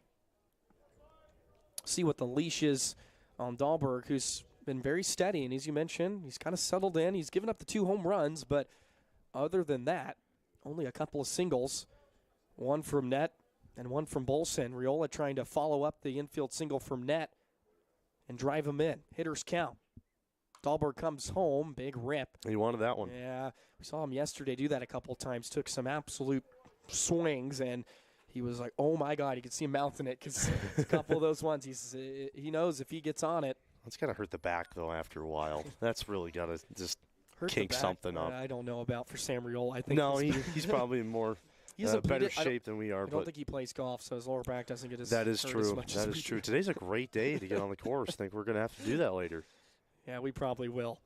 See what the leash is on Dahlberg, who's been very steady. And as you mentioned, he's kind of settled in. He's given up the 2 home runs, but other than that, only a couple of singles. 1 from Nett and 1 from Bolson. Riola trying to follow up the infield single from Nett and drive him in. Hitters count. Dahlberg comes home, big rip. He wanted that one. Yeah, we saw him yesterday do that a couple times. Took some absolute swings, and he was like, oh, my God. You could see him mouthing it because a couple of those ones, he knows if he gets on it. That's got to hurt the back, though, after a while. That's really got to just kink something up. I don't know about for Sam Riola. I think no, he's probably in more better shape than we are. I don't think he plays golf, so his lower back doesn't get as That is hurt true. as much That as is true. Today's a great day to get on the course. I think we're going to have to do that later. Yeah, we probably will.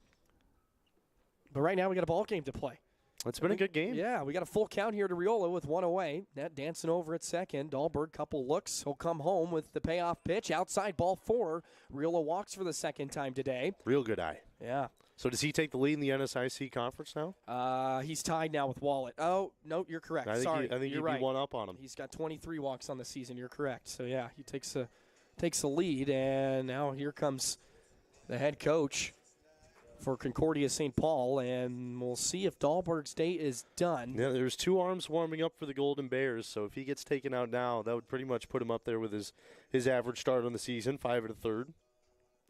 But right now we got a ball game to play. It's been a good game. Yeah, we got a full count here to Riola with 1 away. Nett dancing over at second. Dahlberg, couple looks. He'll come home with the payoff pitch. Outside ball 4. Riola walks for the second time today. Real good eye. Yeah. So does he take the lead in the NSIC conference now? He's tied now with Wallet. Oh, no, you're correct. I think you're he'd right. be 1 up on him. He's got 23 walks on the season. You're correct. So, yeah, he takes a lead. And now here comes the head coach for Concordia St. Paul, and we'll see if Dahlberg's day is done. Yeah, there's 2 arms warming up for the Golden Bears, so if he gets taken out now, that would pretty much put him up there with his average start on the season, 5 1/3.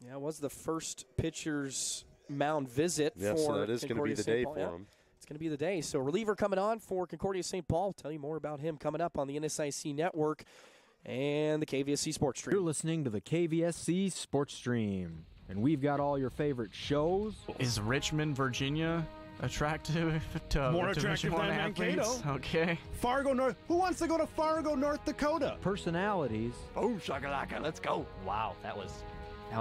Yeah, it was the first pitcher's mound visit for so that is going to be the day Paul. for him. It's going to be the day. So reliever coming on for Concordia St. Paul. I'll tell you more about him coming up on the NSIC Network and the KVSC Sports Stream. You're listening to the KVSC Sports Stream. And we've got all your favorite shows. Is Richmond, Virginia attractive to more attractive than athletes? Mankato. Okay. Fargo, North. Who wants to go to Fargo, North Dakota? Personalities. Boom shakalaka, let's go. Wow, that was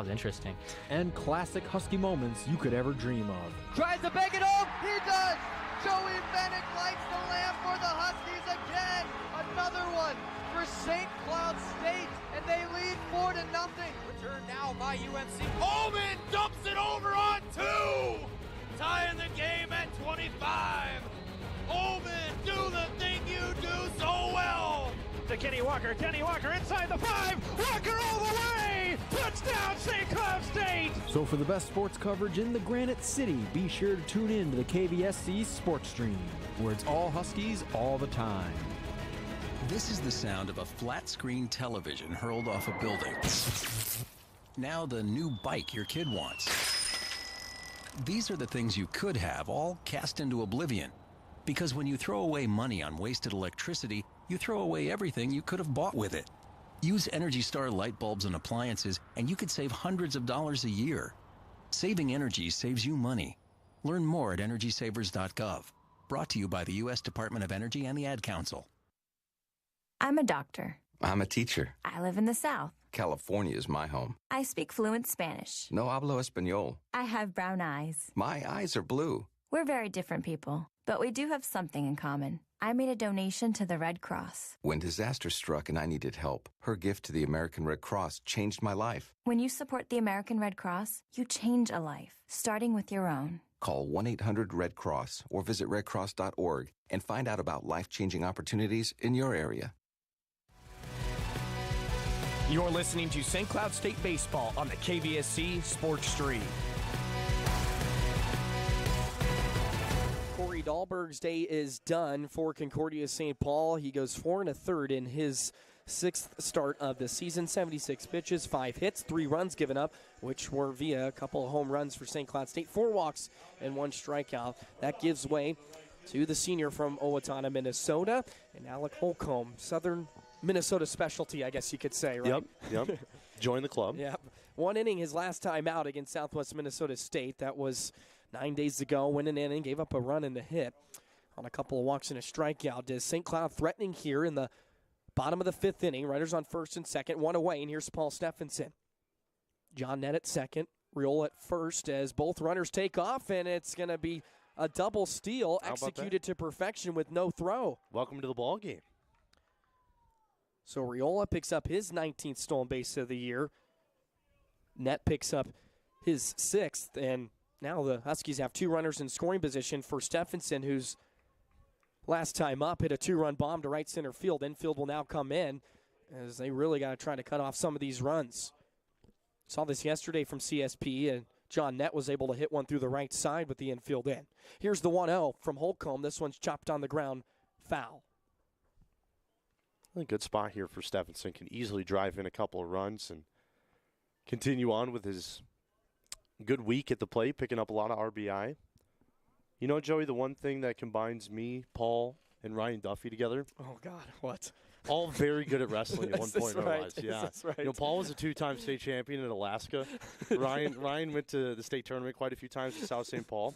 interesting. And classic Husky moments you could ever dream of. Tries to bang it home. He does. Joey Bennett lights the lamp for the Huskies again. Another one for St. Cloud State, and they lead 4-0. Returned now by UNC. Holman dumps it over on 2. Tying the game at 25. Holman, do the thing you do so well. To Kenny Walker inside the 5. Walker all the way. Touchdown, St. Cloud State. So for the best sports coverage in the Granite City, be sure to tune in to the KVSC Sports Stream, where it's all Huskies all the time. This is the sound of a flat-screen television hurled off a building. Now the new bike your kid wants. These are the things you could have, all cast into oblivion. Because when you throw away money on wasted electricity, you throw away everything you could have bought with it. Use Energy Star light bulbs and appliances, and you could save hundreds of dollars a year. Saving energy saves you money. Learn more at EnergySavers.gov. Brought to you by the U.S. Department of Energy and the Ad Council. I'm a doctor. I'm a teacher. I live in the South. California is my home. I speak fluent Spanish. No hablo español. I have brown eyes. My eyes are blue. We're very different people, but we do have something in common. I made a donation to the Red Cross. When disaster struck and I needed help, her gift to the American Red Cross changed my life. When you support the American Red Cross, you change a life, starting with your own. Call 1-800-RED-CROSS or visit redcross.org and find out about life-changing opportunities in your area. You're listening to St. Cloud State Baseball on the KVSC Sports Stream. Corey Dahlberg's day is done for Concordia St. Paul. He goes 4 1/3 in his 6th start of the season. 76 pitches, 5 hits, 3 runs given up, which were via a couple of home runs for St. Cloud State. 4 walks and 1 strikeout. That gives way to the senior from Owatonna, Minnesota, and Alec Holcomb, Southern Minnesota specialty, I guess you could say, right? Yep. Join the club. Yep. 1 inning his last time out against Southwest Minnesota State. That was 9 days ago. Went an inning, gave up a run and a hit on a couple of walks and a strikeout. Does St. Cloud threatening here in the bottom of the 5th inning. Runners on first and second, 1 away, and here's Paul Steffensen. John Nett at second, Riola at first as both runners take off, and it's going to be a double steal executed to perfection with no throw. Welcome to the ball game. So Riola picks up his 19th stolen base of the year. Nett picks up his 6th, and now the Huskies have 2 runners in scoring position for Steffensen, who's last time up hit a 2-run bomb to right center field. Infield will now come in as they really got to try to cut off some of these runs. Saw this yesterday from CSP, and John Nett was able to hit one through the right side with the infield in. Here's the 1-0 from Holcomb. This one's chopped on the ground, foul. A good spot here for Steffensen. Can easily drive in a couple of runs and continue on with his good week at the plate, picking up a lot of RBI. You know, Joey, the one thing that combines me, Paul, and Ryan Duffy together. Oh, God, what? All very good at wrestling at one point in our lives. Yeah. That's right. You know, Paul was a 2-time state champion in Alaska. Ryan went to the state tournament quite a few times at South St. Paul.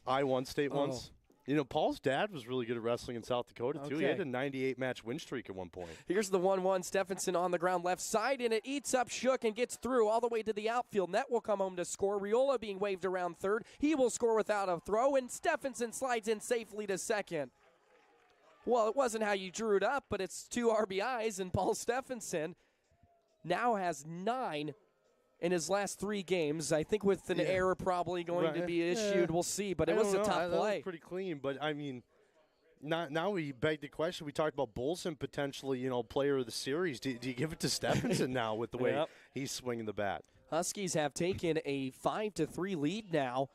I won state once. You know, Paul's dad was really good at wrestling in South Dakota, too. He had a 98-match win streak at one point. Here's the 1-1. Steffensen on the ground left side, and it eats up Shook and gets through all the way to the outfield. Nett will come home to score. Riola being waved around third. He will score without a throw, and Steffensen slides in safely to second. Well, it wasn't how you drew it up, but it's 2 RBIs, and Paul Steffensen now has 9 in his last 3 games. I think with an error probably going to be issued. We'll see, but it was a tough play. That was pretty clean, but I mean, now we beg the question. We talked about Bolson potentially, player of the series. Do you give it to Steffensen now with the way he's swinging the bat? Huskies have taken a 5-3 lead now,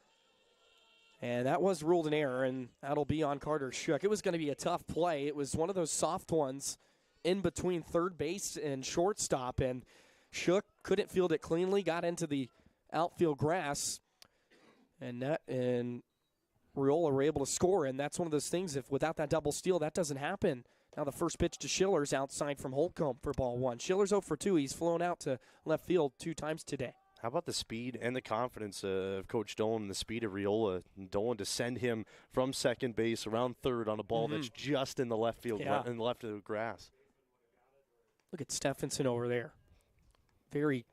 and that was ruled an error, and that'll be on Carter Shook. It was going to be a tough play. It was one of those soft ones in between third base and shortstop, and Shook couldn't field it cleanly, got into the outfield grass, and Nett and Riola were able to score, and that's one of those things, if without that double steal, that doesn't happen. Now the first pitch to Schiller's outside from Holcomb for ball 1. Schiller's 0 for 2. He's flown out to left field 2 times today. How about the speed and the confidence of Coach Dolan and the speed of Riola? Dolan to send him from second base around third on a ball that's just in the left field, in the left of the grass. Look at Steffensen over there. Very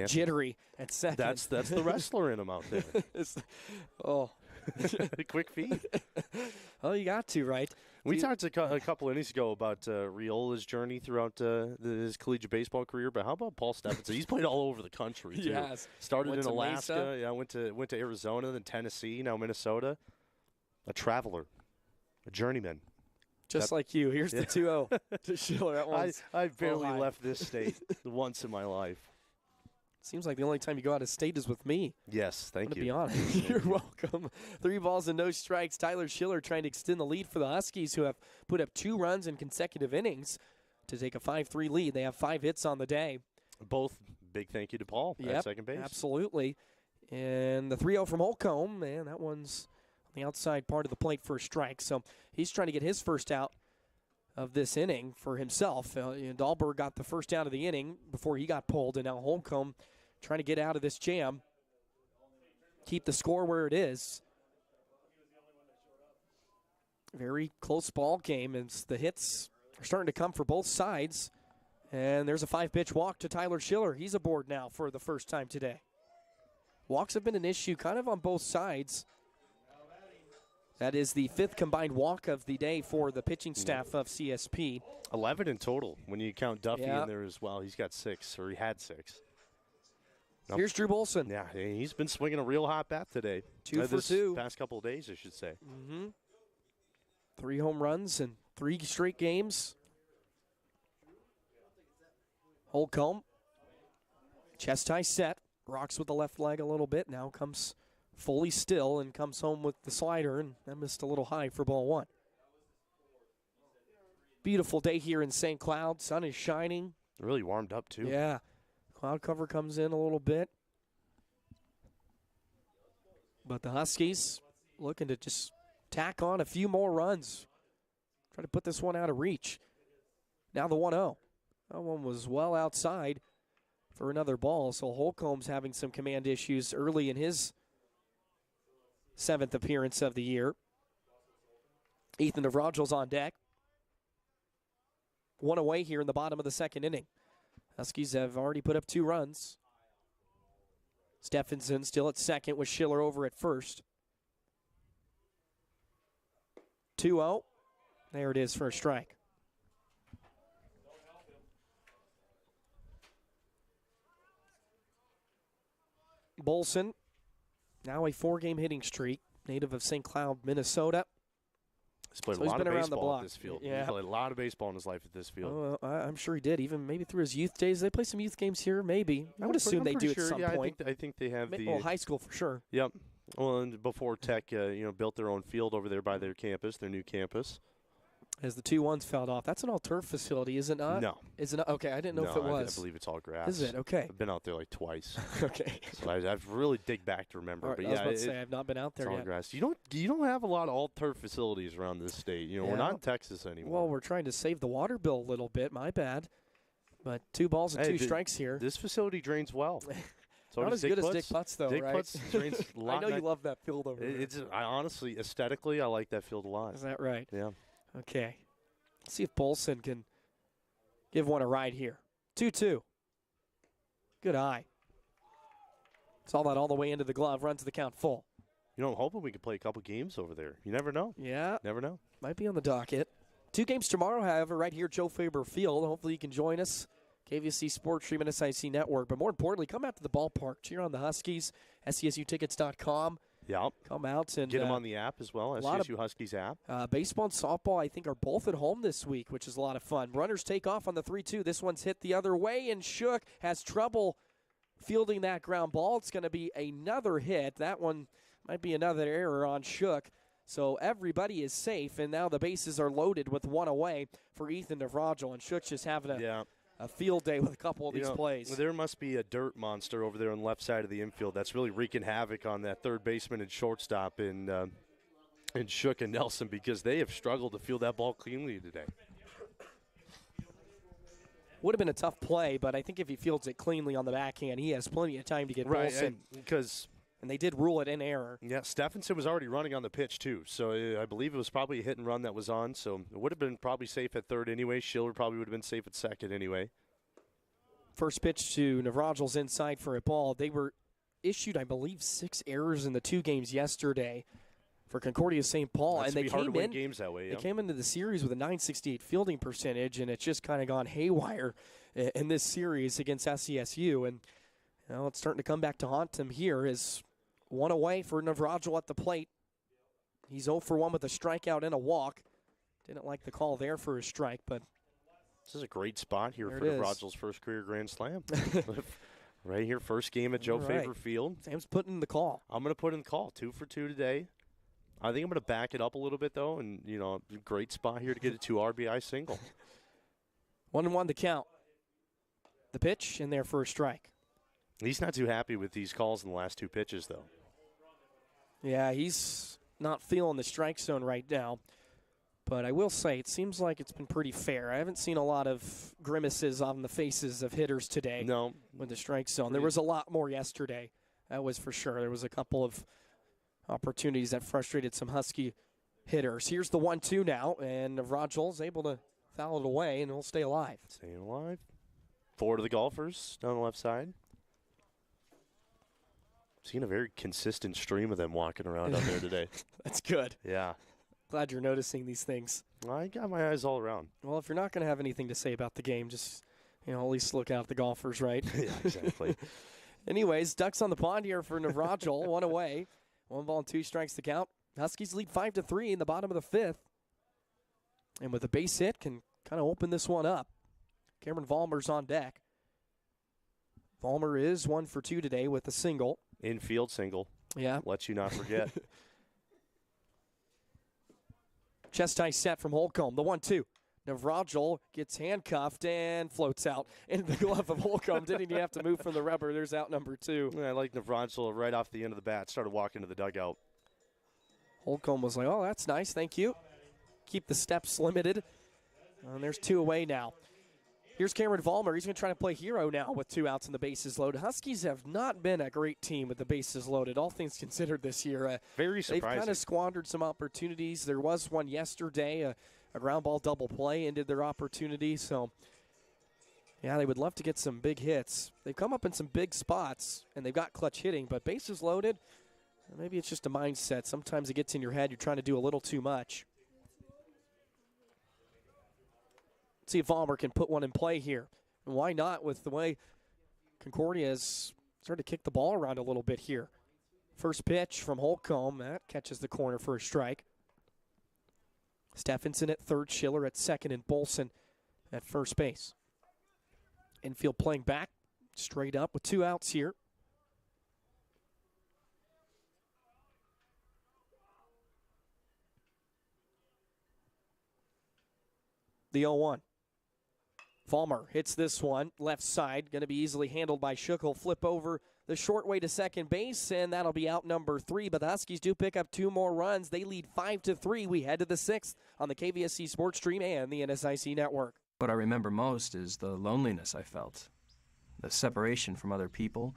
jittery at second. That's the wrestler in him out there. Quick feet. Oh, you got to, right? We talked a couple innings ago about Riola's journey throughout his collegiate baseball career, but how about Paul Steffensen? He's played all over the country, too. Yes. Started in Alaska, went to Arizona, then Tennessee, now Minnesota. A traveler, a journeyman. Just like you. Here's the 2-0 to Schiller at once. I barely left this state once in my life. Seems like the only time you go out of state is with me. Yes, thank you. To be honest. You're welcome. 3 balls and no strikes. Tyler Schiller trying to extend the lead for the Huskies, who have put up 2 runs in consecutive innings to take a 5-3 lead. They have 5 hits on the day. Both big thank you to Paul at second base. Absolutely. And the 3-0 from Holcomb, man, that one's on the outside part of the plate for a strike. So he's trying to get his first out of this inning for himself. Dahlberg got the first out of the inning before he got pulled, and now Holcomb trying to get out of this jam, keep the score where it is. Very close ball game, and the hits are starting to come for both sides. And there's a 5-pitch walk to Tyler Schiller. He's aboard now for the first time today. Walks have been an issue kind of on both sides. That is the 5th combined walk of the day for the pitching staff of CSP. 11 in total when you count Duffy Yeah. in there as well. He's got 6, or he had 6. Here's Drew Bolson. Yeah, he's been swinging a real hot bat today. 2 for 2. Past couple of days, I should say. 3 home runs in 3 straight games. Holcomb, chest high set, rocks with the left leg a little bit, now comes fully still and comes home with the slider, and that missed a little high for ball 1. Beautiful day here in St. Cloud. Sun is shining. Really warmed up, too. Yeah. Cloud cover comes in a little bit. But the Huskies looking to just tack on a few more runs. Try to put this one out of reach. Now the 1-0. That one was well outside for another ball. So Holcomb's having some command issues early in his 7th appearance of the year. Ethan DeVragel's on deck. 1 away here in the bottom of the 2nd inning. Huskies have already put up 2 runs. Steffensen still at second with Schiller over at first. 2-0. There it is for a strike. Bolson, now a 4-game hitting streak, native of St. Cloud, Minnesota. He's played So a he's lot been of around the baseball block. at this field. Yeah. He's played a lot of baseball in his life at this field. Oh, I'm sure he did, even maybe through his youth days. They play some youth games here, maybe. I would assume they do at some point. I think they have the Well, high school for sure. Yep. Well, and before Tech, built their own field over there by their campus, their new campus. As the 2-1s fouled off. That's an all-turf facility, is it not? No. Is it not? Okay, I didn't know if it was. I believe it's all grass. Is it? Okay. I've been out there like twice. Okay. So I've really dig back to remember. Right, but I was about to say, I've not been out there it's all yet. grass. You don't have a lot of all-turf facilities around this state. We're not in Texas anymore. Well, we're trying to save the water bill a little bit. My bad. But 2 balls and 2 strikes here. This facility drains well. So not as good as Dick Putz, though, Dick right? Putz drains a lot. I know you love that field over there. I honestly, aesthetically, I like that field a lot. Is that right? Yeah. Okay. Let's see if Bolson can give one a ride here. 2-2. Good eye. Saw that all the way into the glove. Runs the count full. I'm hoping we can play a couple games over there. You never know. Yeah. Never know. Might be on the docket. 2 games tomorrow, however, right here at Joe Faber Field. Hopefully you can join us. KVSC Sports Stream SIC Network. But more importantly, come out to the ballpark. Cheer on the Huskies. SCSUtickets.com. Yep. Come out and get them on the app as well, SCSU Huskies app. Baseball and softball, I think, are both at home this week, which is a lot of fun. Runners take off on the 3-2. This one's hit the other way, and Shook has trouble fielding that ground ball. It's going to be another hit. That one might be another error on Shook. So everybody is safe, and now the bases are loaded with 1 away for Ethan DeVragel, and Shook's just having a field day with a couple of these plays. There must be a dirt monster over there on the left side of the infield that's really wreaking havoc on that third baseman and shortstop in Shook and Nelson, because they have struggled to field that ball cleanly today. Would have been a tough play, but I think if he fields it cleanly on the backhand, he has plenty of time to get Bolson. And they did rule it in error. Yeah, Steffensen was already running on the pitch, too. So I believe it was probably a hit and run that was on. So it would have been probably safe at third anyway. Schiller probably would have been safe at second anyway. First pitch to Navragel's inside for a ball. They were issued, I believe, 6 errors in the 2 games yesterday for Concordia St. Paul. And they hard to win games that way. They came into the series with a .968 fielding percentage, and it's just kind of gone haywire in this series against SCSU. And it's starting to come back to haunt them here as 1 away for Navragel at the plate. He's 0 for 1 with a strikeout and a walk. Didn't like the call there for a strike, but this is a great spot here there for Navragel's first career Grand Slam. Right here, first game at Joe Favor Field. Sam's putting in the call. I'm going to put in the call. 2 for 2 today. I think I'm going to back it up a little bit, though, and, great spot here to get a 2 RBI single. 1-1 the count. The pitch in there for a strike. He's not too happy with these calls in the last 2 pitches, though. Yeah, he's not feeling the strike zone right now. But I will say, it seems like it's been pretty fair. I haven't seen a lot of grimaces on the faces of hitters today. No. With the strike zone. There was a lot more yesterday. That was for sure. There was a couple of opportunities that frustrated some Husky hitters. Here's the 1-2 now, and Navrajol's able to foul it away, and he'll stay alive. Staying alive. 4 to the golfers down the left side. Seen a very consistent stream of them walking around out there today. That's good. Yeah. Glad you're noticing these things. I got my eyes all around. Well, if you're not going to have anything to say about the game, just, at least look out at the golfers, right? Yeah, exactly. Anyways, Ducks on the pond here for Navrajol. 1 away. 1 ball and 2 strikes to count. Huskies lead 5-3 in the bottom of the 5th. And with a base hit, can kind of open this one up. Cameron Vollmer's on deck. Vollmer is 1 for 2 today with a single. Infield single. Yeah. Let you not forget. Chest high set from Holcomb. The 1-2. Navrajol gets handcuffed and floats out into the glove of Holcomb. Didn't he have to move from the rubber? There's out number 2. Yeah, I like Navrajol right off the end of the bat. Started walking to the dugout. Holcomb was like, oh, that's nice. Thank you. Keep the steps limited. And there's 2 away now. Here's Cameron Vollmer. He's going to try to play hero now with 2 outs and the bases loaded. Huskies have not been a great team with the bases loaded, all things considered this year. Very surprising. They've kind of squandered some opportunities. There was one yesterday, a ground ball double play ended their opportunity. So, yeah, they would love to get some big hits. They've come up in some big spots, and they've got clutch hitting, but bases loaded, maybe it's just a mindset. Sometimes it gets in your head. You're trying to do a little too much. See if Vollmer can put one in play here. And why not with the way Concordia has started to kick the ball around a little bit here. First pitch from Holcomb. That catches the corner for a strike. Steffensen at third, Schiller at second, and Bolson at first base. Infield playing back straight up with 2 outs here. The 0-1. Vollmer hits this one, left side, going to be easily handled by Shook. He'll flip over the short way to second base, and that'll be out number 3. But the Huskies do pick up 2 more runs. They lead 5-3. We head to the 6th on the KVSC Sports Stream and the NSIC Network. What I remember most is the loneliness I felt, the separation from other people.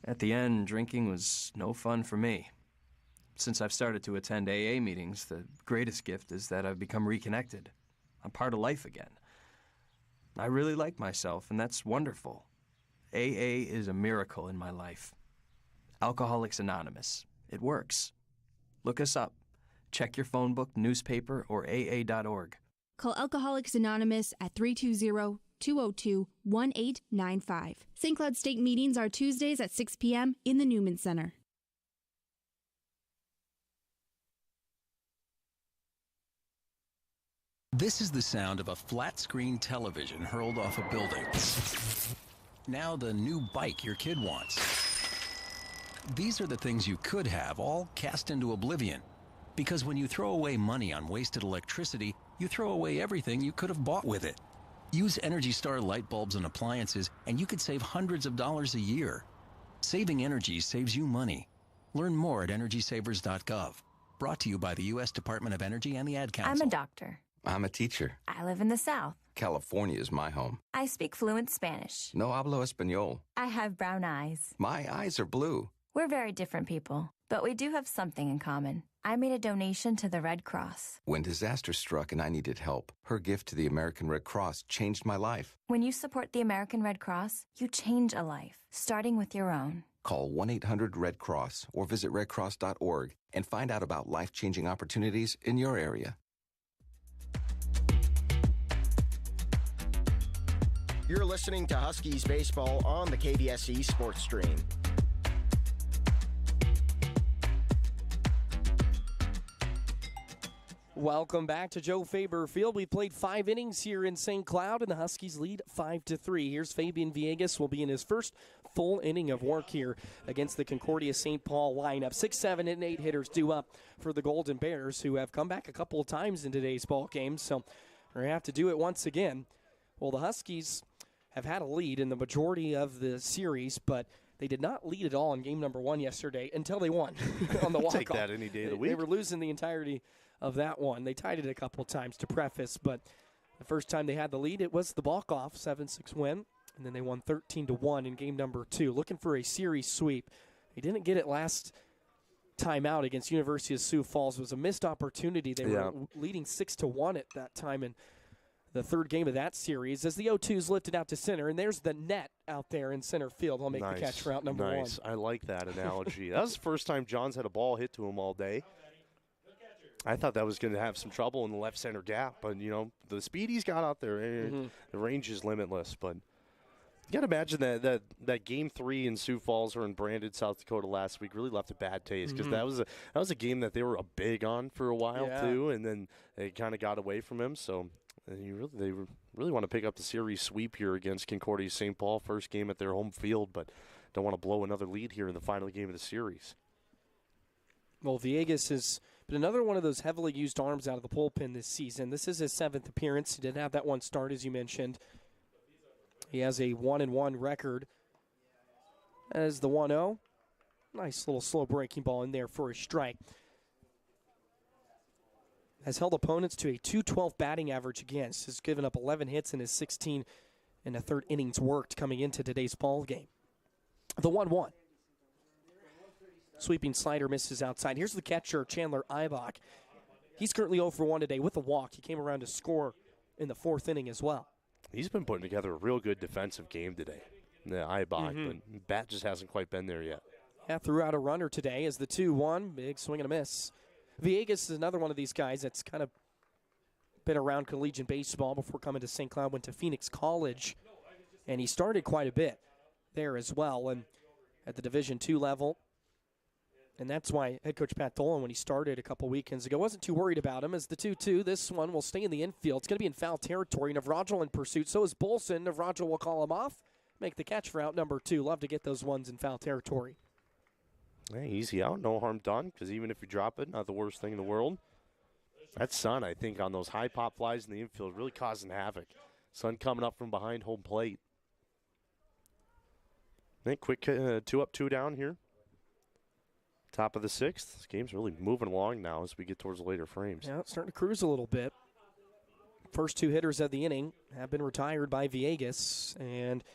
At the end, drinking was no fun for me. Since I've started to attend AA meetings, the greatest gift is that I've become reconnected. I'm part of life again. I really like myself, and that's wonderful. AA is a miracle in my life. Alcoholics Anonymous. It works. Look us up. Check your phone book, newspaper, or AA.org. Call Alcoholics Anonymous at 320-202-1895. St. Cloud State meetings are Tuesdays at 6 p.m. in the Newman Center. This is the sound of a flat-screen television hurled off a building. Now the new bike your kid wants. These are the things you could have, all cast into oblivion. Because when you throw away money on wasted electricity, you throw away everything you could have bought with it. Use Energy Star light bulbs and appliances, and you could save hundreds of dollars a year. Saving energy saves you money. Learn more at EnergySavers.gov. Brought to you by the U.S. Department of Energy and the Ad Council. I'm a doctor. I'm a teacher. I live in the South. California is my home. I speak fluent Spanish. No hablo español. I have brown eyes. My eyes are blue. We're very different people, but we do have something in common. I made a donation to the Red Cross. When disaster struck and I needed help, her gift to the American Red Cross changed my life. When you support the American Red Cross, you change a life, starting with your own. Call 1-800-RED-CROSS or visit redcross.org and find out about life-changing opportunities in your area. You're listening to Huskies baseball on the KVSC Sports Stream. Welcome back to Joe Faber Field. We played 5 innings here in St. Cloud, and the Huskies lead 5-3. Here's Fabian Villegas, will be in his first full inning of work here against the Concordia St. Paul lineup. 6, 7, and 8 hitters due up for the Golden Bears, who have come back a couple of times in today's ball game, so we're going to have to do it once again. Well, the Huskies have had a lead in the majority of the series, but they did not lead at all in game number 1 yesterday until they won on the walk-off. Take that any day of the week. They were losing the entirety of that one. They tied it a couple times to preface, but the first time they had the lead, it was the walk-off, 7-6 win, and then they won 13-1 in game number 2, looking for a series sweep. They didn't get it last time out against University of Sioux Falls. It was a missed opportunity. They were leading 6-1 at that time in the third game of that series as the 0-2's lifted out to center, and there's the net out there in center field. I'll make the catch for out number 1. I like that analogy. That was the first time John's had a ball hit to him all day. I thought that was going to have some trouble in the left center gap, but, you know, the speed he's got out there, the range is limitless. But you got to imagine that game 3 in Sioux Falls or in Brandon, South Dakota last week really left a bad taste because that was a game that they were big on for a while too, and then it kind of got away from him. So they really want to pick up the series sweep here against Concordia St. Paul, first game at their home field, but don't want to blow another lead here in the final game of the series. Well, Villegas has been another one of those heavily used arms out of the bullpen this season. This is his 7th appearance. He did have that one start, as you mentioned. He has a 1-1 record as the 1-0. Nice little slow breaking ball in there for a strike. Has held opponents to a .212 batting average against. Has given up 11 hits in his 16 and a third innings worked coming into today's ball game. The 1-1. Sweeping slider misses outside. Here's the catcher, Chandler Eibach. He's currently 0 for 1 today with a walk. He came around to score in the 4th inning as well. He's been putting together a real good defensive game today, Eibach, but bat just hasn't quite been there yet. Yeah, threw out a runner today as the 2-1. Big swing and a miss. Villegas is another one of these guys that's kind of been around collegiate baseball before coming to St. Cloud, went to Phoenix College, and he started quite a bit there as well, and at the Division II level. And that's why head coach Pat Dolan, when he started a couple weekends ago, wasn't too worried about him. As the 2-2, this one will stay in the infield. It's going to be in foul territory. Navrajal in pursuit. So is Bolson. Navrajal will call him off. Make the catch for out number 2. Love to get those ones in foul territory. Hey, easy out. No harm done, because even if you drop it, not the worst thing in the world. That sun, I think, on those high pop flies in the infield really causing havoc. Sun coming up from behind home plate. Then quick 2 up, 2 down here. Top of the 6th. This game's really moving along now as we get towards the later frames. Yeah, it's starting to cruise a little bit. First 2 hitters of the inning have been retired by Villegas. And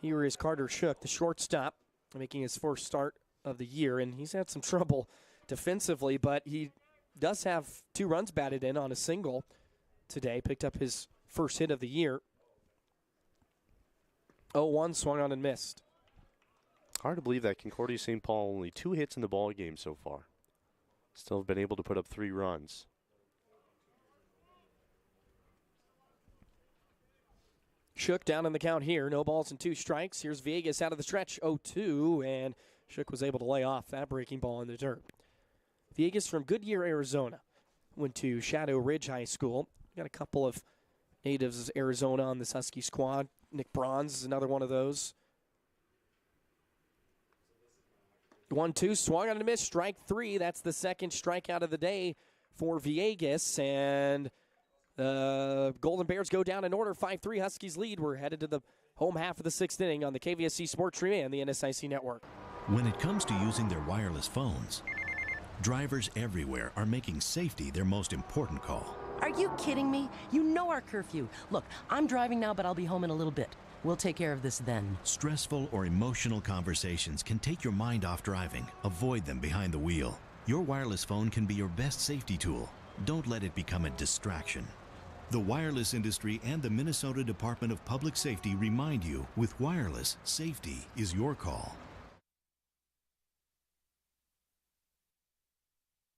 here is Carter Shook, the shortstop, making his first start of the year. And he's had some trouble defensively, but he does have 2 runs batted in on a single today. Picked up his first hit of the year. 0-1, swung on and missed. Hard to believe that Concordia St. Paul only 2 hits in the ball game so far. Still have been able to put up 3 runs. Shook down in the count here. No balls and 2 strikes. Here's Villegas out of the stretch. 0-2, and Shook was able to lay off that breaking ball in the dirt. Villegas from Goodyear, Arizona. Went to Shadow Ridge High School. Got a couple of natives of Arizona on this Husky squad. Nick Bronze is another one of those. 1-2, swung on a miss, strike 3. That's the second strikeout of the day for Villegas. And the Golden Bears go down in order. 5-3 Huskies lead. We're headed to the home half of the 6th inning on the KVSC Sports Stream and the NSIC Network. When it comes to using their wireless phones, drivers everywhere are making safety their most important call. Are you kidding me? You know our curfew. Look, I'm driving now, but I'll be home in a little bit. We'll take care of this then. Stressful or emotional conversations can take your mind off driving. Avoid them behind the wheel. Your wireless phone can be your best safety tool. Don't let it become a distraction. The wireless industry and the Minnesota Department of Public Safety remind you, with wireless, safety is your call.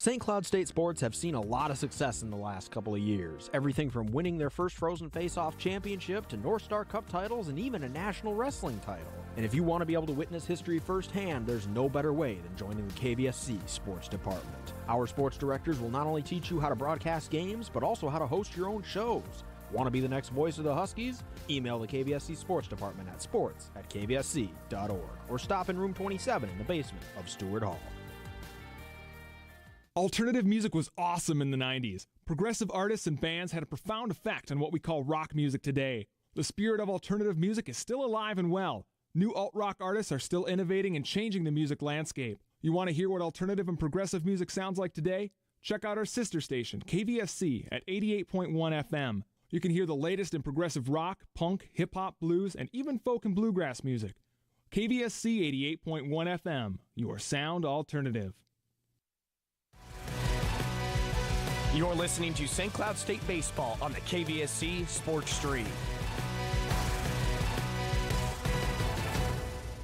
St. Cloud State sports have seen a lot of success in the last couple of years. Everything from winning their first Frozen Face-Off championship to North Star Cup titles and even a national wrestling title. And if you want to be able to witness history firsthand, there's no better way than joining the KVSC sports department. Our sports directors will not only teach you how to broadcast games, but also how to host your own shows. Want to be the next voice of the Huskies? Email the KVSC sports department at sports@kvsc.org or stop in room 27 in the basement of Stewart Hall. Alternative music was awesome in the 90s. Progressive artists and bands had a profound effect on what we call rock music today. The spirit of alternative music is still alive and well. New alt-rock artists are still innovating and changing the music landscape. You want to hear what alternative and progressive music sounds like today? Check out our sister station, KVSC, at 88.1 FM. You can hear the latest in progressive rock, punk, hip-hop, blues, and even folk and bluegrass music. KVSC 88.1 FM, your sound alternative. You're listening to St. Cloud State Baseball on the KVSC Sports Stream.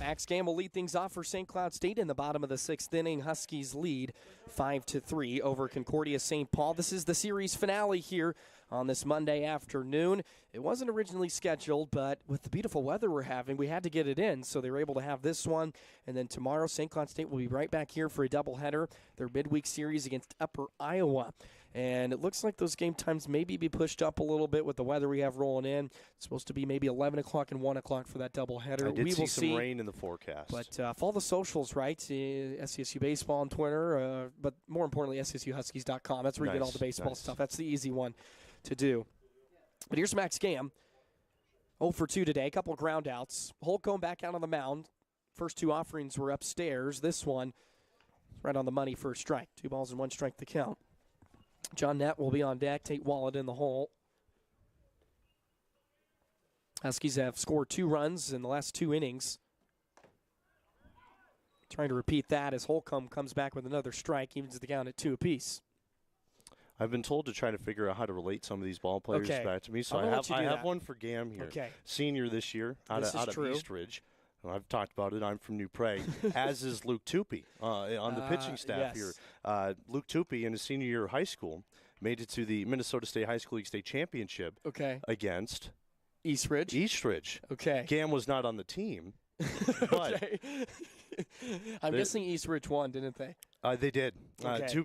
Max Gam will lead things off for St. Cloud State in the bottom of the 6th inning. Huskies lead 5-3 over Concordia St. Paul. This is the series finale here on this Monday afternoon. It wasn't originally scheduled, but with the beautiful weather we're having, we had to get it in, so they were able to have this one. And then tomorrow, St. Cloud State will be right back here for a doubleheader, their midweek series against Upper Iowa. And it looks like those game times maybe be pushed up a little bit with the weather we have rolling in. It's supposed to be maybe 11 o'clock and 1 o'clock for that doubleheader. I did see some rain in the forecast. But follow the socials, right? SCSU Baseball on Twitter, but more importantly, SCSUHuskies.com. That's where you get all the baseball stuff. That's the easy one to do. But here's Max Gam. 0 for 2 today, a couple of ground outs. Holcomb back out on the mound. First two offerings were upstairs. This one is right on the money for a strike. 2 balls and 1 strike to count. John Nett will be on deck. Tate Wallet in the hole. Huskies have scored 2 runs in the last 2 innings. Trying to repeat that as Holcomb comes back with another strike, evens the count at 2 apiece. I've been told to try to figure out how to relate some of these ball players back to me, so I have one for Gam here. Okay. Senior this year out of East Ridge. Well, I've talked about it. I'm from New Prague, as is Luke Tupy on the pitching staff here. Luke Tupy, in his senior year of high school, made it to the Minnesota State High School League State Championship against East Ridge. Okay. Gam was not on the team. But I'm guessing East Ridge won, didn't they? They did.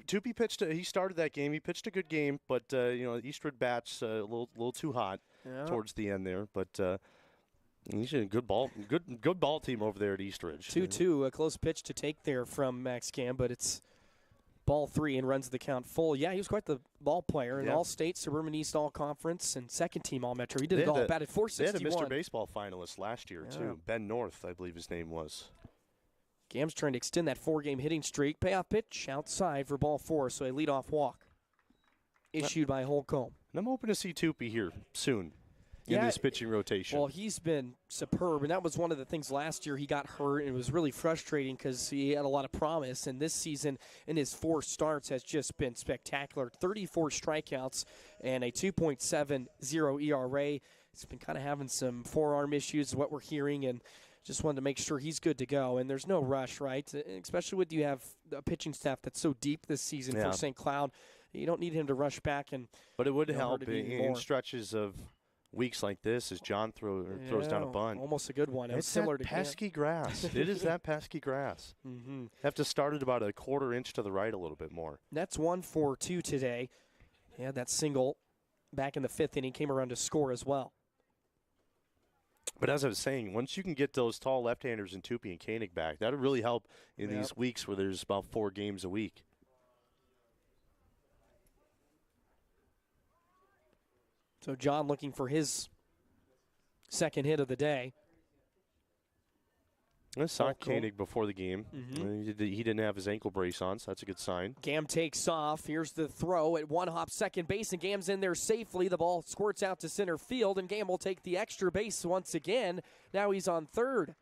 Tupy pitched. He started that game. He pitched a good game, but East Ridge bats a little too hot towards the end there. But he's a good ball team over there at East Ridge. 2-2, a close pitch to take there from Max Gam, but it's ball 3 and runs the count full. Yeah, he was quite the ball player. In All-State, Suburban East All-Conference, and second-team All-Metro. He did it all. Batted .461. They had a Mr. Baseball finalist last year, too. Ben North, I believe his name was. Gam's trying to extend that 4-game hitting streak. Payoff pitch outside for ball 4, so a leadoff walk issued by Holcomb. And I'm hoping to see Tupy here soon. In this pitching rotation. Well, he's been superb, and that was one of the things last year. He got hurt, and it was really frustrating because he had a lot of promise. And this season, in his 4 starts, has just been spectacular. 34 strikeouts and a 2.70 ERA. He's been kind of having some forearm issues, is what we're hearing, and just wanted to make sure he's good to go. And there's no rush, right? Especially when you have a pitching staff that's so deep this season for St. Cloud. You don't need him to rush back. But it would help in stretches of weeks like this as John throws down a bunt. Almost a good one. It's similar that to pesky grass. It is that pesky grass. Mm-hmm. Have to start it about a 1/4 inch to the right a little bit more. That's 1 for 2 today. He had that single back in the 5th inning, came around to score as well. But as I was saying, once you can get those tall left-handers in Tupy and Koenig back, that would really help in these weeks where there's about 4 games a week. So John looking for his second hit of the day. I saw Koenig before the game. Mm-hmm. He didn't have his ankle brace on, so that's a good sign. Gam takes off. Here's the throw at 1-hop second base, and Gam's in there safely. The ball squirts out to center field, and Gam will take the extra base once again. Now he's on third.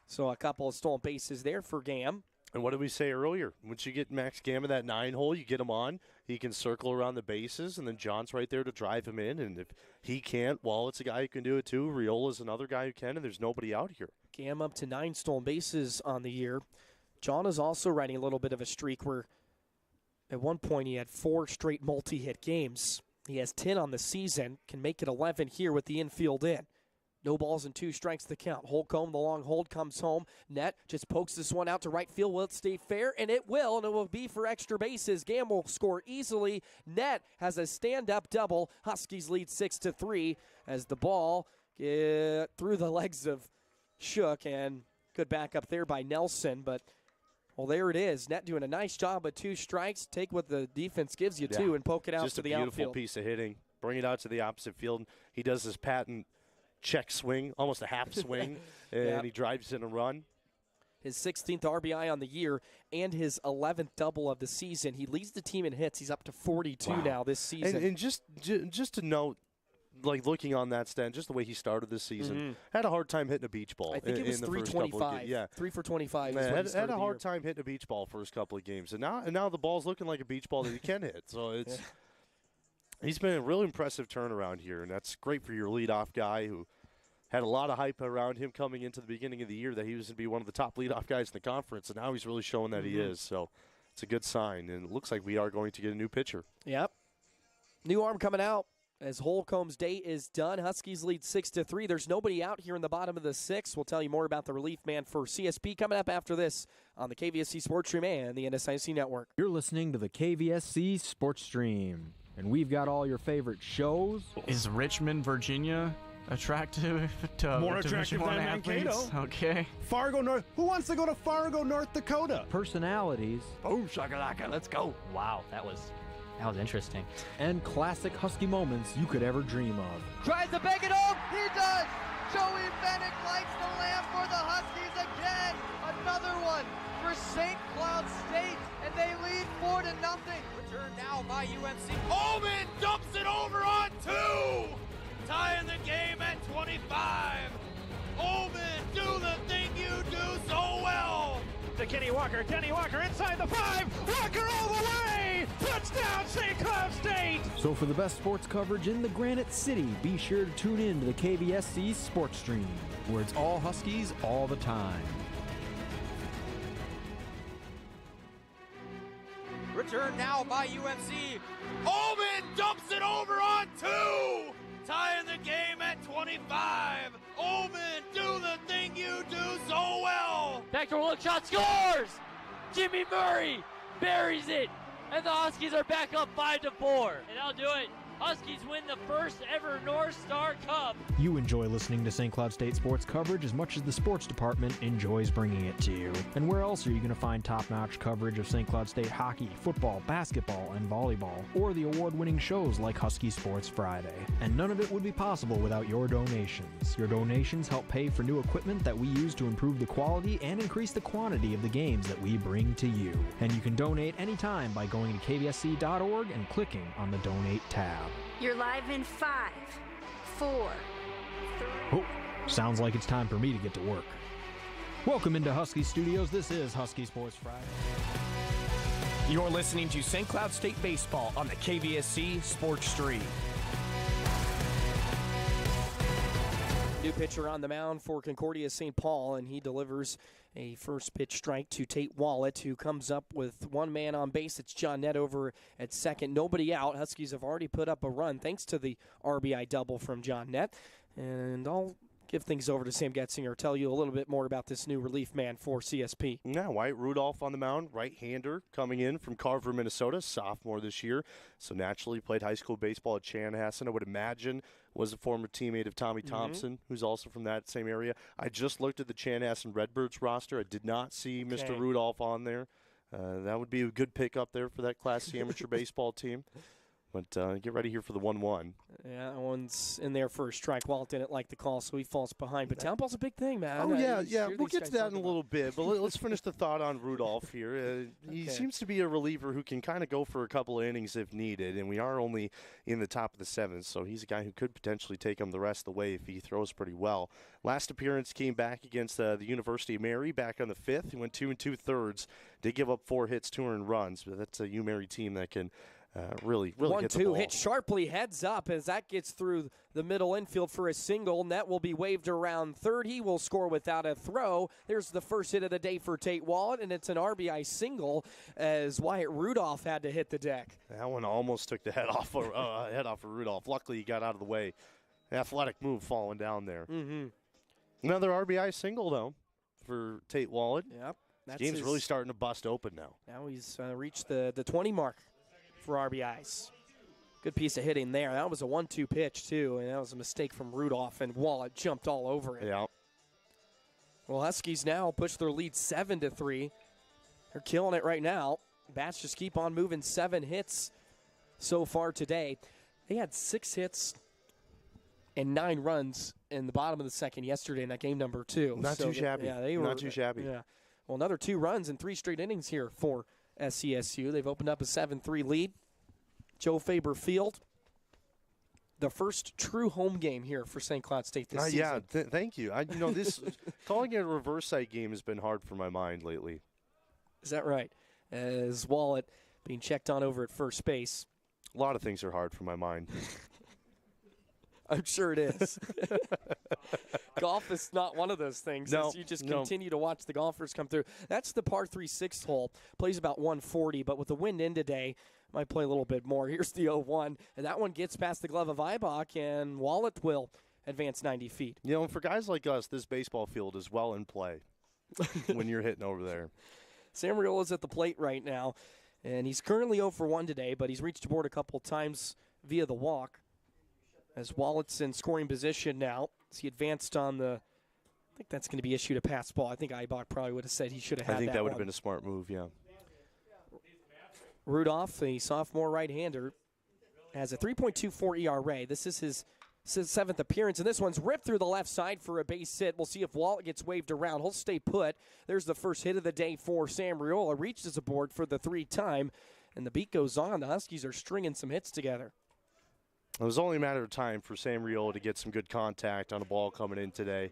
So a couple of stolen bases there for Gam. And what did we say earlier? Once you get Max Gam in that 9 hole, you get him on. He can circle around the bases, and then John's right there to drive him in. And if he can't, Wallet's a guy who can do it too. Riola's another guy who can, and there's nobody out here. Gam up to 9 stolen bases on the year. John is also riding a little bit of a streak where At one point, he had 4 straight multi-hit games. He has 10 on the season, can make it 11 here with the infield in. No balls and 2 strikes to count. Holcomb, the long hold, comes home. Net just pokes this one out to right field. Will it stay fair? And it will, and it will be for extra bases. Gamble will score easily. Net has a stand-up double. Huskies lead 6-3 as the ball through the legs of Shook, and good backup there by Nelson, but well, there it is. Net doing a nice job with 2 strikes. Take what the defense gives you, too, and poke it out to the outfield. Just a beautiful piece of hitting. Bring it out to the opposite field. He does his patent check swing, almost a half swing, and he drives in a run. His 16th RBI on the year and his 11th double of the season. He leads the team in hits. He's up to 42 now this season. And just to note, like looking on that stand, just the way he started this season, had a hard time hitting a beach ball. I think it was 325. Yeah, 3 for 25. Had a hard time hitting a beach ball first couple of games, and now the ball's looking like a beach ball that he can hit. So it's he's been a real impressive turnaround here, and that's great for your leadoff guy who had a lot of hype around him coming into the beginning of the year that he was going to be one of the top leadoff guys in the conference, and now he's really showing that he is. So it's a good sign, and it looks like we are going to get a new pitcher. Yep. New arm coming out as Holcomb's day is done. Huskies lead 6-3. There's nobody out here in the bottom of the 6th. We'll tell you more about the relief man for CSP coming up after this on the KVSC Sports Stream and the NSIC Network. You're listening to the KVSC Sports Stream, and we've got all your favorite shows. Is Richmond, Virginia attractive to more attractive than Mankato? Okay. Fargo, North. Who wants to go to Fargo, North Dakota? Personalities. Boom shakalaka, let's go. Wow, that was interesting. And classic Husky moments you could ever dream of. Tries to bang it home. He does. Joey Bennett lights the lamp for the Huskies again. Another one for St. Cloud State, and they lead 4-0. Returned now by UNC. Holman dumps it over on 2. Tying the game at 25. Holman, do the thing you do so well. To Kenny Walker inside the 5. Walker all the way. Touchdown, St. Cloud State. So for the best sports coverage in the Granite City, be sure to tune in to the KVSC Sports Stream, where it's all Huskies all the time. Returned now by UNC. Holman dumps it over on 2. Tying the game at 25. Holman, do the thing you do so well. Backdoor look shot, scores! Jimmy Murray buries it, and the Huskies are back up 5-4. And that'll do it. Huskies win the first ever North Star Cup. You enjoy listening to St. Cloud State sports coverage as much as the sports department enjoys bringing it to you. And where else are you going to find top-notch coverage of St. Cloud State hockey, football, basketball, and volleyball, or the award-winning shows like Husky Sports Friday? And none of it would be possible without your donations. Your donations help pay for new equipment that we use to improve the quality and increase the quantity of the games that we bring to you. And you can donate anytime by going to kvsc.org and clicking on the Donate tab. You're live in 5, 4, 3. Oh, sounds like it's time for me to get to work. Welcome into Husky Studios. This is Husky Sports Friday. You're listening to St. Cloud State Baseball on the KVSC Sports Stream. New pitcher on the mound for Concordia St. Paul, and he delivers a first pitch strike to Tate Wallet, who comes up with one man on base. It's John Nett over at second. Nobody out. Huskies have already put up a run thanks to the RBI double from John Nett. And I'll give things over to Sam Getzinger, tell you a little bit more about this new relief man for CSP. Yeah, Wyatt Rudolph on the mound, right-hander coming in from Carver, Minnesota, sophomore this year. So naturally played high school baseball at Chanhassen. I would imagine was a former teammate of Tommy Thompson, who's also from that same area. I just looked at the Chanhassen Redbirds roster. I did not see Mr. Rudolph on there. That would be a good pick up there for that Class C amateur baseball team. But get ready here for the 1-1. Yeah, that one's in there for a strike. Walt didn't like the call, so he falls behind. But town ball's a big thing, man. Oh, yeah. We'll get to that in a little bit. But let's finish the thought on Rudolph here. He seems to be a reliever who can kind of go for a couple of innings if needed. And we are only in the top of the 7th, so he's a guy who could potentially take him the rest of the way if he throws pretty well. Last appearance came back against the University of Mary back on the 5th. He went 2 2/3. Did give up 4 hits, 2 earned runs. But that's a UMary team that can really hit the 1-2 ball. hit sharply, heads up as that gets through the middle infield for a single. Net will be waved around third. He will score without a throw. There's the first hit of the day for Tate Wallet, and it's an RBI single as Wyatt Rudolph had to hit the deck. That one almost took the head off of Rudolph. Luckily, he got out of the way. Athletic move falling down there. Mm-hmm. Another RBI single, though, for Tate Wallet. Yep. This game's really starting to bust open now. Now he's reached the 20 mark for RBIs. Good piece of hitting there. That was a 1-2 pitch, too, and that was a mistake from Rudolph, and Wallet jumped all over it. Yeah. Well, Huskies now push their lead 7-3. They're killing it right now. Bats just keep on moving. 7 hits so far today. They had 6 hits and 9 runs in the bottom of the second yesterday in that game number 2. Not too shabby. Yeah, they were not too shabby. Yeah. Well, another 2 runs in 3 straight innings here for SCSU. They've opened up a 7-3 lead. Joe Faber Field, the first true home game here for St. Cloud State this season. Yeah, thank you. This calling it a reverse site game has been hard for my mind lately. Is that right? As Wallet being checked on over at first base. A lot of things are hard for my mind. I'm sure it is. Golf is not one of those things. No, you just continue to watch the golfers come through. That's the par 3 6th hole. Plays about 140, but with the wind in today, might play a little bit more. Here's the 0-1, and that one gets past the glove of Ibach, and Wallet will advance 90 feet. For guys like us, this baseball field is well in play when you're hitting over there. Sam Riola's at the plate right now, and he's currently 0 for 1 today, but he's reached aboard a couple times via the walk. As Wallet's in scoring position now, as he advanced on I think that's going to be issued a pass ball. I think Ibach probably would have said he should have had that. I think that would one. have been a smart move, yeah. Rudolph, the sophomore right-hander, has a 3.24 ERA. This is his 7th appearance, and this one's ripped through the left side for a base hit. We'll see if Wallet gets waved around. He'll stay put. There's the first hit of the day for Sam Riola. Reaches aboard for the 3-time, and the beat goes on. The Huskies are stringing some hits together. It was only a matter of time for Sam Riola to get some good contact on a ball coming in today.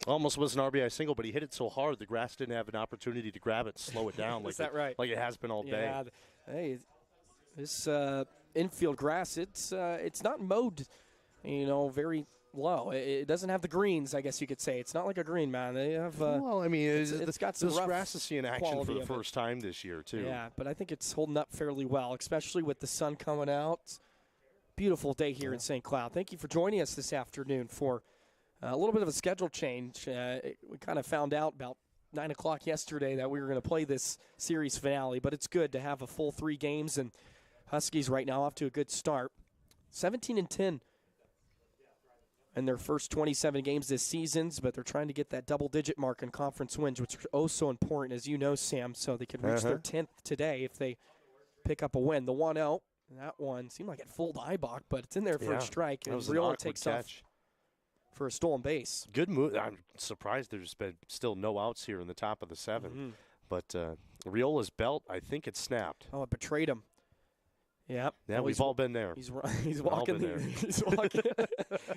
Almost was an RBI single, but he hit it so hard the grass didn't have an opportunity to grab it, slow it down Is that right? Like it has been all day. Yeah, hey, this infield grass, it's not mowed, very low. It doesn't have the greens, I guess you could say. It's not like a green mound. They have. It's got some this rough grass is seeing action for the of first time this year too. Yeah, but I think it's holding up fairly well, especially with the sun coming out. Beautiful day here in St. Cloud. Thank you for joining us this afternoon for a little bit of a schedule change. We kind of found out about 9 o'clock yesterday that we were going to play this series finale, but it's good to have a full 3 games, and Huskies right now off to a good start. 17-10 in their first 27 games this season, but they're trying to get that double-digit mark in conference wins, which is oh so important, as you know, Sam, so they could reach their 10th today if they pick up a win. The 1-0, that one seemed like it fooled Ibach, but it's in there for a strike, and Riola takes off for a stolen base. Good move. I'm surprised there's been still no outs here in the top of the 7th. But Riola's belt, I think it snapped. Oh, it betrayed him. Yep. Yeah, we've all been there. He's walking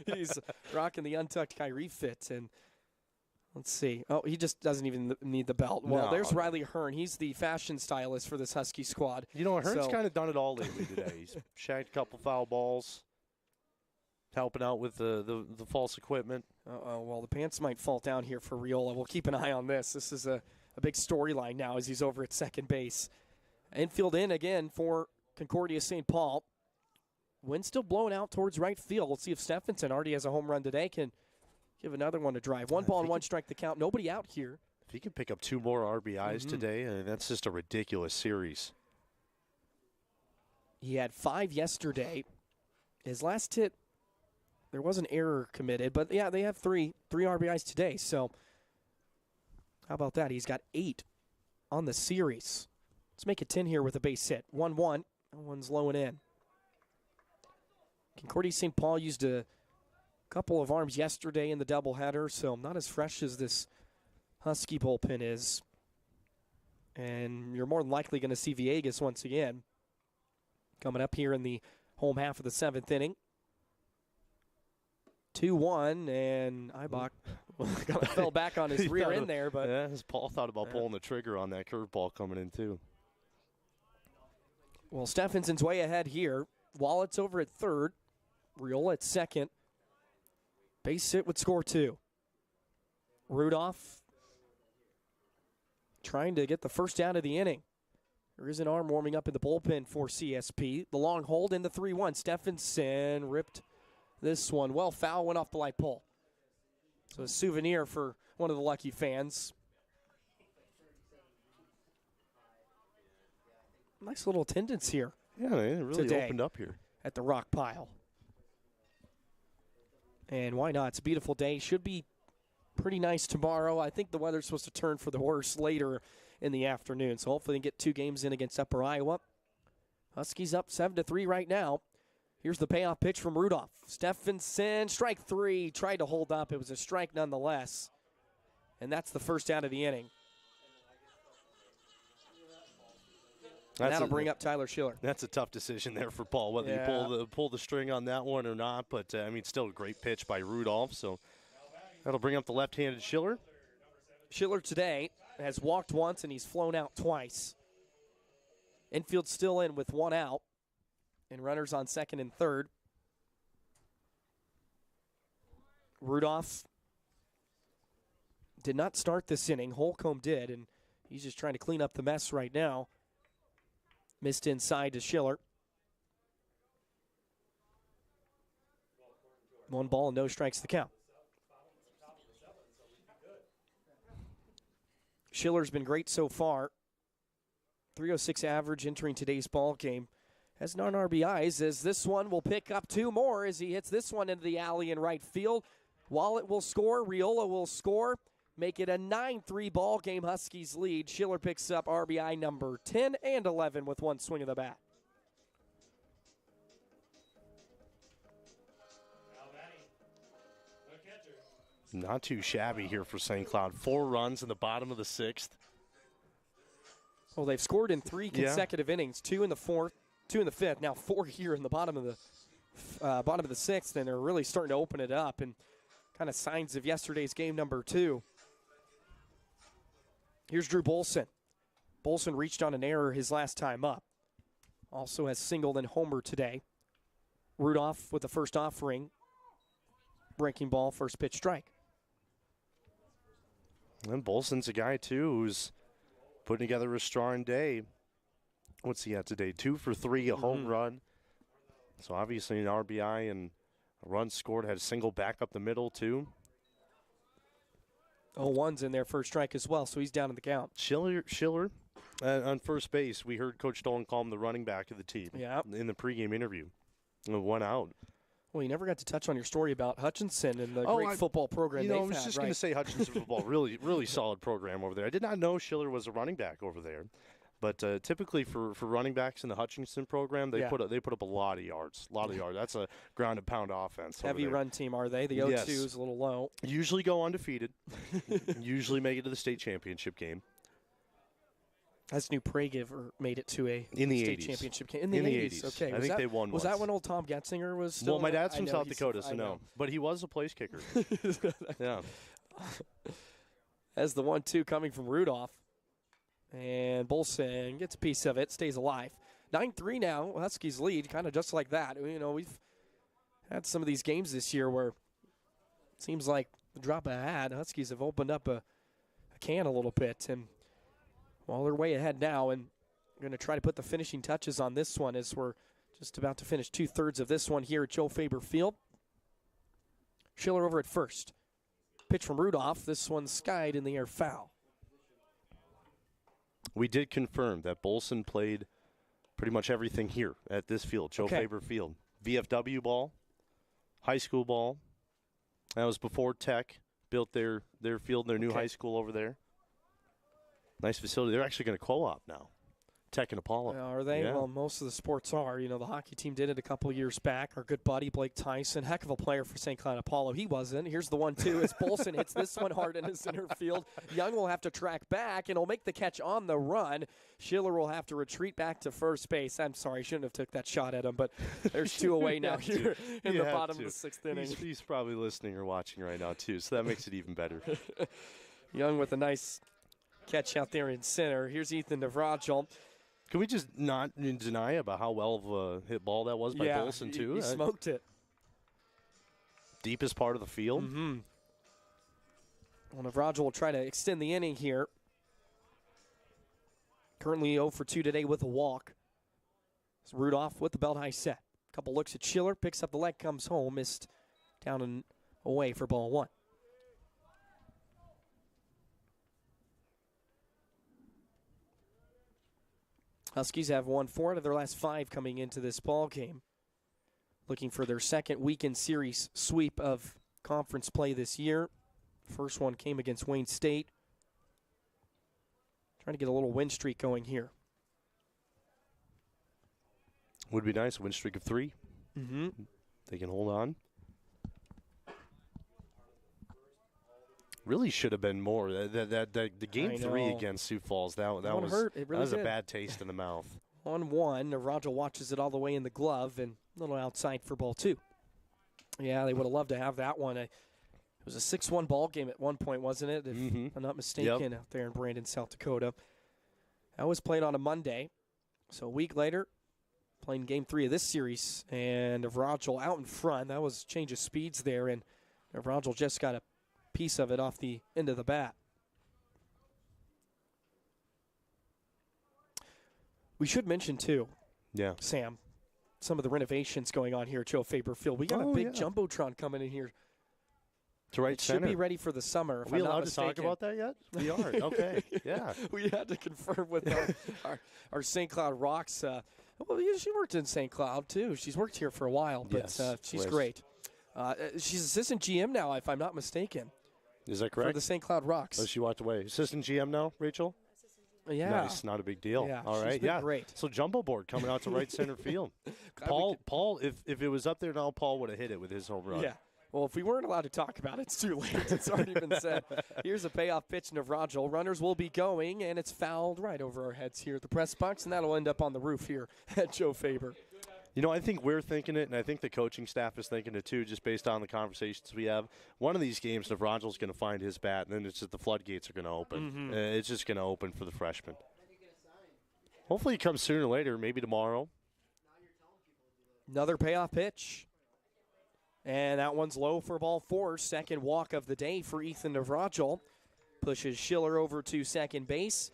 he's rocking the untucked Kyrie fit, and let's see. Oh, he just doesn't even need the belt. Well, there's Riley Hearn. He's the fashion stylist for this Husky squad. Hearn's kind of done it all lately today. He's shagged a couple foul balls, helping out with the false equipment. Well, the pants might fall down here for Riola. We'll keep an eye on this. This is a big storyline now as he's over at second base. Infield in again for Concordia St. Paul. Wind still blowing out towards right field. Let's see if Steffensen already has a home run today. Can give another one to drive. 1 ball and 1 strike the count. Nobody out here. If he can pick up 2 more RBIs today, that's just a ridiculous series. He had 5 yesterday. His last hit, there was an error committed, but yeah, they have 3 RBIs today. So how about that? He's got 8 on the series. Let's make it 10 here with a base hit. 1-1. That one's low and in. Concordia St. Paul used a couple of arms yesterday in the doubleheader, so not as fresh as this Husky bullpen is. And you're more than likely going to see Villegas once again coming up here in the home half of the 7th inning. 2-1, and Ibach kind of fell back on his rear end there. But Paul thought about pulling the trigger on that curveball coming in, too. Well, Steffensen's way ahead here. Wallett's over at third. Real at second. Base hit would score 2. Rudolph trying to get the first out of the inning. There is an arm warming up in the bullpen for CSP. The long hold in the 3-1. Steffensen ripped this one. Well, foul went off the light pole. So a souvenir for one of the lucky fans. Nice little attendance here. Yeah, it really today opened up here at the rock pile. And why not? It's a beautiful day. Should be pretty nice tomorrow. I think the weather's supposed to turn for the worse later in the afternoon. So hopefully they can get 2 games in against Upper Iowa. Huskies up 7-3 right now. Here's the payoff pitch from Rudolph. Steffensen, strike 3. Tried to hold up. It was a strike nonetheless. And that's the first out of the inning. And that'll bring up Tyler Schiller. That's a tough decision there for Paul, whether you pull the string on that one or not. But, still a great pitch by Rudolph. So that'll bring up the left-handed Schiller. Schiller today has walked once and he's flown out twice. Infield still in with 1 out. And runners on second and third. Rudolph did not start this inning. Holcomb did, and he's just trying to clean up the mess right now. Missed inside to Schiller. 1 ball and no strikes the count. Schiller's been great so far. 306 average entering today's ball game. Has 9 RBIs, as this one will pick up 2 more as he hits this one into the alley in right field. Wallet will score, Riola will score, make it a 9-3 ball game. Huskies lead. Schiller picks up RBI number 10 and 11 with 1 swing of the bat. Not too shabby here for St. Cloud. 4 runs in the bottom of the 6th. Well, they've scored in 3 consecutive innings, 2 in the 4th, 2 in the 5th, now 4 here in the bottom of the 6th, and they're really starting to open it up, and kind of signs of yesterday's game number 2. Here's Drew Bolson. Bolson reached on an error his last time up. Also has singled and homered today. Rudolph with the first offering. Breaking ball, first pitch strike. And Bolson's a guy, too, who's putting together a strong day. What's he at today? 2 for 3, a home run. So obviously an RBI and a run scored. Had a single back up the middle, too. 0-1's in there for a strike as well, so he's down in the count. Schiller on first base. We heard Coach Dolan call him the running back of the team in the pregame interview. 1 out. Well, you never got to touch on your story about Hutchinson and the great football program they've had. I was just going to say Hutchinson football, really, really solid program over there. I did not know Schiller was a running back over there. But typically for running backs in the Hutchinson program, they put up a lot of yards. That's a ground and pound offense. Heavy run team, are they? The 0-2 is a little low. Usually go undefeated. Usually make it to the state championship game. Has New Prague ever made it to a state 80s. Championship game? In the 80s. Okay. I think they won Was once. that when old Tom Getzinger was still? Well, my dad's from South Dakota, so no. But he was a place kicker. Yeah. As the 1-2 coming from Rudolph. And Bolson gets a piece of it, stays alive. 9-3 now, Huskies lead, kind of just like that. You know, we've had some of these games this year where it seems like the drop of a hat, Huskies have opened up a can a little bit. And, well, they're way ahead now, and we're going to try to put the finishing touches on this one as we're just about to finish 2/3 of this one here at Joe Faber Field. Schiller over at first. Pitch from Rudolph. This one's skied in the air, foul. We did confirm that Bolson played pretty much everything here at this field, Joe Faber Field. VFW ball, high school ball. That was before Tech built their field, their new high school over there. Nice facility. They're actually going to co-op now, Tech and Apollo. Are they? Yeah. Well, most of the sports are. You know, the hockey team did it a couple years back. Our good buddy, Blake Tyson, heck of a player for St. Cloud Apollo. He wasn't. Here's the 1-2 as Bolson hits this one hard in the center field. Young will have to track back, and he'll make the catch on the run. Schiller will have to retreat back to first base. I'm sorry, shouldn't have took that shot at him, but there's 2 away now here in the bottom of the 6th inning. He's probably listening or watching right now, too, so that makes it even better. Young with a nice catch out there in center. Here's Ethan Navrajal. Can we just not deny about how well of a hit ball that was by Bolson, too? He smoked it. Deepest part of the field. Mm-hmm. Well, Navrajal will try to extend the inning here. Currently 0 for 2 today with a walk. It's Rudolph with the belt high set. Couple looks at Schiller, picks up the leg, comes home, missed down and away for ball 1. Huskies have won 4 out of their last 5 coming into this ball game. Looking for their second weekend series sweep of conference play this year. First one came against Wayne State. Trying to get a little win streak going here. Would be nice. Win streak of 3. Mm-hmm. They can hold on. Really should have been more. The game 3 against Sioux Falls, that was hurt. It really that was did. a bad taste in the mouth. 1-1. Navrajal watches it all the way in the glove and a little outside for ball 2. Yeah, they would have loved to have that one. It was a 6-1 ball game at one point, wasn't it? If I'm not mistaken, out there in Brandon, South Dakota. That was played on a Monday. So a week later, playing game 3 of this series, and Navrajal out in front. That was a change of speeds there, and Navrajal just got a piece of it off the end of the bat. We should mention, too, Sam, some of the renovations going on here at Joe Faber Field. We got a big Jumbotron coming in here. To right it center. should be ready for the summer. Are we allowed to talk about that yet? We are. Okay. Yeah. We had to confirm with our St. Cloud Rocks. Well, she worked in St. Cloud, too. She's worked here for a while, but she's great. She's assistant GM now, if I'm not mistaken. Is that correct? For the St. Cloud Rocks. Oh, she walked away. Assistant GM now, Rachel? Yeah. Nice. Not a big deal. Yeah, all right. she's been great. So jumbo board coming out to right center field. Paul, if it was up there now, Paul would have hit it with his home run. Yeah. Well, if we weren't allowed to talk about it, it's too late. It's already been said. Here's a payoff pitch, Navrajal. Runners will be going, and it's fouled right over our heads here at the press box, and that'll end up on the roof here at Joe Faber. You know, I think we're thinking it, and I think the coaching staff is thinking it too, just based on the conversations we have. One of these games, Navrajal's going to find his bat, and then it's just the floodgates are going to open. Mm-hmm. It's just going to open for the freshman. Hopefully it comes sooner or later, maybe tomorrow. Another payoff pitch. And that one's low for ball 4. Second walk of the day for Ethan Navrajal. Pushes Schiller over to second base.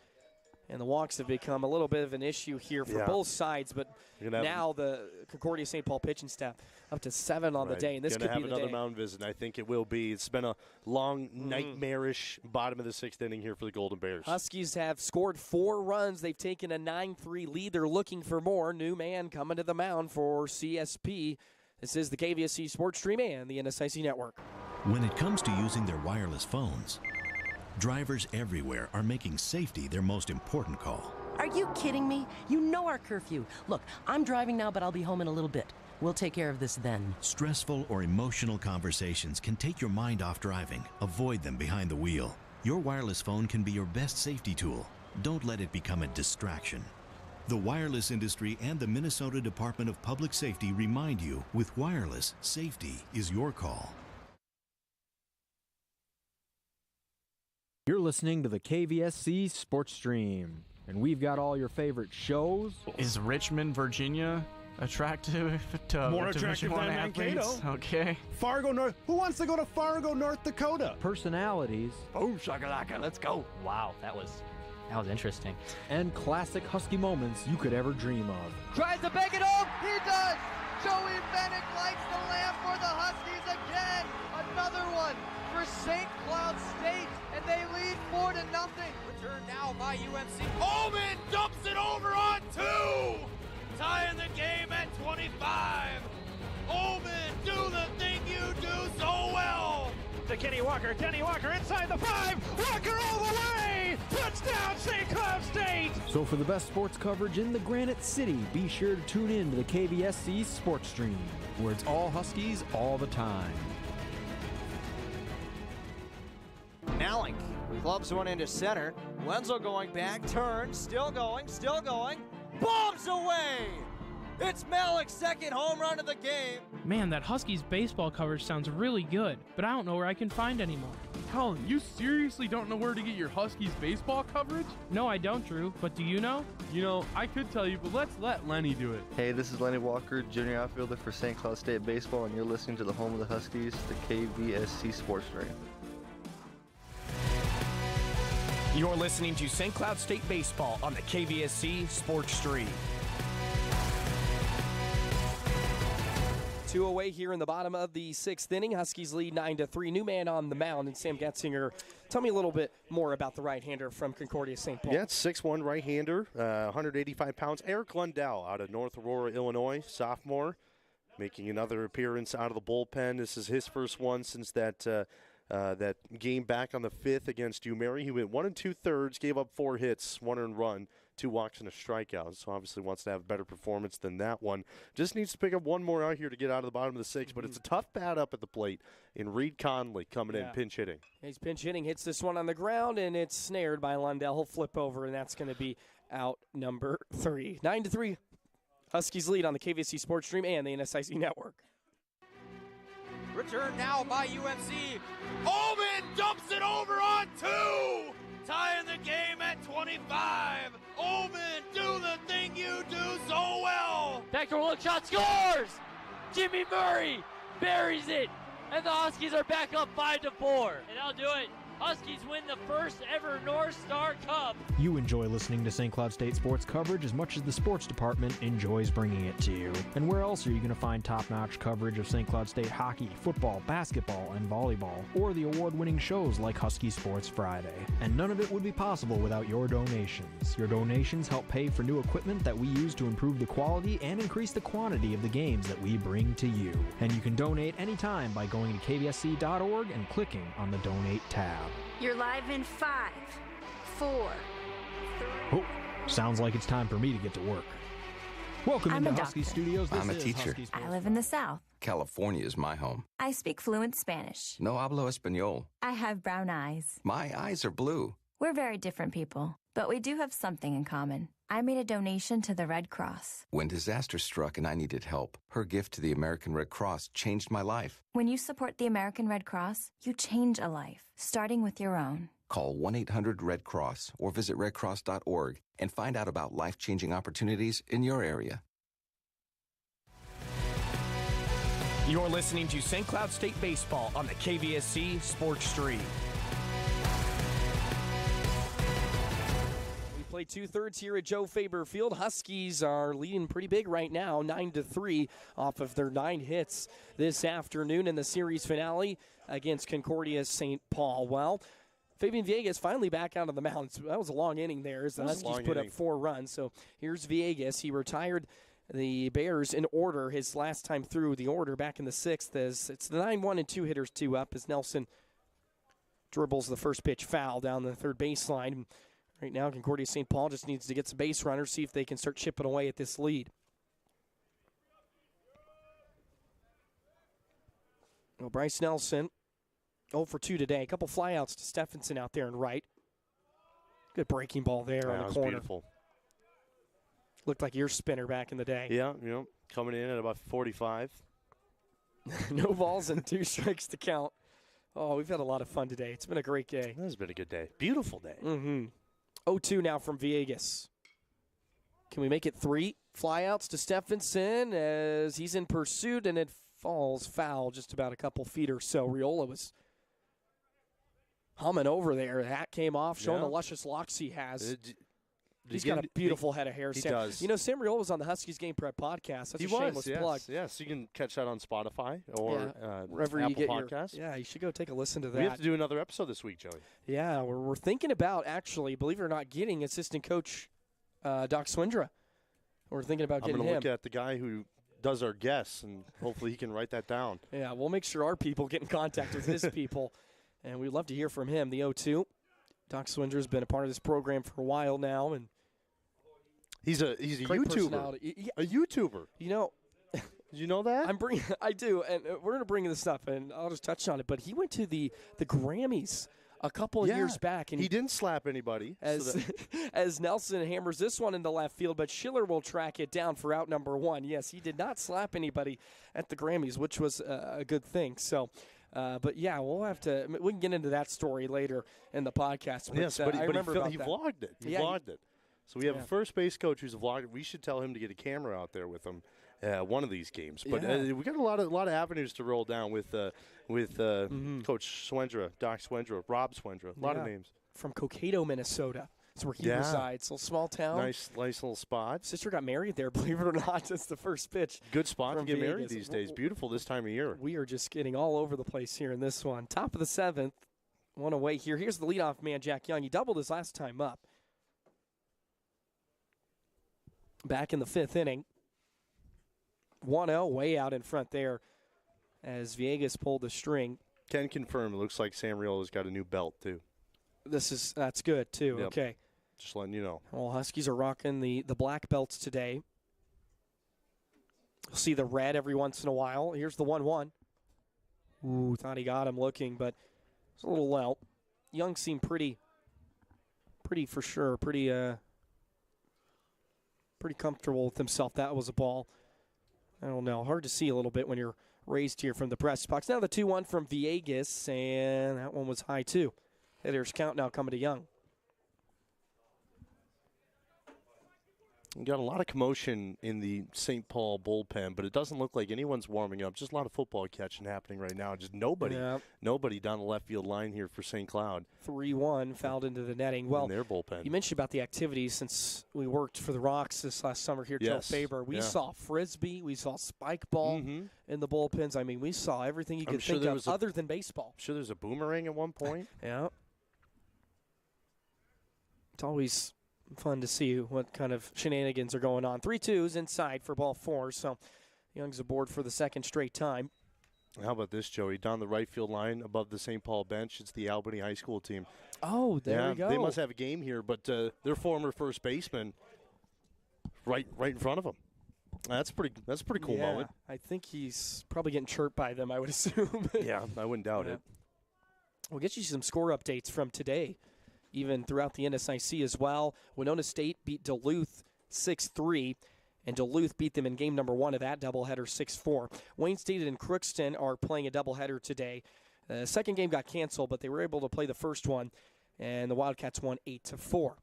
And the walks have become a little bit of an issue here for both sides. But now the Concordia St. Paul pitching staff up to 7 on the day. And this could be the day. Going to have another mound visit, and I think it will be. It's been a long, nightmarish bottom of the 6th inning here for the Golden Bears. Huskies have scored 4 runs. They've taken a 9-3 lead. They're looking for more. New man coming to the mound for CSP. This is the KVSC Sports Stream and the NSIC Network. When it comes to using their wireless phones, drivers everywhere are making safety their most important call. Are you kidding me? You know our curfew. Look, I'm driving now, but I'll be home in a little bit. We'll take care of this then. Stressful or emotional conversations can take your mind off driving. Avoid them behind the wheel. Your wireless phone can be your best safety tool. Don't let it become a distraction. The wireless industry and the Minnesota Department of Public Safety remind you, with wireless, safety is your call. You're listening to the KVSC Sports Stream, and we've got all your favorite shows. Is Richmond, Virginia attractive to More Division attractive I than athletes? Mankato. Okay. Fargo, North. Who wants to go to Fargo, North Dakota? Personalities. Boom shakalaka, let's go. Wow, that was interesting. And classic Husky moments you could ever dream of. Tries to bang it home. He does. Joey Bennett lights the lamp for the Huskies again. Another one for St. Cloud State, and they lead 4-0. Return now by UNC. Holman dumps it over on 2. Tying the game at 25. Holman, do the thing you do so well. To Kenny Walker inside the 5. Walker all the way. Touchdown, St. Cloud State. So for the best sports coverage in the Granite City, be sure to tune in to the KVSC Sports Stream, where it's all Huskies all the time. Nalik clubs one into center. Wenzel going back, turns, still going. Bombs away! It's Malik's second home run of the game. Man, that Huskies baseball coverage sounds really good, but I don't know where I can find any more. Colin, you seriously don't know where to get your Huskies baseball coverage? No, I don't, Drew. But do you know? You know, I could tell you, but let's let Lenny do it. Hey, this is Lenny Walker, junior outfielder for St. Cloud State Baseball, and you're listening to the home of the Huskies, the KVSC Sports Stream. You're listening to St. Cloud State Baseball on the KVSC Sports Stream. 2 away here in the bottom of the 6th inning. Huskies lead 9-3. New man on the mound, and Sam Getzinger. Tell me a little bit more about the right-hander from Concordia St. Paul. Yeah, it's 6'1" right-hander, 185 pounds. Eric Lundell out of North Aurora, Illinois, sophomore, making another appearance out of the bullpen. This is his first one since that game back on the 5th against UMary. He went 1 2/3, gave up 4 hits, 1 earned run, 2 walks and a strikeout. So obviously wants to have a better performance than that one. Just needs to pick up one more out here to get out of the bottom of the 6th. But it's a tough bat up at the plate. And Reed Conley coming in, pinch hitting. He's pinch hitting, hits this one on the ground, and it's snared by Lundell. He'll flip over, and that's going to be out number 3. 9-3. Huskies lead on the KVSC Sports Stream and the NSIC Network. Return now by UMC. Ullman dumps it over on 2. Tying the game at 25. Ullman, do the thing you do so well. Backdoor look shot, scores! Jimmy Murray buries it, and the Huskies are back up 5-4. And I'll do it. Huskies win the first ever North Star Cup. You enjoy listening to St. Cloud State sports coverage as much as the sports department enjoys bringing it to you. And where else are you going to find top-notch coverage of St. Cloud State hockey, football, basketball, and volleyball, or the award-winning shows like Husky Sports Friday? And none of it would be possible without your donations. Your donations help pay for new equipment that we use to improve the quality and increase the quantity of the games that we bring to you. And you can donate anytime by going to kvsc.org and clicking on the Donate tab. You're live in 5, 4, 3. Oh, sounds like it's time for me to get to work. Welcome into Husky Studios. This I'm a is teacher. Husky Sports. I live in the South. California is my home. I speak fluent Spanish. No hablo español. I have brown eyes. My eyes are blue. We're very different people, but we do have something in common. I made a donation to the Red Cross. When disaster struck and I needed help, her gift to the American Red Cross changed my life. When you support the American Red Cross, you change a life, starting with your own. Call 1-800-RED-CROSS or visit redcross.org and find out about life-changing opportunities in your area. You're listening to St. Cloud State Baseball on the KVSC Sports Stream. Play 2/3 here at Joe Faber Field. Huskies are leading pretty big right now, 9-3 off of their 9 hits this afternoon in the series finale against Concordia St. Paul. Well, Fabian Villegas finally back out of the mound. That was a long inning there as the Huskies put up 4 runs. So here's Villegas. He retired the Bears in order his last time through the order back in the 6th. As it's the 9-1 and 2 hitters 2 up as Nelson dribbles the first pitch foul down the third baseline. Right now, Concordia St. Paul just needs to get some base runners, see if they can start chipping away at this lead. Well, Bryce Nelson, 0 for 2 today. A couple flyouts to Steffensen out there in right. Good breaking ball there on the corner. Beautiful. Looked like your spinner back in the day. Yeah, coming in at about 45. No balls and 2 strikes to count. Oh, we've had a lot of fun today. It's been a great day. This has been a good day. Beautiful day. 0-2 now from Villegas. Can we make it 3 flyouts to Steffensen as he's in pursuit and it falls foul just about a couple feet or so. Riola was humming over there. That came off, showing the luscious locks he has. He's got a beautiful head of hair. He Sam. does. You know, Sam Riola was on the Huskies Game Prep podcast. That's a shameless plug. Yes, you can catch that on Spotify or wherever Apple you get Podcasts. you should go take a listen to that. We have to do another episode this week, Joey. Yeah, we're thinking about actually, believe it or not, getting assistant coach Doc Swindra. We're thinking about getting him. I'm going to look at the guy who does our guests, and hopefully he can write that down. Yeah, we'll make sure our people get in contact with his people, and we'd love to hear from him. The 0-2. Doc Swindra's been a part of this program for a while now, and he's a YouTuber. A YouTuber. You know, did you know that? I do, and we're going to bring this up, and I'll just touch on it. But he went to the Grammys a couple of years back, and he didn't slap anybody. As Nelson hammers this one into left field, but Schiller will track it down for out number 1. Yes, he did not slap anybody at the Grammys, which was a good thing. So But, yeah, we'll have to – we can get into that story later in the podcast. But, yes, but I remember about he that. vlogged it. He vlogged it. So we have a first base coach who's a vlogger. We should tell him to get a camera out there with him one of these games. But we got a lot of avenues to roll down with Coach Swendra, Doc Swendra, Rob Swendra, a lot of names. From Cokato, Minnesota. That's where he resides. So small town. Nice little spot. Sister got married there, believe it or not. That's the first pitch. Good spot to get married these days. Beautiful this time of year. We are just getting all over the place here in this one. Top of the 7th. One away here. Here's the leadoff man, Jack Young. He doubled his last time up. Back in the 5th inning. 1-0, way out in front there as Villegas pulled the string. Can confirm. It looks like Sam Riola's got a new belt, too. That's good, too. Yep. Okay. Just letting you know. Well, Huskies are rocking the black belts today. You'll see the red every once in a while. Here's the 1-1. Ooh, thought he got him looking, but it's a little low. Young seemed pretty for sure, pretty comfortable with himself. That was a ball. I don't know. Hard to see a little bit when you're raised here from the press box. Now the 2-1 from Villegas, and that one was high too. Hitter's count now coming to Young. We got a lot of commotion in the St. Paul bullpen, but it doesn't look like anyone's warming up. Just a lot of football catching happening right now. Just nobody down the left field line here for St. Cloud. 3-1 fouled into the netting. Well, in their bullpen. You mentioned about the activities since we worked for the Rocks this last summer here at Joe Faber. We saw Frisbee. We saw spike ball in the bullpens. I mean, we saw everything you could think of other than baseball. I'm sure there's a boomerang at one point. Yeah. It's always fun to see what kind of shenanigans are going on. 3-2s inside for ball 4, so Young's aboard for the second straight time. How about this, Joey? Down the right field line above the St. Paul bench, it's the Albany High School team. Oh, there we go. They must have a game here, but their former first baseman right in front of them. That's a pretty cool moment. I think he's probably getting chirped by them, I would assume. Yeah, I wouldn't doubt it. We'll get you some score updates from today, even throughout the NSIC as well. Winona State beat Duluth 6-3, and Duluth beat them in game number 1 of that doubleheader 6-4. Wayne State and Crookston are playing a doubleheader today. The second game got canceled, but they were able to play the first one, and the Wildcats won 8-4.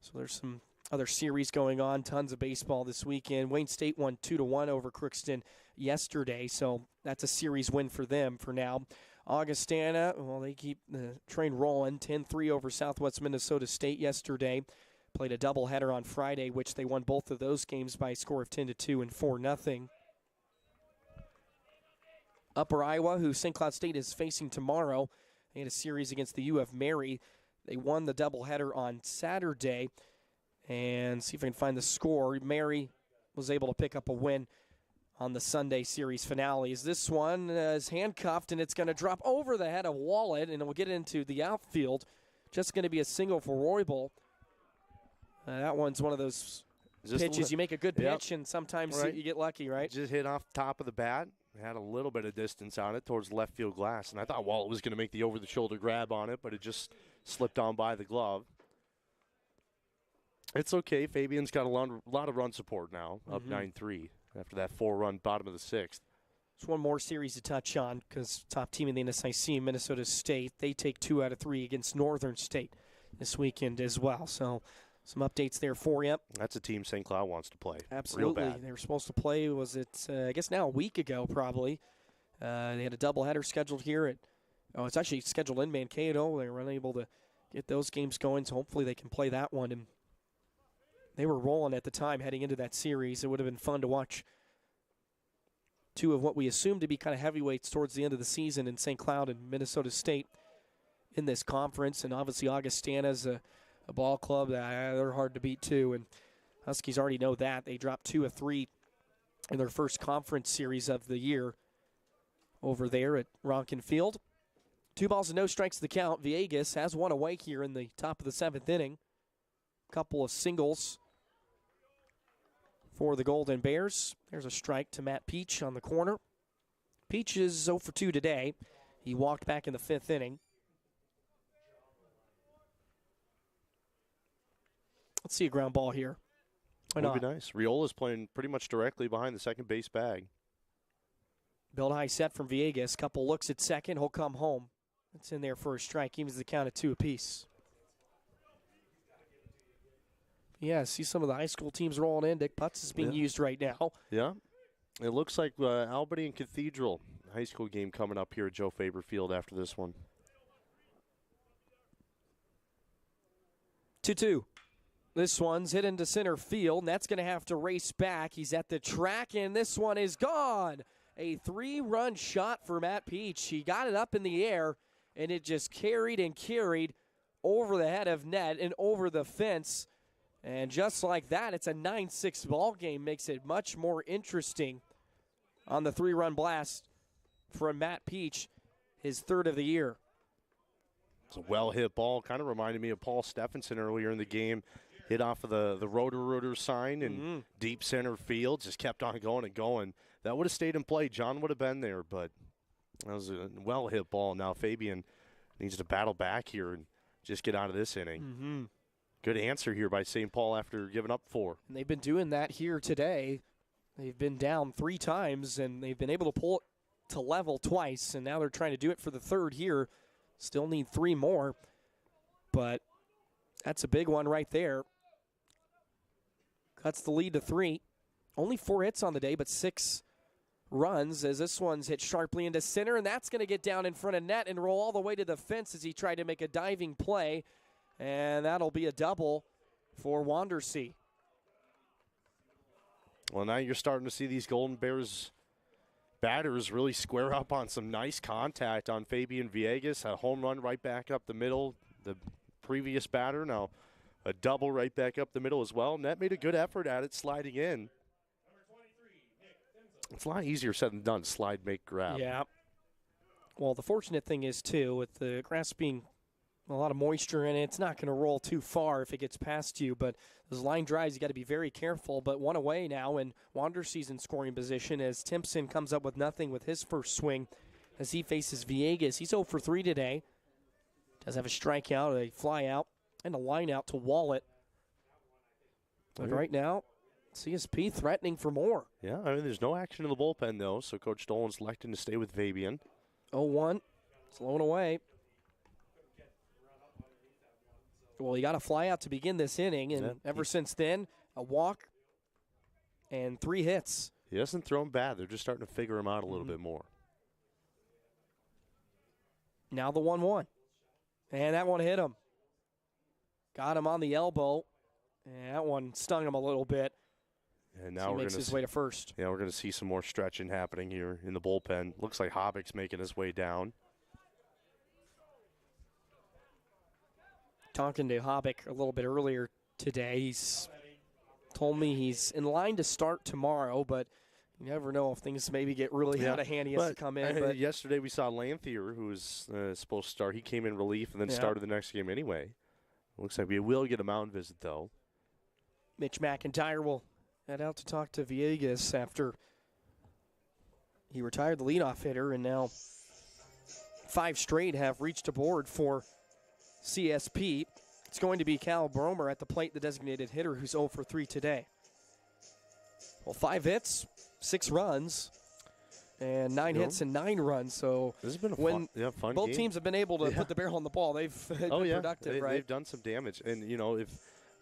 So there's some other series going on, tons of baseball this weekend. Wayne State won 2-1 over Crookston yesterday, so that's a series win for them for now. Augustana, well, they keep the train rolling, 10-3 over Southwest Minnesota State yesterday. Played a doubleheader on Friday, which they won both of those games by a score of 10-2 and 4-0. Upper Iowa, who St. Cloud State is facing tomorrow, they had a series against the U of Mary. They won the doubleheader on Saturday. And see if I can find the score. Mary was able to pick up a win on the Sunday series finales. This one is handcuffed, and it's going to drop over the head of Wallet, and it will get into the outfield. Just going to be a single for Roybal. That one's one of those pitches. You make a good pitch, and sometimes you get lucky, right? Just hit off the top of the bat. Had a little bit of distance on it towards the left field glass, and I thought Wallet was going to make the over-the-shoulder grab on it, but it just slipped on by the glove. It's okay. Fabian's got a lot of run support now, up 9-3 after that 4-run bottom of the 6th. There's one more series to touch on because top team in the NSIC, Minnesota State, they take 2 out of 3 against Northern State this weekend as well. So some updates there for you. That's a team St. Cloud wants to play. Absolutely. Real bad. They were supposed to play, I guess now a week ago probably. They had a doubleheader scheduled here it's actually scheduled in Mankato. They were unable to get those games going, so hopefully they can play that one. And they were rolling at the time heading into that series. It would have been fun to watch 2 of what we assume to be kind of heavyweights towards the end of the season in St. Cloud and Minnesota State in this conference. And obviously Augustana's a ball club that they're hard to beat too. And Huskies already know that. They dropped 2 of 3 in their first conference series of the year over there at Ronkin Field. 2 balls and no strikes to the count. Villegas has one away here in the top of the 7th inning. Couple of singles for the Golden Bears. There's a strike to Matt Peach on the corner. Peach is 0 for 2 today. He walked back in the 5th inning. Let's see a ground ball here. Would be nice. Riola's playing pretty much directly behind the second base bag. Build high set from Villegas. Couple looks at second. He'll come home. It's in there for a strike. Evens the count at 2 apiece. Yeah, see some of the high school teams rolling in. Dick Putz is being used right now. Yeah. It looks like Albany and Cathedral high school game coming up here at Joe Faber Field after this one. 2-2. This one's hit into center field, and that's going to have to race back. He's at the track, and this one is gone. A 3-run shot for Matt Peach. He got it up in the air, and it just carried and carried over the head of net and over the fence. And just like that, it's a 9-6 ball game. Makes it much more interesting on the 3-run blast from Matt Peach, his third of the year. It's a well-hit ball. Kind of reminded me of Paul Steffensen earlier in the game. Hit off of the rotor sign in deep center field. Just kept on going and going. That would have stayed in play. John would have been there, but that was a well-hit ball. Now Fabian needs to battle back here and just get out of this inning. Good answer here by St. Paul after giving up 4. And they've been doing that here today. They've been down 3 times, and they've been able to pull it to level twice, and now they're trying to do it for the third here. Still need 3 more, but that's a big one right there. Cuts the lead to 3. Only 4 hits on the day, but 6 runs as this one's hit sharply into center, and that's going to get down in front of net and roll all the way to the fence as he tried to make a diving play. And that'll be a double for Wandersea. Well, now you're starting to see these Golden Bears batters really square up on some nice contact on Fabian Villegas. A home run right back up the middle. The previous batter, now a double right back up the middle as well. Net made a good effort at it, sliding in. It's a lot easier said than done, slide, make, grab. Yeah. Well, the fortunate thing is, too, with the grass being a lot of moisture in it, it's not going to roll too far if it gets past you. But those line drives, you got to be very careful. But 1 away now, and Wandersea's in scoring position as Timpson comes up with nothing with his first swing as he faces Villegas. He's 0 for 3 today. Does have a strikeout, a fly out, and a line out to Wallet. But right now, CSP threatening for more. Yeah, I mean, there's no action in the bullpen, though, so Coach Dolan's electing to stay with Fabian. 0-1, slowing away. Well, he got a fly out to begin this inning, and ever since then, a walk and 3 hits. He hasn't thrown bad. They're just starting to figure him out a little bit more. Now the 1-1. And that one hit him. Got him on the elbow. And that one stung him a little bit. And now he makes his way to first. Yeah, we're going to see some more stretching happening here in the bullpen. Looks like Hobbick's making his way down. Talking to Hobbick a little bit earlier today, he's told me he's in line to start tomorrow, but you never know if things maybe get really out of hand. He has to come in. But yesterday we saw Lanthier, who was supposed to start. He came in relief and then started the next game anyway. Looks like we will get a mound visit, though. Mitch McIntyre will head out to talk to Villegas after he retired the leadoff hitter, and now 5 straight have reached a board for CSP. It's going to be Cal Bromer at the plate, the designated hitter, who's 0 for 3 today. Well, 5 hits, 6 runs, and 9 hits and 9 runs. So this has been a fun both game. teams have been able to put the barrel on the ball. They've been productive, right? They've done some damage. And, you know, if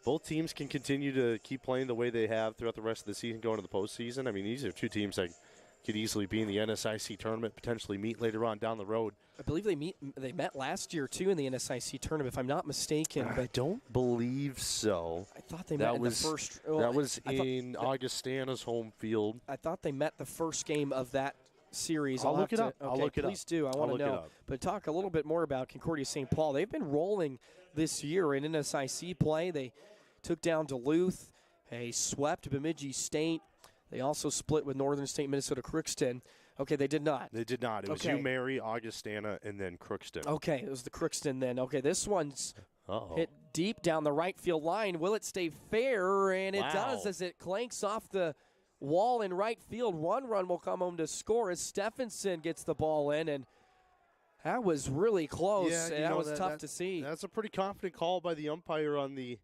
both teams can continue to keep playing the way they have throughout the rest of the season going to the postseason, I mean, these are 2 teams that could easily be in the NSIC tournament, potentially meet later on down the road. I believe they met last year, too, in the NSIC tournament, if I'm not mistaken. I don't believe so. I thought they met in the first. That was in Augustana's home field. I thought they met the first game of that series. I'll look it up. Okay, I'll look it up. Please do. I want to know. But talk a little bit more about Concordia St. Paul. They've been rolling this year in NSIC play. They took down Duluth. They swept Bemidji State. They also split with Northern State Minnesota Crookston. Okay, they did not. They did not. It was UMary, Augustana, and then Crookston. Okay, it was the Crookston then. Okay, this one's hit deep down the right field line. Will it stay fair? And it does as it clanks off the wall in right field. 1 run will come home to score as Steffensen gets the ball in, and that was really close. Yeah, that was tough to see. That's a pretty confident call by the umpire on the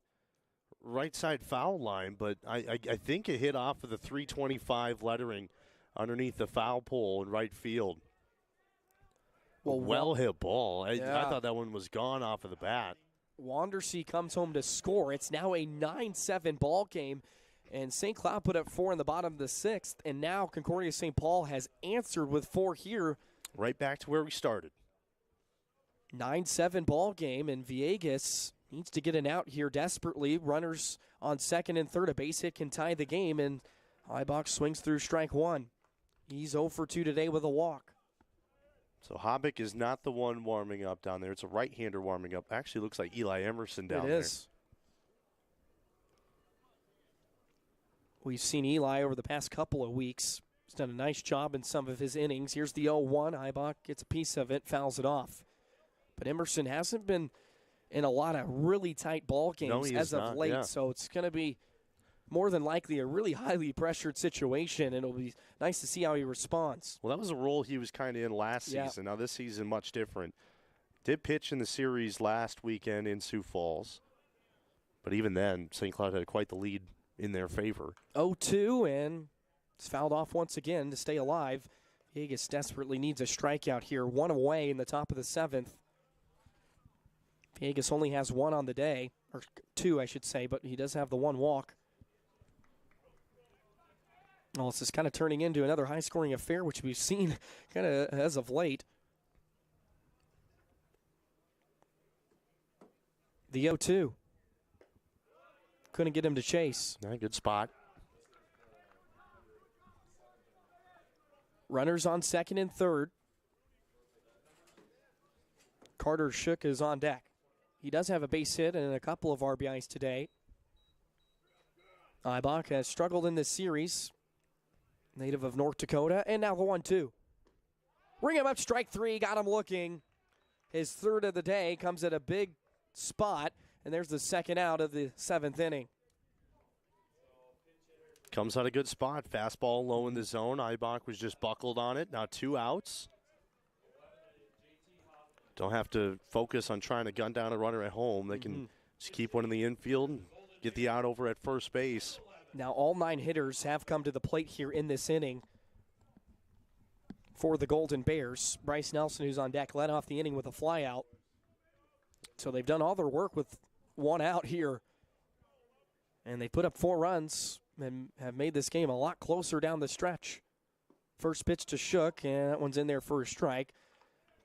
right side foul line, but I think it hit off of the 325 lettering underneath the foul pole in right field. Well hit ball. I thought that one was gone off of the bat. Wandersea comes home to score. It's now a 9-7 ball game, and St. Cloud put up 4 in the bottom of the 6th, and now Concordia St. Paul has answered with 4 here. Right back to where we started. 9-7 ball game, and Villegas needs to get an out here desperately. Runners on second and third. A base hit can tie the game, and Eibach swings through strike 1. He's 0 for 2 today with a walk. So Habeck is not the one warming up down there. It's a right-hander warming up. Actually looks like Eli Emerson down there. It is. We've seen Eli over the past couple of weeks. He's done a nice job in some of his innings. Here's the 0-1. Eibach gets a piece of it, fouls it off. But Emerson hasn't been in a lot of really tight ball games as of late, so it's going to be more than likely a really highly pressured situation, and it'll be nice to see how he responds. Well, that was a role he was kind of in last season. Now this season, much different. Did pitch in the series last weekend in Sioux Falls, but even then, St. Cloud had quite the lead in their favor. 0-2, and it's fouled off once again to stay alive. Vegas desperately needs a strikeout here. 1 away in the top of the 7th. Vegas only has 1 on the day, or 2, I should say, but he does have the 1 walk. Well, this is kind of turning into another high-scoring affair, which we've seen kind of as of late. The 0-2. Couldn't get him to chase. Good spot. Runners on second and third. Carter Shook is on deck. He does have a base hit and a couple of RBIs today. Eibach has struggled in this series. Native of North Dakota, and now the 1-2. Ring him up, strike 3, got him looking. His third of the day comes at a big spot, and there's the second out of the 7th inning. Comes at a good spot. Fastball low in the zone. Eibach was just buckled on it. Now 2 outs. Don't have to focus on trying to gun down a runner at home. They can just keep one in the infield and get the out over at first base. Now all 9 hitters have come to the plate here in this inning for the Golden Bears. Bryce Nelson, who's on deck, led off the inning with a flyout. So they've done all their work with 1 out here. And they put up 4 runs and have made this game a lot closer down the stretch. First pitch to Shook, and that one's in there for a strike.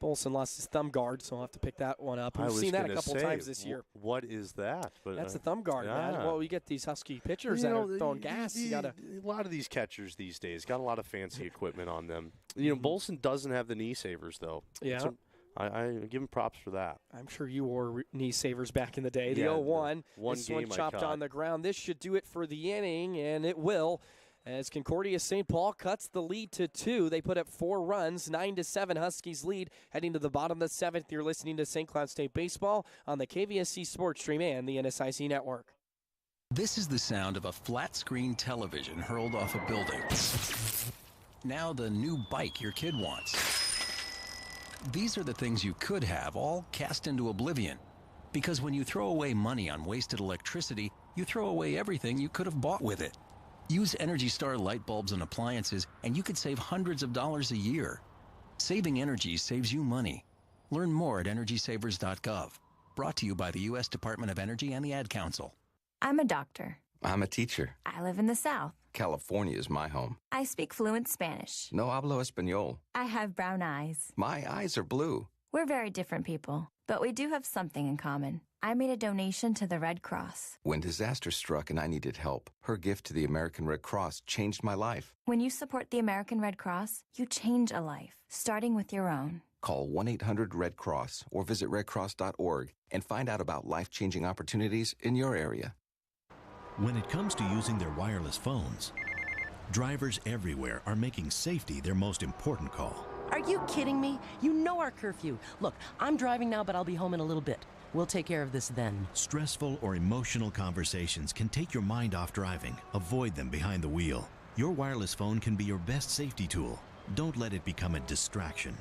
Bolson lost his thumb guard, so I'll have to pick that one up. We've seen that a couple times this year. What is that? But that's the thumb guard, man. Well, you get these Husky pitchers that are throwing gas. A lot of these catchers these days got a lot of fancy equipment on them. You know, Bolson doesn't have the knee savers, though. Yeah. So I give him props for that. I'm sure you wore knee savers back in the day. The 0-1. This one chopped on the ground. This should do it for the inning, and it will. As Concordia St. Paul cuts the lead to 2. They put up 4 runs, 9-7 Huskies lead. Heading to the bottom of the 7th, you're listening to St. Cloud State Baseball on the KVSC Sports Stream and the NSIC Network. This is the sound of a flat-screen television hurled off a building. Now the new bike your kid wants. These are the things you could have, all cast into oblivion. Because when you throw away money on wasted electricity, you throw away everything you could have bought with it. Use Energy Star light bulbs and appliances, and you could save hundreds of dollars a year. Saving energy saves you money. Learn more at EnergySavers.gov. Brought to you by the U.S. Department of Energy and the Ad Council. I'm a doctor. I'm a teacher. I live in the South. California is my home. I speak fluent Spanish. No hablo español. I have brown eyes. My eyes are blue. We're very different people, but we do have something in common. I made a donation to the Red Cross. When disaster struck and I needed help, her gift to the American Red Cross changed my life. When you support the American Red Cross, you change a life, starting with your own. Call 1-800-RED-CROSS or visit redcross.org and find out about life-changing opportunities in your area. When it comes to using their wireless phones, drivers everywhere are making safety their most important call. Are you kidding me? You know our curfew. Look, I'm driving now, but I'll be home in a little bit. We'll take care of this then. Stressful or emotional conversations can take your mind off driving. Avoid them behind the wheel. Your wireless phone can be your best safety tool. Don't let it become a distraction.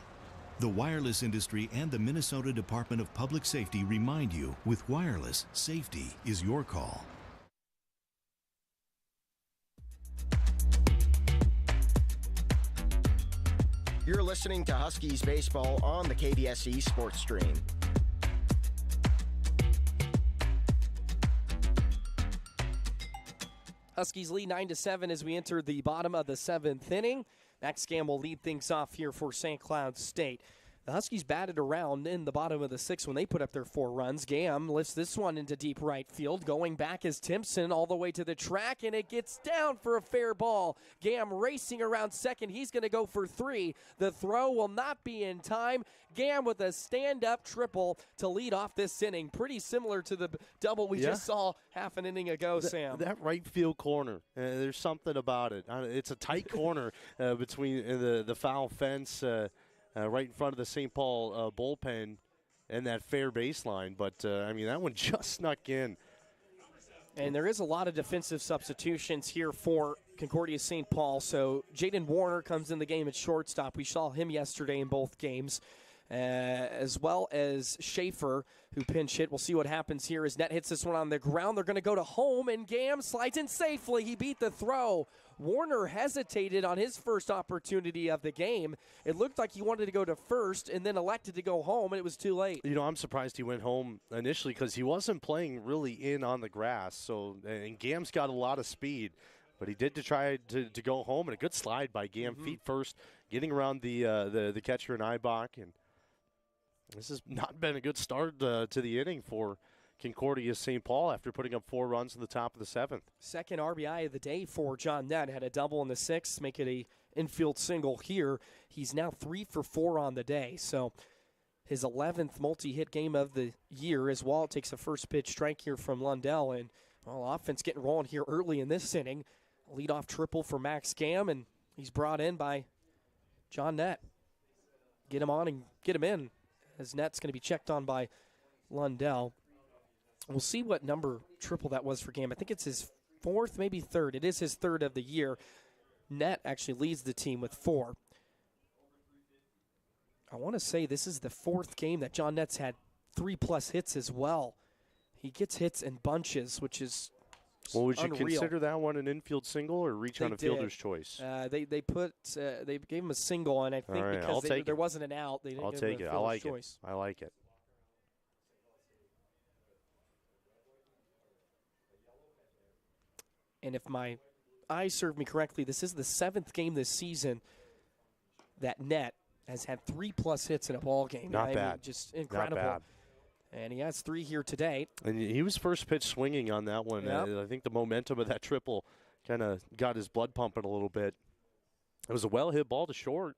The wireless industry and the Minnesota Department of Public Safety remind you, with wireless, safety is your call. You're listening to Huskies baseball on the KVSE Sports Stream. Huskies lead 9-7 as we enter the bottom of the 7th inning. Max Gam will lead things off here for St. Cloud State. The Huskies batted around in the bottom of the 6th when they put up their 4 runs. Gam lifts this one into deep right field. Going back is Timpson all the way to the track, and it gets down for a fair ball. Gam racing around second. He's going to go for 3. The throw will not be in time. Gam with a stand-up triple to lead off this inning. Pretty similar to the double we just saw half an inning ago, Sam. That right field corner, there's something about it. It's a tight corner between the foul fence right in front of the St. Paul bullpen and that fair baseline. But, that one just snuck in. And there is a lot of defensive substitutions here for Concordia St. Paul. So Jaden Warner comes in the game at shortstop. We saw him yesterday in both games, as well as Schaefer, who pinch hit. We'll see what happens here as Net hits this one on the ground. They're going to go to home, and Gam slides in safely. He beat the throw. Warner hesitated on his first opportunity of the game. It looked like he wanted to go to first and then elected to go home, and it was too late. I'm surprised he went home initially because he wasn't playing really in on the grass. So, and Gam's got a lot of speed, but he did try to go home, and a good slide by Gam, feet first, getting around the catcher and Ibach. And this has not been a good start to the inning for Concordia St. Paul after putting up 4 runs in the top of the 7th. Second RBI of the day for John Nett. Had a double in the 6th, make it a infield single here. He's now 3 for 4 on the day. So his 11th multi-hit game of the year as Wallet takes a first pitch strike here from Lundell. And, offense getting rolling here early in this inning. Leadoff triple for Max Gam, and he's brought in by John Nett. Get him on and get him in, as Nett's going to be checked on by Lundell. We'll see what number triple that was for Gam. I think it's his 4th, maybe 3rd. It is his 3rd of the year. Nett actually leads the team with 4. I want to say this is the 4th game that John Nett's had 3+ hits as well. He gets hits in bunches, which is well, would you unreal. consider that one an infield single or reach on a fielder's choice? They gave him a single, and I think because there wasn't an out, they didn't give him a fielder's choice. I like it. And if my eyes serve me correctly, this is the 7th game this season that Nett has had 3+ hits in a ball game. Not bad. Just incredible. Not bad. And he has 3 here today. And he was first pitch swinging on that one. Yep. I think the momentum of that triple kind of got his blood pumping a little bit. It was a well-hit ball to short.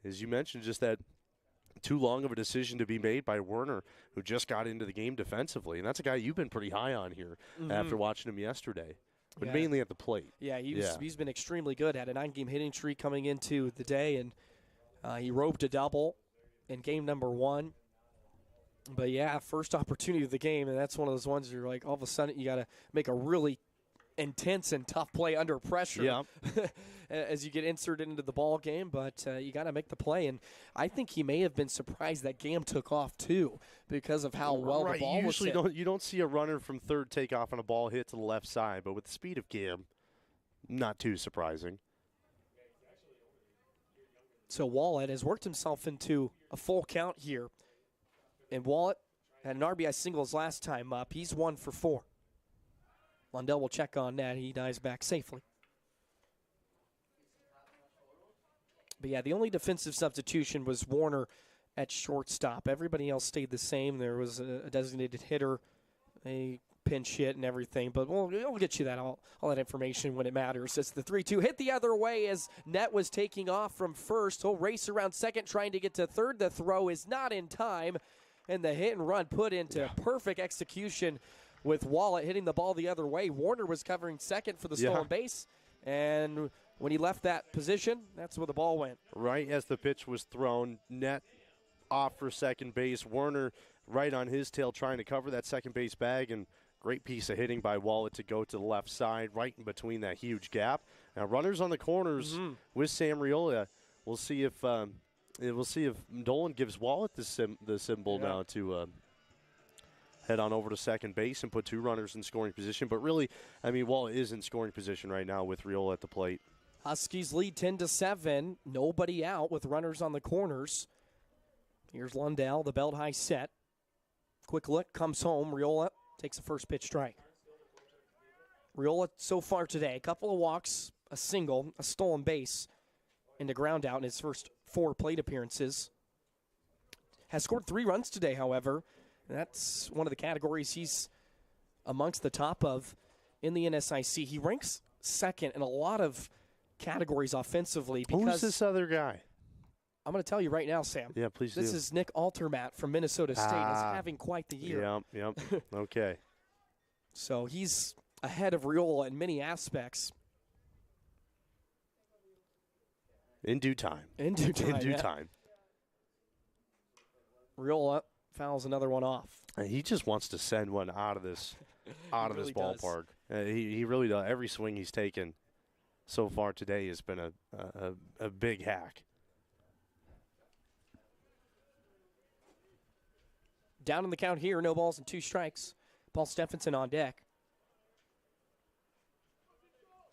As you mentioned, just that too long of a decision to be made by Werner, who just got into the game defensively. And that's a guy you've been pretty high on here after watching him yesterday. But mainly at the plate. Yeah, he's been extremely good. Had a 9-game hitting streak coming into the day, and he roped a double in game number 1. But, first opportunity of the game, and that's one of those ones where you're like, all of a sudden you got to make a really intense and tough play under pressure as you get inserted into the ball game, but you got to make the play. And I think he may have been surprised that Gam took off too because of how well the ball was hit. You don't see a runner from third take off on a ball hit to the left side, but with the speed of Gam, not too surprising. So Wallet has worked himself into a full count here, and Wallet had an RBI singles last time up. He's 1 for 4. Lundell will check on that. He dives back safely. But, the only defensive substitution was Warner at shortstop. Everybody else stayed the same. There was a designated hitter, a pinch hit and everything. But we'll get you all that information when it matters. It's the 3-2 hit the other way as Nett was taking off from first. He'll race around second trying to get to third. The throw is not in time. And the hit and run put into perfect execution with Wallet hitting the ball the other way. Warner was covering second for the stolen base. And when he left that position, that's where the ball went. Right as the pitch was thrown, Nett off for second base. Werner right on his tail trying to cover that second base bag. And great piece of hitting by Wallet to go to the left side, right in between that huge gap. Now runners on the corners with Sam Riola. We'll see if Dolan gives Wallet the symbol now to head on over to second base and put 2 runners in scoring position. But really, Wallet is in scoring position right now with Riola at the plate. Huskies lead 10-7. Nobody out with runners on the corners. Here's Lundell, the belt high set. Quick look, comes home. Riola takes the first pitch strike. Riola so far today, a couple of walks, a single, a stolen base, and a ground out in his first 4 plate appearances. Has scored 3 runs today, however. And that's one of the categories he's amongst the top of in the NSIC. He ranks second in a lot of categories offensively. Who's this other guy? I'm going to tell you right now, Sam. Yeah, please do. This is Nick Altermat from Minnesota State. Is having quite the year. Yep. Okay. So he's ahead of Riola in many aspects. In due time. In due Yeah. time. Riola fouls another one off. He just wants to send one out of this really ballpark. He really does. Every swing he's taken so far today has been a big hack. Down in the count here, no balls and 2 strikes. Paul Steffensen on deck.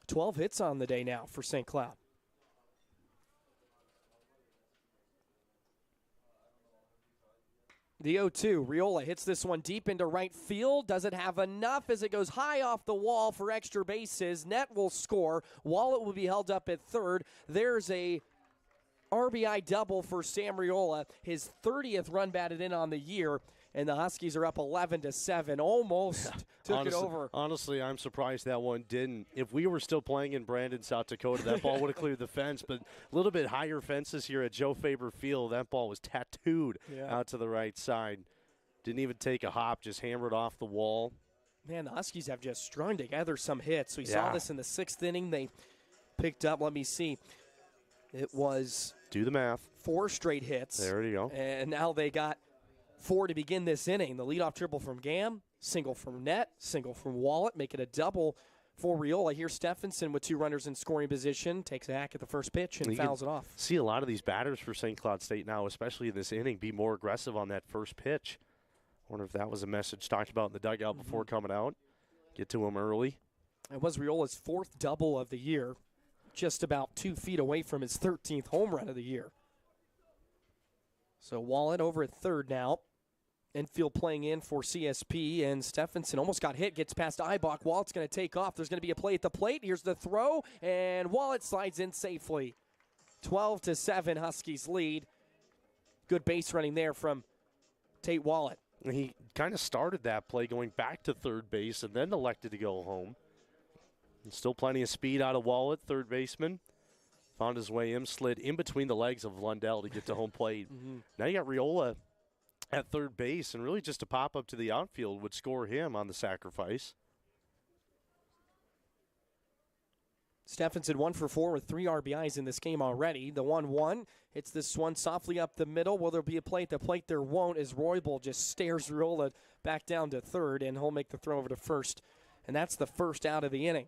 12 hits on the day now for St. Cloud. The 0-2, Riola hits this one deep into right field. Does it have enough as it goes high off the wall for extra bases? Net will score. Wallet will be held up at third. There's a RBI double for Sam Riola, his 30th run batted in on the year, and the Huskies are up 11-7. Almost took it over. Honestly, I'm surprised that one didn't. If we were still playing in Brandon, South Dakota, that ball would have cleared the fence. But a little bit higher fences here at Joe Faber Field. That ball was tattooed out to the right side. Didn't even take a hop, just hammered off the wall. Man, the Huskies have just strung together some hits. We saw this in the 6th inning. They picked up, let me see, it was... Do the math. 4 straight hits. There you go. And now they got 4 to begin this inning. The leadoff triple from Gam, single from Net, single from Wallet, make it a double for Riola. Here's Steffensen with 2 runners in scoring position, takes a hack at the first pitch and fouls it off. See a lot of these batters for St. Cloud State now, especially in this inning, be more aggressive on that first pitch. I wonder if that was a message talked about in the dugout before coming out. Get to him early. It was Riola's 4th double of the year, just about 2 feet away from his 13th home run of the year. So Wallet over at third now. Infield playing in for CSP, and Steffensen almost got hit, gets past Eibach. Wallet's going to take off. There's going to be a play at the plate. Here's the throw, and Wallet slides in safely. 12-7, Huskies lead. Good base running there from Tate Wallet. He kind of started that play going back to third base and then elected to go home. And still plenty of speed out of Wallet, third baseman. Found his way in, slid in between the legs of Lundell to get to home plate. Now you got Riola at third base, and really just a pop-up to the outfield would score him on the sacrifice. Steffensen 1 for 4 with 3 RBIs in this game already. The 1-1 hits this one softly up the middle. Will there be a play at the plate? There won't, as Roybal just stares Riola back down to third, and he'll make the throw over to first. And that's the first out of the inning.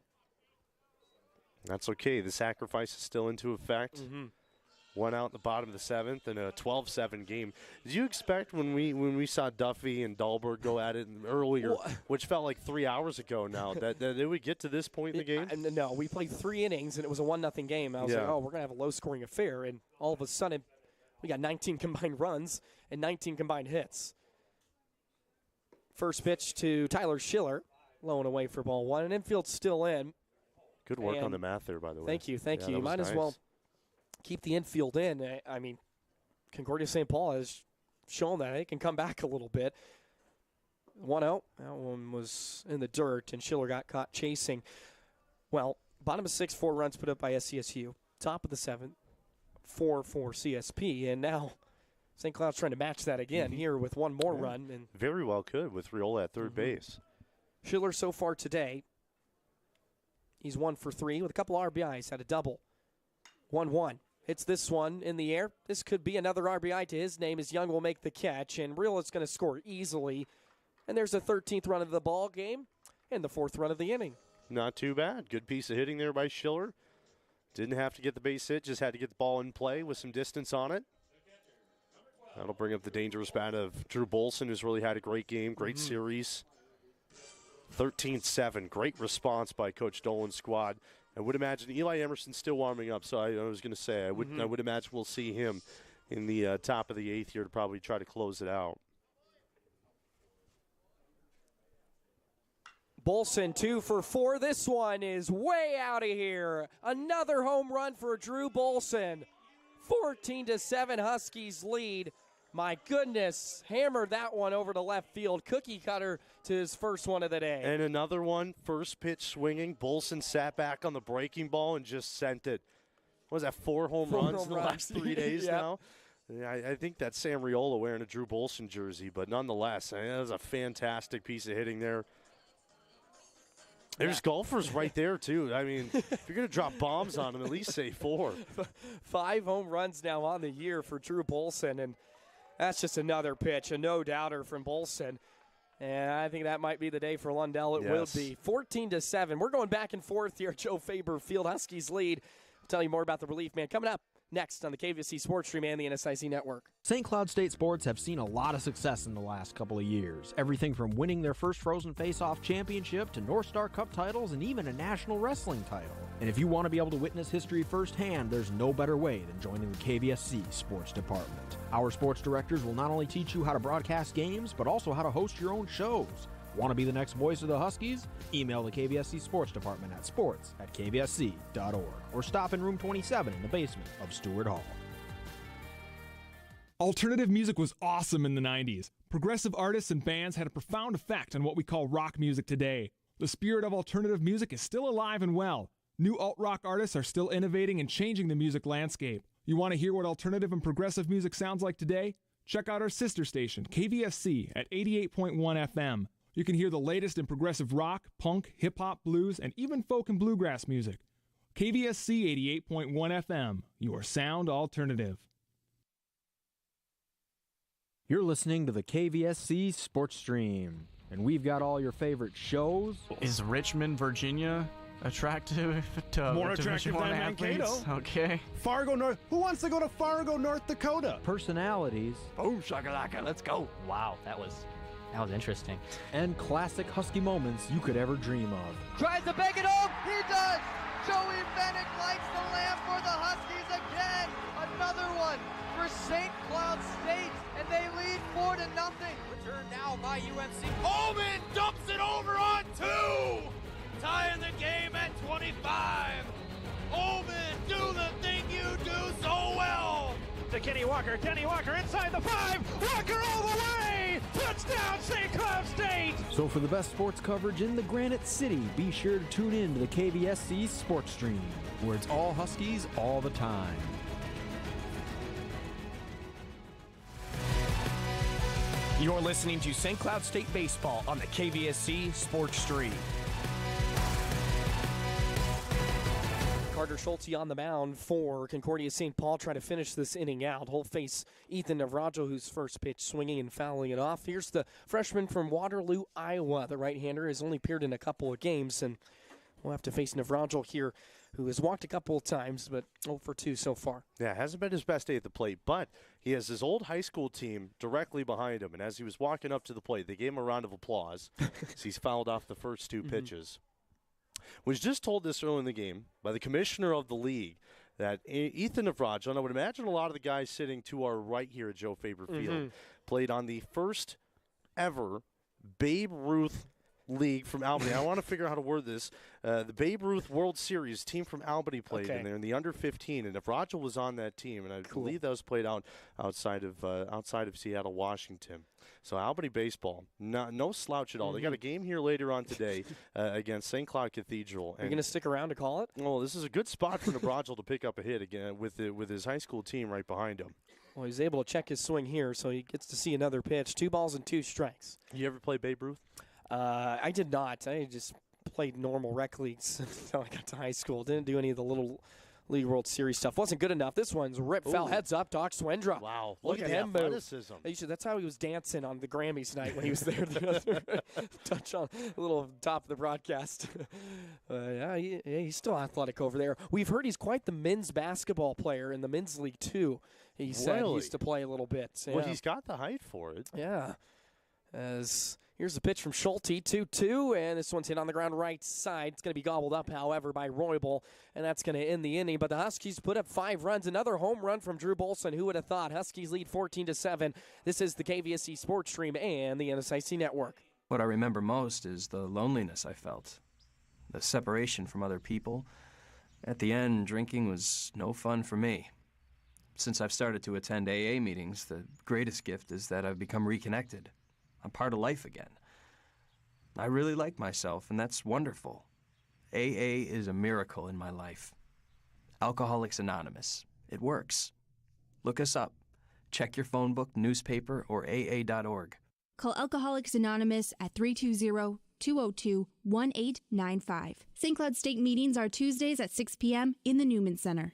That's okay. The sacrifice is still into effect. 1 out in the bottom of the 7th and a 12-7 game. Did you expect when we saw Duffy and Dahlberg go at it earlier, which felt like 3 hours ago now, that it would get to this point in the game? No, we played 3 innings, and it was a 1-0 game. I was like, oh, we're going to have a low-scoring affair. And all of a sudden, we got 19 combined runs and 19 combined hits. First pitch to Tyler Schiller, low and away for ball 1. And infield's still in. Good work on the math there, by the way. Thank you. You might as well keep the infield in. I mean, Concordia St. Paul has shown that it can come back a little bit. 1-0. That one was in the dirt, and Schiller got caught chasing. Well, bottom of 6, 4 runs put up by SCSU. Top of the 7th, 4 for CSP. And now St. Cloud's trying to match that again here with one more run. And very well could with Riola at third base. Schiller so far today, he's 1 for 3 with a couple RBIs, had a double. 1-1. Hits this one in the air. This could be another RBI to his name as Young will make the catch, and Riola's going to score easily. And there's the 13th run of the ball game and the 4th run of the inning. Not too bad. Good piece of hitting there by Schiller. Didn't have to get the base hit, just had to get the ball in play with some distance on it. That'll bring up the dangerous bat of Drew Bolson, who's really had a great game, great series. 13-7, great response by Coach Dolan's squad I would imagine Eli Emerson's still warming up, so I was going to say I would imagine we'll see him in the top of the 8th here to probably try to close it out. Bolson 2 for 4. This one is way out of here. Another home run for Drew Bolson. 14-7 Huskies lead. My goodness, hammered that one over to left field. Cookie cutter to his first one of the day. And another one, first pitch swinging. Bolson sat back on the breaking ball and just sent it. What was that, 4 home runs in the last 3 days now? Yeah, I think that's Sam Riola wearing a Drew Bolson jersey, but nonetheless, that was a fantastic piece of hitting there. There's golfers right there, too. I mean, if you're going to drop bombs on them, at least say 4. 5 home runs now on the year for Drew Bolson, and that's just another pitch, a no-doubter from Bolson. And I think that might be the day for Lundell. It will be 14-7. We're going back and forth here at Joe Faber Field. Huskies lead. I'll tell you more about the relief man coming up next on the KVSC Sports Stream and the NSIC Network. St. Cloud State sports have seen a lot of success in the last couple of years. Everything from winning their first Frozen Face-Off championship to North Star Cup titles and even a national wrestling title. And if you want to be able to witness history firsthand, there's no better way than joining the KVSC Sports Department. Our sports directors will not only teach you how to broadcast games, but also how to host your own shows. Want to be the next voice of the Huskies? Email the KVSC Sports Department at sports@kvsc.org or stop in room 27 in the basement of Stewart Hall. Alternative music was awesome in the 90s. Progressive artists and bands had a profound effect on what we call rock music today. The spirit of alternative music is still alive and well. New alt-rock artists are still innovating and changing the music landscape. You want to hear what alternative and progressive music sounds like today? Check out our sister station, KVSC, at 88.1 FM. You can hear the latest in progressive rock, punk, hip-hop, blues, and even folk and bluegrass music. KVSC 88.1 FM, your sound alternative. You're listening to the KVSC Sports Stream, and we've got all your favorite shows. Is Richmond, Virginia attractive to more attractive than Mankato? Okay. Fargo, North. Who wants to go to Fargo, North Dakota? Personalities. Boom shakalaka, let's go. Wow, that was interesting. And classic Husky moments you could ever dream of. Tries to bang it home. He does. Joey Bennett lights the lamp for the Huskies again. Another one for St. Cloud State, and they lead 4-0. Return now by UMC. Holman dumps it over on 2. Tying the game at 25. Holman, do the thing you do so well. To Kenny Walker inside the 5. Walker all the way. Touchdown, St. Cloud State. So for the best sports coverage in the Granite City, be sure to tune in to the KVSC Sports Stream, where it's all Huskies all the time. You're listening to St. Cloud State Baseball on the KVSC Sports Stream. Carter Schulte on the mound for Concordia St. Paul, trying to finish this inning out. He'll face Ethan Navrajo, whose first pitch swinging and fouling it off. Here's the freshman from Waterloo, Iowa. The right-hander has only appeared in a couple of games, and we'll have to face Navrajo here, who has walked a couple of times, but 0 for 2 so far. Yeah, hasn't been his best day at the plate, but he has his old high school team directly behind him, and as he was walking up to the plate, they gave him a round of applause as he's fouled off the first 2 pitches. Was just told this early in the game by the commissioner of the league that Ethan Navrajo, and I would imagine a lot of the guys sitting to our right here at Joe Faber Field, played on the first ever Babe Ruth League from Albany. I want to figure out how to word this. The Babe Ruth World Series team from Albany played in there in the under 15, and Navrajo was on that team, and I believe that was played out outside of Seattle, Washington. So Albany baseball, no slouch at all. They got a game here later on today against St. Cloud Cathedral. Are you going to stick around to call it? Well, this is a good spot for Navrajo to pick up a hit again with his high school team right behind him. Well, he's able to check his swing here, so he gets to see another pitch. 2 balls and 2 strikes. You ever play Babe Ruth? I did not. I just played normal rec leagues until I got to high school. Didn't do any of the little League World Series stuff. Wasn't good enough. This one's ripped foul. Heads up, Doc Swendra. Wow. Look at him athleticism. That's how he was dancing on the Grammys night when he was there. Touch on a little top of the broadcast. He's still athletic over there. We've heard he's quite the men's basketball player in the men's league, too. He said he used to play a little bit. Well, he's got the height for it. Yeah. As here's the pitch from Schulte, 2-2, and this one's hit on the ground right side. It's going to be gobbled up, however, by Roybal, and that's going to end the inning. But the Huskies put up 5 runs. Another home run from Drew Bolson. Who would have thought? Huskies lead 14-7. This is the KVSC Sports Stream and the NSIC Network. What I remember most is the loneliness I felt, the separation from other people. At the end, drinking was no fun for me. Since I've started to attend AA meetings, the greatest gift is that I've become reconnected. I'm part of life again. I really like myself, and that's wonderful. AA is a miracle in my life. Alcoholics Anonymous. It works. Look us up. Check your phone book, newspaper, or AA.org. Call Alcoholics Anonymous at 320-202-1895. St. Cloud State meetings are Tuesdays at 6 p.m. in the Newman Center.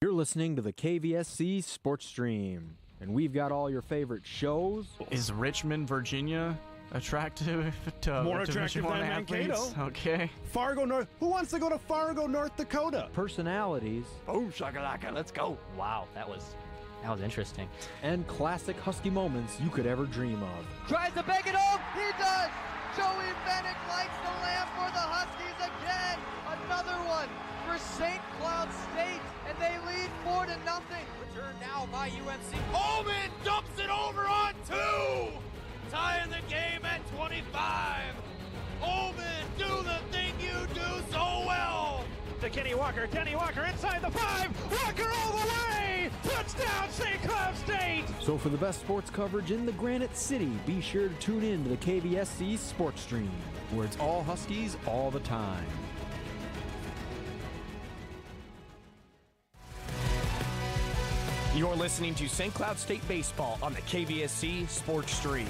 You're listening to the KVSC Sports Stream, and we've got all your favorite shows. Is Richmond, Virginia attractive to More Division attractive I than athletes? Mankato. Okay. Fargo, North. Who wants to go to Fargo, North Dakota? Personalities. Boom, shakalaka, let's go. Wow, that was interesting. And classic Husky moments you could ever dream of. Tries to bang it home. He does. Joey Bennett lights the lamp for the Huskies again. Another one for St. Cloud State, and they lead 4-0. Return now by UNC. Holman dumps it over on 2. Tying the game at 25. Holman, do the thing you do so well. To Kenny Walker inside the 5. Walker all the way. Touchdown, St. Cloud State. So for the best sports coverage in the Granite City, be sure to tune in to the KVSC Sports Stream, where it's all Huskies all the time. You're listening to St. Cloud State Baseball on the KVSC Sports Stream.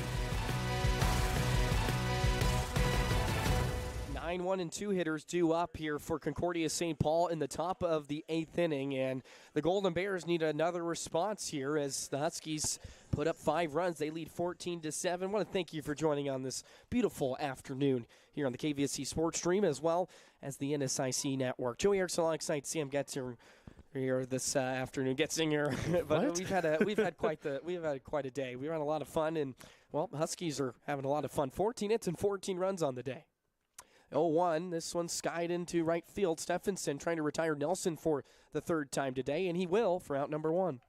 9-1 and 2 hitters due up here for Concordia St. Paul in the top of the 8th inning, and the Golden Bears need another response here as the Huskies put up 5 runs. They lead 14-7. I want to thank you for joining on this beautiful afternoon here on the KVSC Sports Stream as well as the NSIC Network. Joey Erickson alongside Sam Getzinger here this afternoon. Getzinger, but we've had quite a day. We had a lot of fun, and well, the Huskies are having a lot of fun. 14 hits and 14 runs on the day. 0-1. This one skied into right field. Steffensen trying to retire Nelson for the 3rd time today, and he will for out number 1.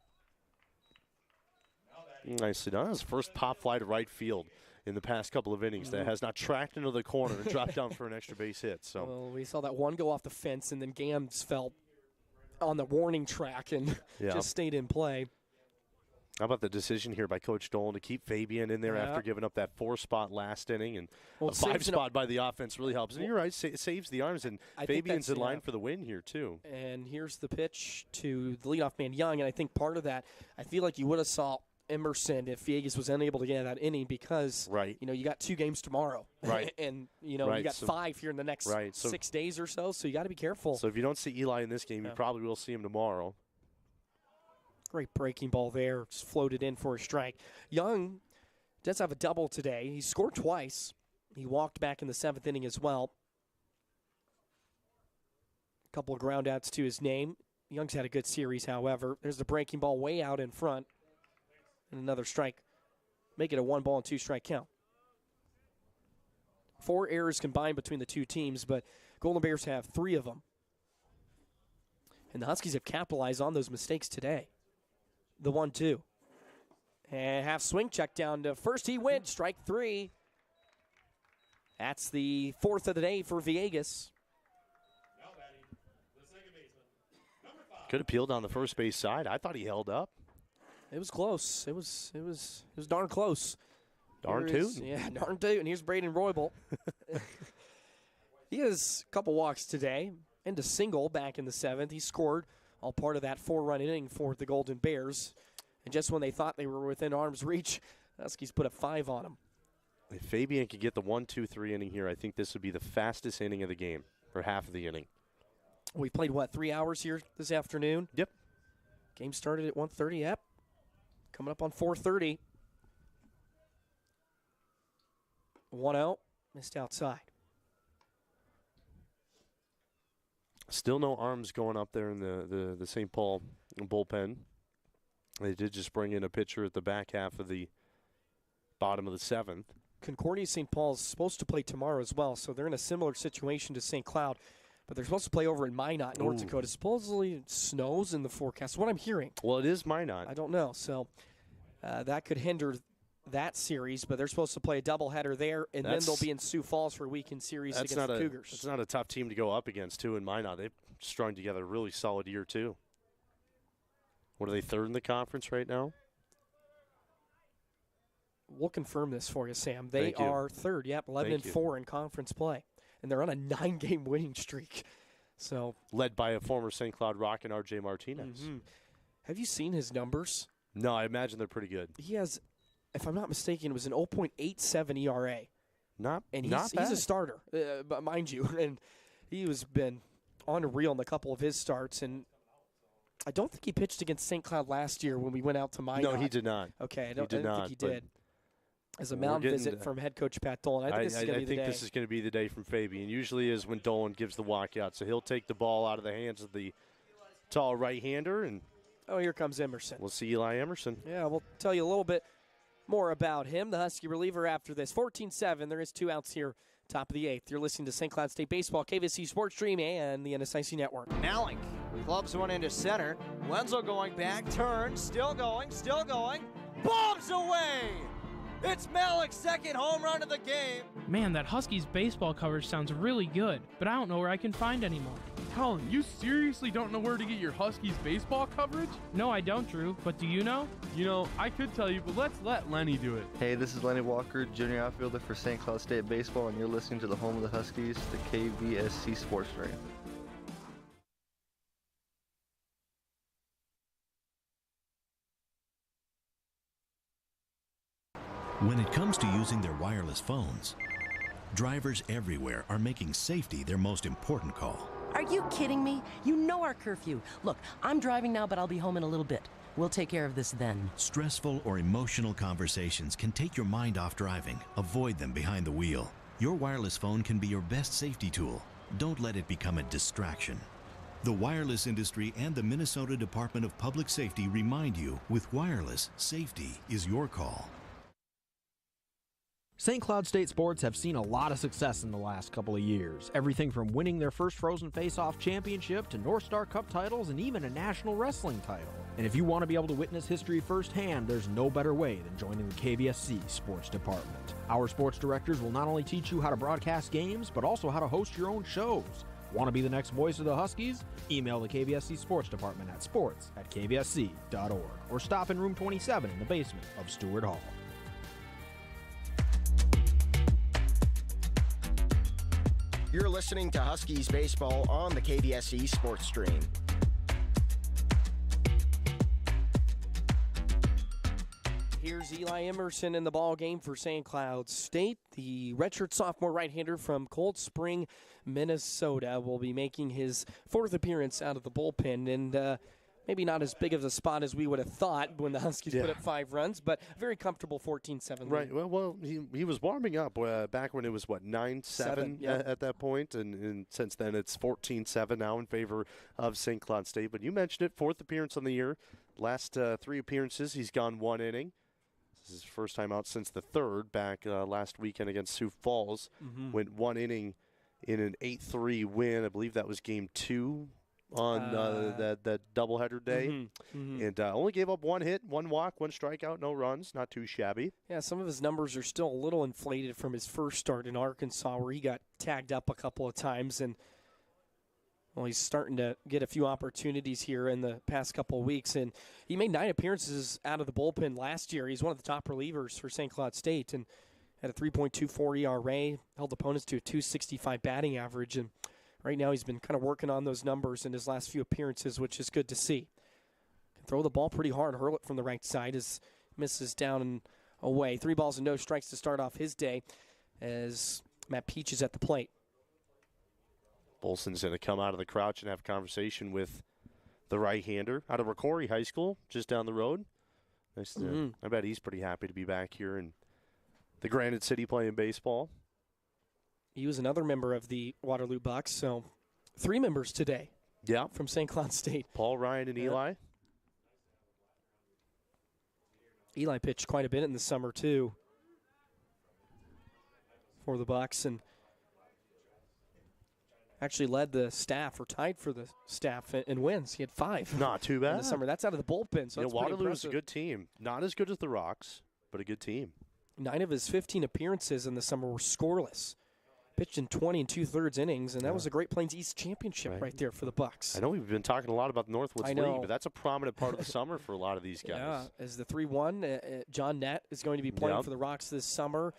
Nicely done. His first pop fly to right field in the past couple of innings that has not tracked into the corner and dropped down for an extra base hit. So well, we saw that one go off the fence, and then Gams fell on the warning track and just stayed in play. How about the decision here by Coach Dolan to keep Fabian in there after giving up that 4-spot last inning, and a 5-spot by the offense really helps. And you're right, saves the arms, and Fabian's in line for the win here too. And here's the pitch to the leadoff man Young, and I think part of that, I feel like you would have saw Emerson if Viegas was unable to get that inning because you got 2 games tomorrow, and you got 5 here in the next 6 days or so you got to be careful. So if you don't see Eli in this game, you probably will see him tomorrow. Great breaking ball there, just floated in for a strike. Young does have a double today. He scored twice. He walked back in the 7th inning as well. A couple of ground outs to his name. Young's had a good series, however. There's the breaking ball way out in front. And another strike. Make it a 1-ball and 2-strike count. 4 errors combined between the two teams, but Golden Bears have 3 of them. And the Huskies have capitalized on those mistakes today. The 1-2. And half swing check down to first. He wins. Strike 3. That's the 4th of the day for Viegas. Could have peeled on the first base side. I thought he held up. It was close. It was darn close. Darn tootin'. Yeah, darn tootin'. Here's Braden Roybal. He has a couple walks today and a single back in the 7th. He scored all part of that 4-run inning for the Golden Bears. And just when they thought they were within arm's reach, Huskies put a 5 on them. If Fabian could get the 1-2-3 inning here, I think this would be the fastest inning of the game, or half of the inning. We played, 3 hours here this afternoon? Yep. Game started at 1:30. Yep. Coming up on 4:30. 1-0. Missed outside. Still no arms going up there in the St. Paul bullpen. They did just bring in a pitcher at the back half of the bottom of the 7th. Concordia St. Paul is supposed to play tomorrow as well, so they're in a similar situation to St. Cloud. But they're supposed to play over in Minot, North Dakota. Supposedly it snows in the forecast. What I'm hearing. Well, it is Minot. I don't know. So that could hinder that series, but they're supposed to play a doubleheader there, and then they'll be in Sioux Falls for a weekend series against the Cougars. It's not a tough team to go up against, too, in Minot. They've strung together a really solid year, too. What are they, 3rd in the conference right now? We'll confirm this for you, Sam. They are 3rd, 11-4 in conference play. And they're on a 9-game winning streak. So led by a former St. Cloud Rock and R.J. Martinez. Mm-hmm. Have you seen his numbers? No, I imagine they're pretty good. He has, if I'm not mistaken, it was an 0.87 ERA. Not bad. He's a starter, but mind you. And he has been unreal in a couple of his starts. And I don't think he pitched against St. Cloud last year when we went out to Minot. No, he did not. Okay, I don't think he did. As a mound visit from head coach Pat Dolan. I think this is going to be the day. This is going to be the day from Fabian. Usually is when Dolan gives the walkout. So he'll take the ball out of the hands of the tall right-hander. And here comes Emerson. We'll see Eli Emerson. Yeah, we'll tell you a little bit more about him, the Husky reliever, after this. 14-7, there is 2 outs here, top of the 8th. You're listening to St. Cloud State Baseball, KVSC Sports Stream, and the NSIC Network. Malik clubs one into center. Wenzel going back, turns, still going, bombs away! It's Malik's 2nd home run of the game. Man, that Huskies baseball coverage sounds really good, but I don't know where I can find any more. Colin, you seriously don't know where to get your Huskies baseball coverage? No, I don't, Drew, but do you know? You know, I could tell you, but let's let Lenny do it. Hey, this is Lenny Walker, junior outfielder for St. Cloud State Baseball, and you're listening to the home of the Huskies, the KVSC Sports Stream. When it comes to using their wireless phones, drivers everywhere are making safety their most important call. Are you kidding me? You know our curfew. Look, I'm driving now, but I'll be home in a little bit. We'll take care of this then. Stressful or emotional conversations can take your mind off driving. Avoid them behind the wheel. Your wireless phone can be your best safety tool. Don't let it become a distraction. The wireless industry and the Minnesota Department of Public Safety remind you, with wireless, safety is your call. St. Cloud State sports have seen a lot of success in the last couple of years. Everything from winning their first Frozen Face-Off championship to North Star Cup titles and even a national wrestling title. And if you want to be able to witness history firsthand, there's no better way than joining the KVSC Sports Department. Our sports directors will not only teach you how to broadcast games, but also how to host your own shows. Want to be the next voice of the Huskies? Email the KVSC Sports Department at sports@kvsc.org or stop in room 27 in the basement of Stewart Hall. You're listening to Huskies baseball on the KVSC Sports Stream. Here's Eli Emerson in the ball game for St. Cloud State. The redshirt sophomore right-hander from Cold Spring, Minnesota, will be making his 4th appearance out of the bullpen. And maybe not as big of a spot as we would have thought when the Huskies put up 5 runs, but very comfortable 14-7 lead. Right. Well, he was warming up back when it was, 9-7 at that point, and since then it's 14-7 now in favor of St. Cloud State. But you mentioned it, 4th appearance on the year. Last 3 appearances, he's gone 1 inning. This is his first time out since the 3rd, back last weekend against Sioux Falls. Went 1 inning in an 8-3 win. I believe that was game 2. On that doubleheader day, and only gave up 1 hit, 1 walk, 1 strikeout, no runs, not too shabby. Yeah, some of his numbers are still a little inflated from his first start in Arkansas, where he got tagged up a couple of times, and he's starting to get a few opportunities here in the past couple of weeks, and he made 9 appearances out of the bullpen last year. He's one of the top relievers for St. Cloud State, and had a 3.24 ERA, held opponents to a 265 batting average, and right now he's been kind of working on those numbers in his last few appearances, which is good to see. Can throw the ball pretty hard, hurl it from the right side as misses down and away. 3 balls and no strikes to start off his day as Matt Peach is at the plate. Bolson's going to come out of the crouch and have a conversation with the right-hander out of Rocori High School, just down the road. Nice I bet he's pretty happy to be back here in the Granite City playing baseball. He was another member of the Waterloo Bucks, so 3 members today. Yeah. From St. Cloud State. Paul, Ryan, and Eli. Eli pitched quite a bit in the summer, too, for the Bucks, and actually led the staff, or tied for the staff in wins. He had 5. Not too bad. In the summer. That's out of the bullpen, so that's pretty Waterloo is a impressive. good team. Not as good as the Rocks, but a good team. 9 of his 15 appearances in the summer were scoreless. Pitched in 20 2/3 innings, and that was a Great Plains East championship right there for the Bucks. I know we've been talking a lot about the Northwoods I know. League, but that's a prominent part of the summer for a lot of these guys. Yeah, as the 3-1, John Nett is going to be playing for the Rocks this summer.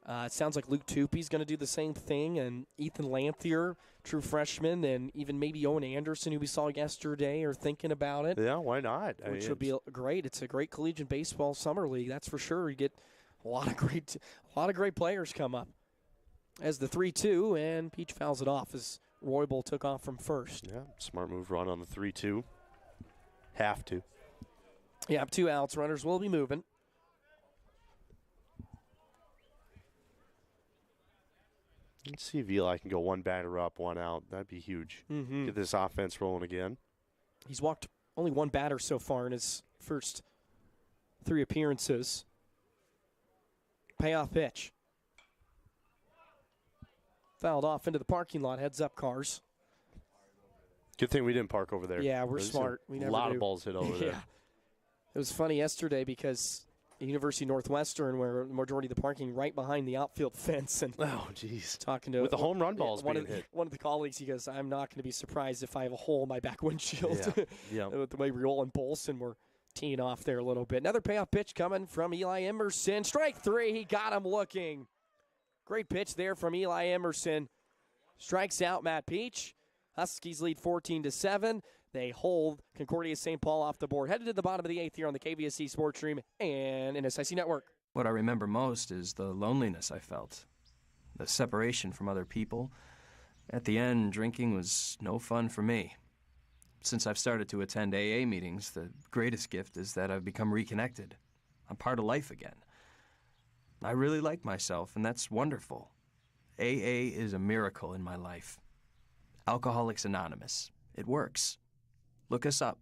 It sounds like Luke Tuppe's going to do the same thing, and Ethan Lanthier, true freshman, and even maybe Owen Anderson, who we saw yesterday, are thinking about it. Yeah, why not? Which would be great. It's a great collegiate baseball summer league, that's for sure. You get a lot of great players come up. As the 3-2, and Peach fouls it off as Roybal took off from first. Yeah, smart move run on the 3-2. Have to. Yeah, 2 outs. Runners will be moving. Let's see if Eli can go 1 batter up, 1 out. That'd be huge. Get this offense rolling again. He's walked only 1 batter so far in his first 3 appearances. Payoff pitch. Fouled off into the parking lot. Heads up, cars. Good thing we didn't park over there. Yeah, we're smart. We never a lot do. of balls hit over there. It was funny yesterday because University Northwestern, where the majority of the parking right behind the outfield fence, and talking to with the home run balls one being of the, hit. One of the colleagues, he goes, "I'm not going to be surprised if I have a hole in my back windshield." Yeah. With the way Riol and Bolson were teeing off there a little bit. Another payoff pitch coming from Eli Emerson. Strike 3. He got him looking. Great pitch there from Eli Emerson. Strikes out Matt Peach. Huskies lead 14-7. They hold Concordia St. Paul off the board. Headed to the bottom of the 8th here on the KVSC Sports Stream and NSIC Network. What I remember most is the loneliness I felt, the separation from other people. At the end, drinking was no fun for me. Since I've started to attend AA meetings, the greatest gift is that I've become reconnected. I'm part of life again. I really like myself, and that's wonderful. AA is a miracle in my life. Alcoholics Anonymous. It works. Look us up.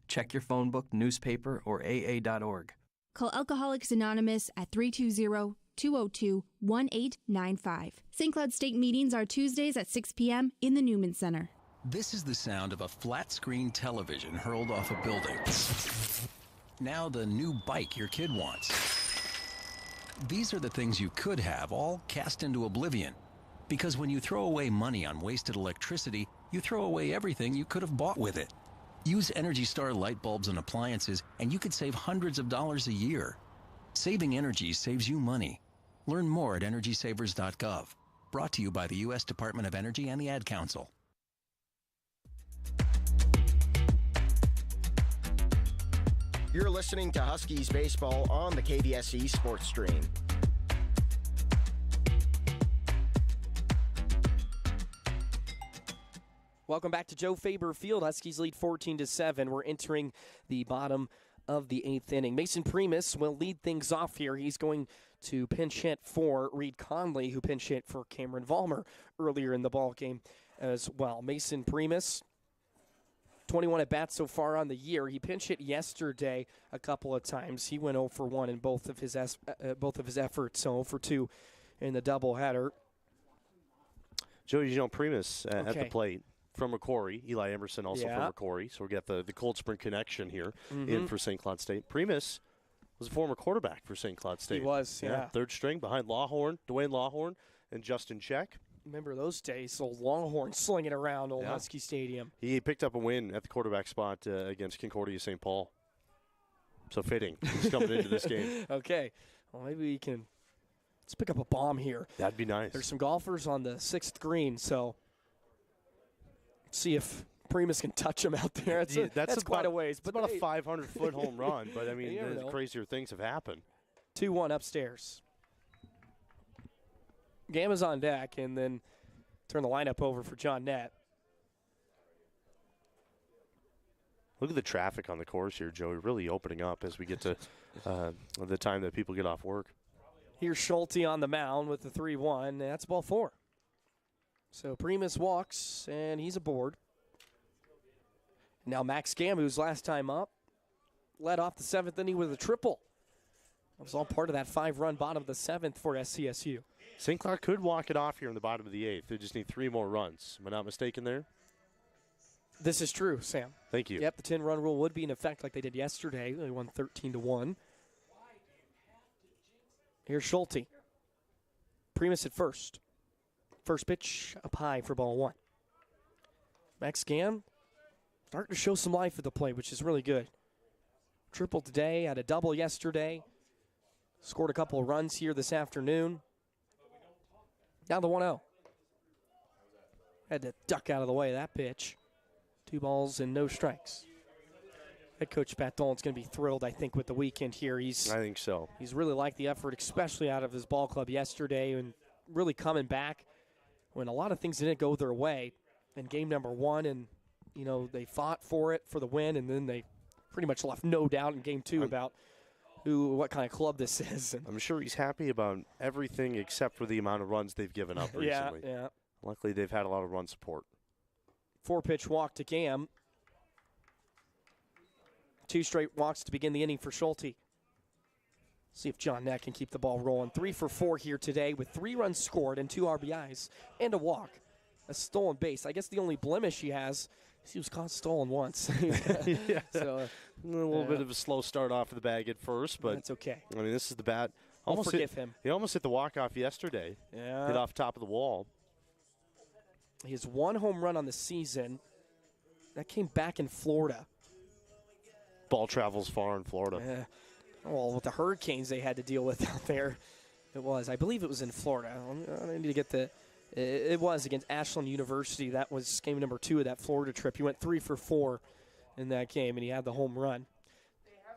Check your phone book, newspaper, or AA.org. Call Alcoholics Anonymous at 320-202-1895. St. Cloud State meetings are Tuesdays at 6 p.m. in the Newman Center. This is the sound of a flat-screen television hurled off a building. Now the new bike your kid wants. These are the things you could have, all cast into oblivion. Because when you throw away money on wasted electricity, you throw away everything you could have bought with it. Use Energy Star light bulbs and appliances, and you could save hundreds of dollars a year. Saving energy saves you money. Learn more at EnergySavers.gov. Brought to you by the U.S. Department of Energy and the Ad Council. You're listening to Huskies baseball on the KVSC Sports Stream. Welcome back to Joe Faber Field. Huskies lead 14-7. We're entering the bottom of the 8th inning. Mason Primus will lead things off here. He's going to pinch hit for Reed Conley, who pinch hit for Cameron Vollmer earlier in the ball game as well. Mason Primus, 21 at-bats so far on the year. He pinch hit yesterday a couple of times. He went 0 for 1 in both of his efforts, so 0 for 2 in the doubleheader. Joe, Primus at the plate from Macquarie. Eli Emerson also from Macquarie. So we got the Cold Spring connection here in for St. Cloud State. Primus was a former quarterback for St. Cloud State. He was, yeah. Third string behind Dwayne Lawhorn and Justin Check. Remember those days, old Longhorn slinging around old Husky Stadium. He picked up a win at the quarterback spot against Concordia St. Paul. So fitting. He's coming into this game. Okay. Well, maybe we can let's pick up a bomb here. That'd be nice. There's some golfers on the 6th green, so let's see if Primus can touch him out there. That's quite a ways. But about a 500-foot home run. But, I mean, crazier things have happened. 2-1 upstairs. Gamma's on deck, and then turn the lineup over for John Nett. Look at the traffic on the course here, Joey. Really opening up as we get to the time that people get off work. Here's Schulte on the mound with the 3-1. That's ball 4. So Primus walks, and he's aboard. Now Max Gamu's last time up led off the 7th inning with a triple. It was all part of that 5-run bottom of the 7th for SCSU. St. Cloud could walk it off here in the bottom of the 8th. They just need 3 more runs. Am I not mistaken there? This is true, Sam. Thank you. Yep, the 10-run rule would be in effect like they did yesterday. They won 13-1. Here's Schulte. Primus at first. First pitch up high for ball 1. Max Gam starting to show some life at the plate, which is really good. Triple today, had a double yesterday. Scored a couple of runs here this afternoon. Now the 1-0. Had to duck out of the way of that pitch. 2 balls and no strikes. Head coach Pat Dolan's going to be thrilled, I think, with the weekend here. I think so. He's really liked the effort, especially out of his ball club yesterday, and really coming back when a lot of things didn't go their way in game number 1, and they fought for the win, and then they pretty much left no doubt in game 2 about what kind of club this is. I'm sure he's happy about everything except for the amount of runs they've given up recently. Yeah. Luckily, they've had a lot of run support. 4-pitch walk to Gam. 2 straight walks to begin the inning for Schulte. See if John Neck can keep the ball rolling. 3 for 4 here today with 3 runs scored and 2 RBIs and a walk. A stolen base. I guess the only blemish he has is he was caught stolen once. Yeah. So, a little bit of a slow start off of the bag at first, but that's okay. I mean, this is the bat. I'll forgive him. He almost hit the walk-off yesterday. Yeah. Hit off top of the wall. He has 1 home run on the season. That came back in Florida. Ball travels far in Florida. Well, with the hurricanes they had to deal with out there, I believe it was in Florida. I need to get it was against Ashland University. That was game number 2 of that Florida trip. He went 3 for 4 in that game, and he had the home run.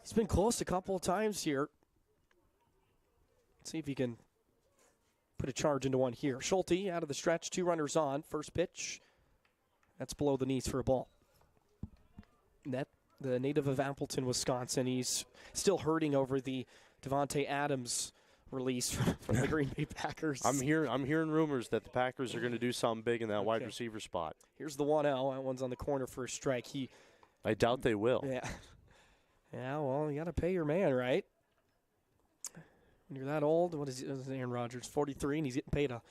He's been close a couple of times here. Let's see if he can put a charge into one here. Schulte out of the stretch, 2 runners on. First pitch, that's below the knees for a ball. The native of Appleton, Wisconsin. He's still hurting over the Devontae Adams release from the Green Bay Packers. I'm hearing rumors that the Packers are going to do something big in that wide receiver spot. Here's the 1-0. That one's on the corner for a strike. I doubt they will. Yeah. Yeah, well, you got to pay your man, right? When you're that old, what is Aaron Rodgers, 43, and he's getting paid a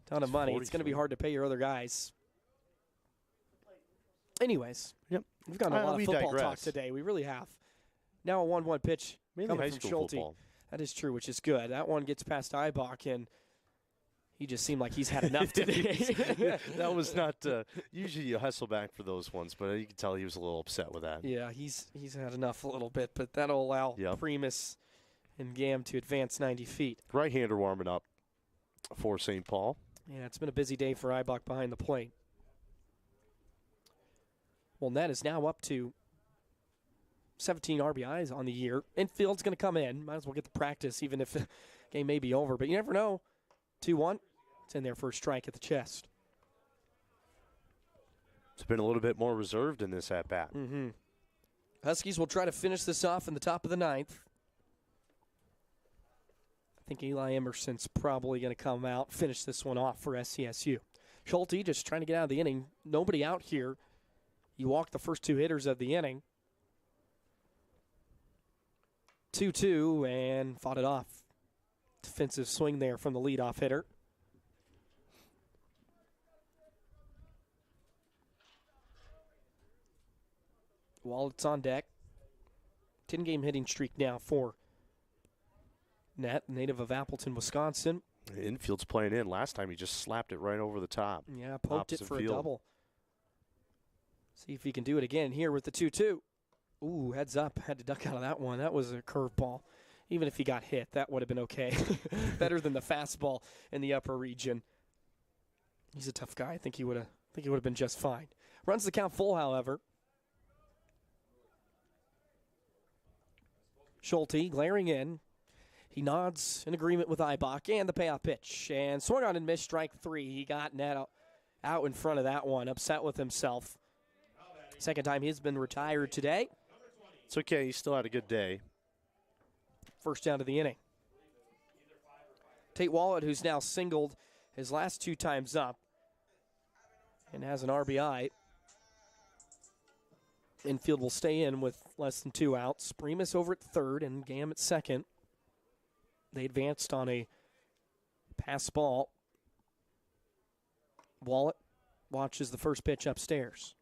ton of money. 43. It's going to be hard to pay your other guys. Anyways, yep, we've got a lot of football talk today. We really have. Now a 1-1 pitch coming from Schulte. Football. That is true, which is good. That one gets past Eibach, and he just seemed like he's had enough today. That was not usually you hustle back for those ones, but you can tell he was a little upset with that. Yeah, he's had enough a little bit, but that'll allow Primus and Gam to advance 90 feet. Right-hander warming up for St. Paul. Yeah, it's been a busy day for Eibach behind the plate. Well, Ned is now up to 17 RBIs on the year. Infield's going to come in. Might as well get the practice, even if the game may be over. But you never know. 2-1. It's in there for a strike at the chest. It's been a little bit more reserved in this at-bat. Mm-hmm. Huskies will try to finish this off in the top of the 9th. I think Eli Emerson's probably going to come out, finish this one off for SCSU. Schulte just trying to get out of the inning. Nobody out here. You walk the first 2 hitters of the inning. 2-2 and fought it off. Defensive swing there from the leadoff hitter. Wallet's on deck. 10-game hitting streak now for Nett, native of Appleton, Wisconsin. The infield's playing in. Last time he just slapped it right over the top. Yeah, poked it for field. a double. See if he can do it again here with the 2-2. Ooh, heads up. Had to duck out of that one. That was a curveball. Even if he got hit, that would have been okay. Better than the fastball in the upper region. He's a tough guy. I think he would have been just fine. Runs the count full, however. Schulte glaring in. He nods in agreement with Eibach and the payoff pitch. And swung on and missed strike 3. He got Nett out in front of that one, upset with himself. Second time he's been retired today. It's okay. He still had a good day. First down of the inning. Tate Wallet, who's now singled his last 2 times up and has an RBI. Infield will stay in with less than 2 outs. Primus over at third and Gam at second. They advanced on a pass ball. Wallet watches the first pitch upstairs.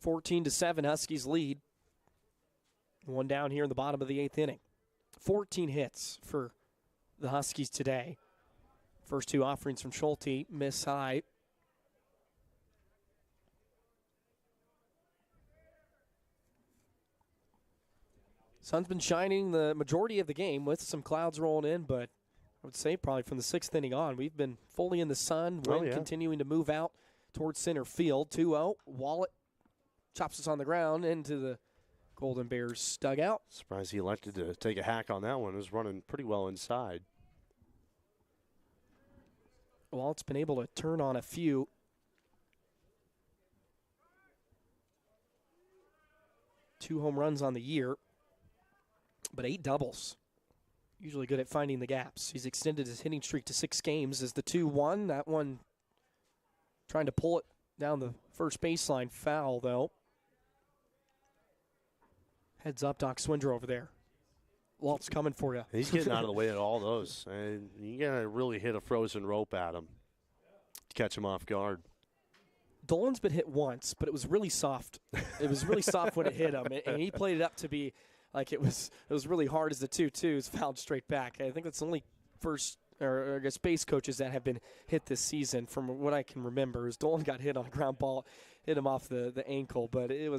(14-7), Huskies lead. One down here in the bottom of the 8th inning. 14 hits for the Huskies today. First 2 offerings from Schulte, miss high. Sun's been shining the majority of the game with some clouds rolling in, but I would say probably from the 6th inning on, we've been fully in the sun. Wind continuing to move out towards center field. 2-0. Wallet chops us on the ground into the Golden Bears dugout. Surprised he elected to take a hack on that one. It was running pretty well inside. Wallet's been able to turn on a few. Two home runs on the year, but 8 doubles. Usually good at finding the gaps. He's extended his hitting streak to 6 games as the 2-1. That one trying to pull it down the first baseline. Foul, though. Heads up, Doc Swindler over there. Walt's coming for you. He's getting out of the way of all those. And you got to really hit a frozen rope at him to catch him off guard. Dolan's been hit once, but it was really soft. It was really soft when it hit him, and he played it up to be like it was really hard as the 2-2s fouled straight back. I think that's the only base coaches that have been hit this season from what I can remember. Is Dolan got hit on a ground ball, hit him off the ankle, but it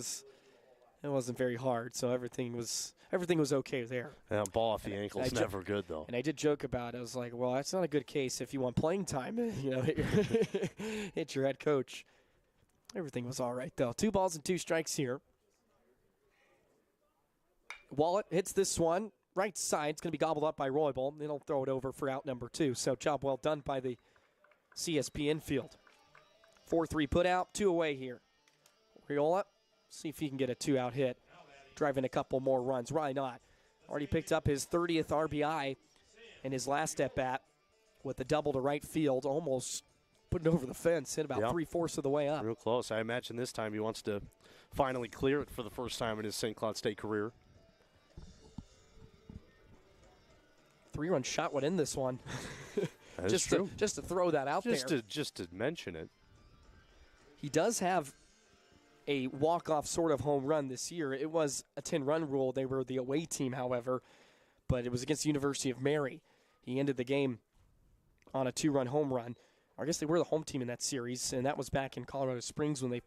wasn't very hard, so everything was okay there. Yeah, ball off the ankle is never good, though. And I did joke about it. I was like, well, that's not a good case if you want playing time. Hit your head coach. Everything was all right, though. 2 balls and 2 strikes here. Wallet hits this one. Right side. It's going to be gobbled up by Roybal. They'll throw it over for out number 2. So job well done by the CSP infield. 4-3 put out. 2 away here. Riola, see if he can get a 2-out hit. Driving a couple more runs. Why not? Already picked up his 30th RBI in his last at-bat with a double to right field. Almost putting over the fence. Hit about 3/4 of the way up. Real close. I imagine this time he wants to finally clear it for the first time in his St. Cloud State career. 3-run shot would end this one. Just to throw that out there. Just to mention it. He does have a walk-off sort of home run this year. It was a 10-run rule. They were the away team, however, but it was against the University of Mary. He ended the game on a 2-run home run. I guess they were the home team in that series, and that was back in Colorado Springs when they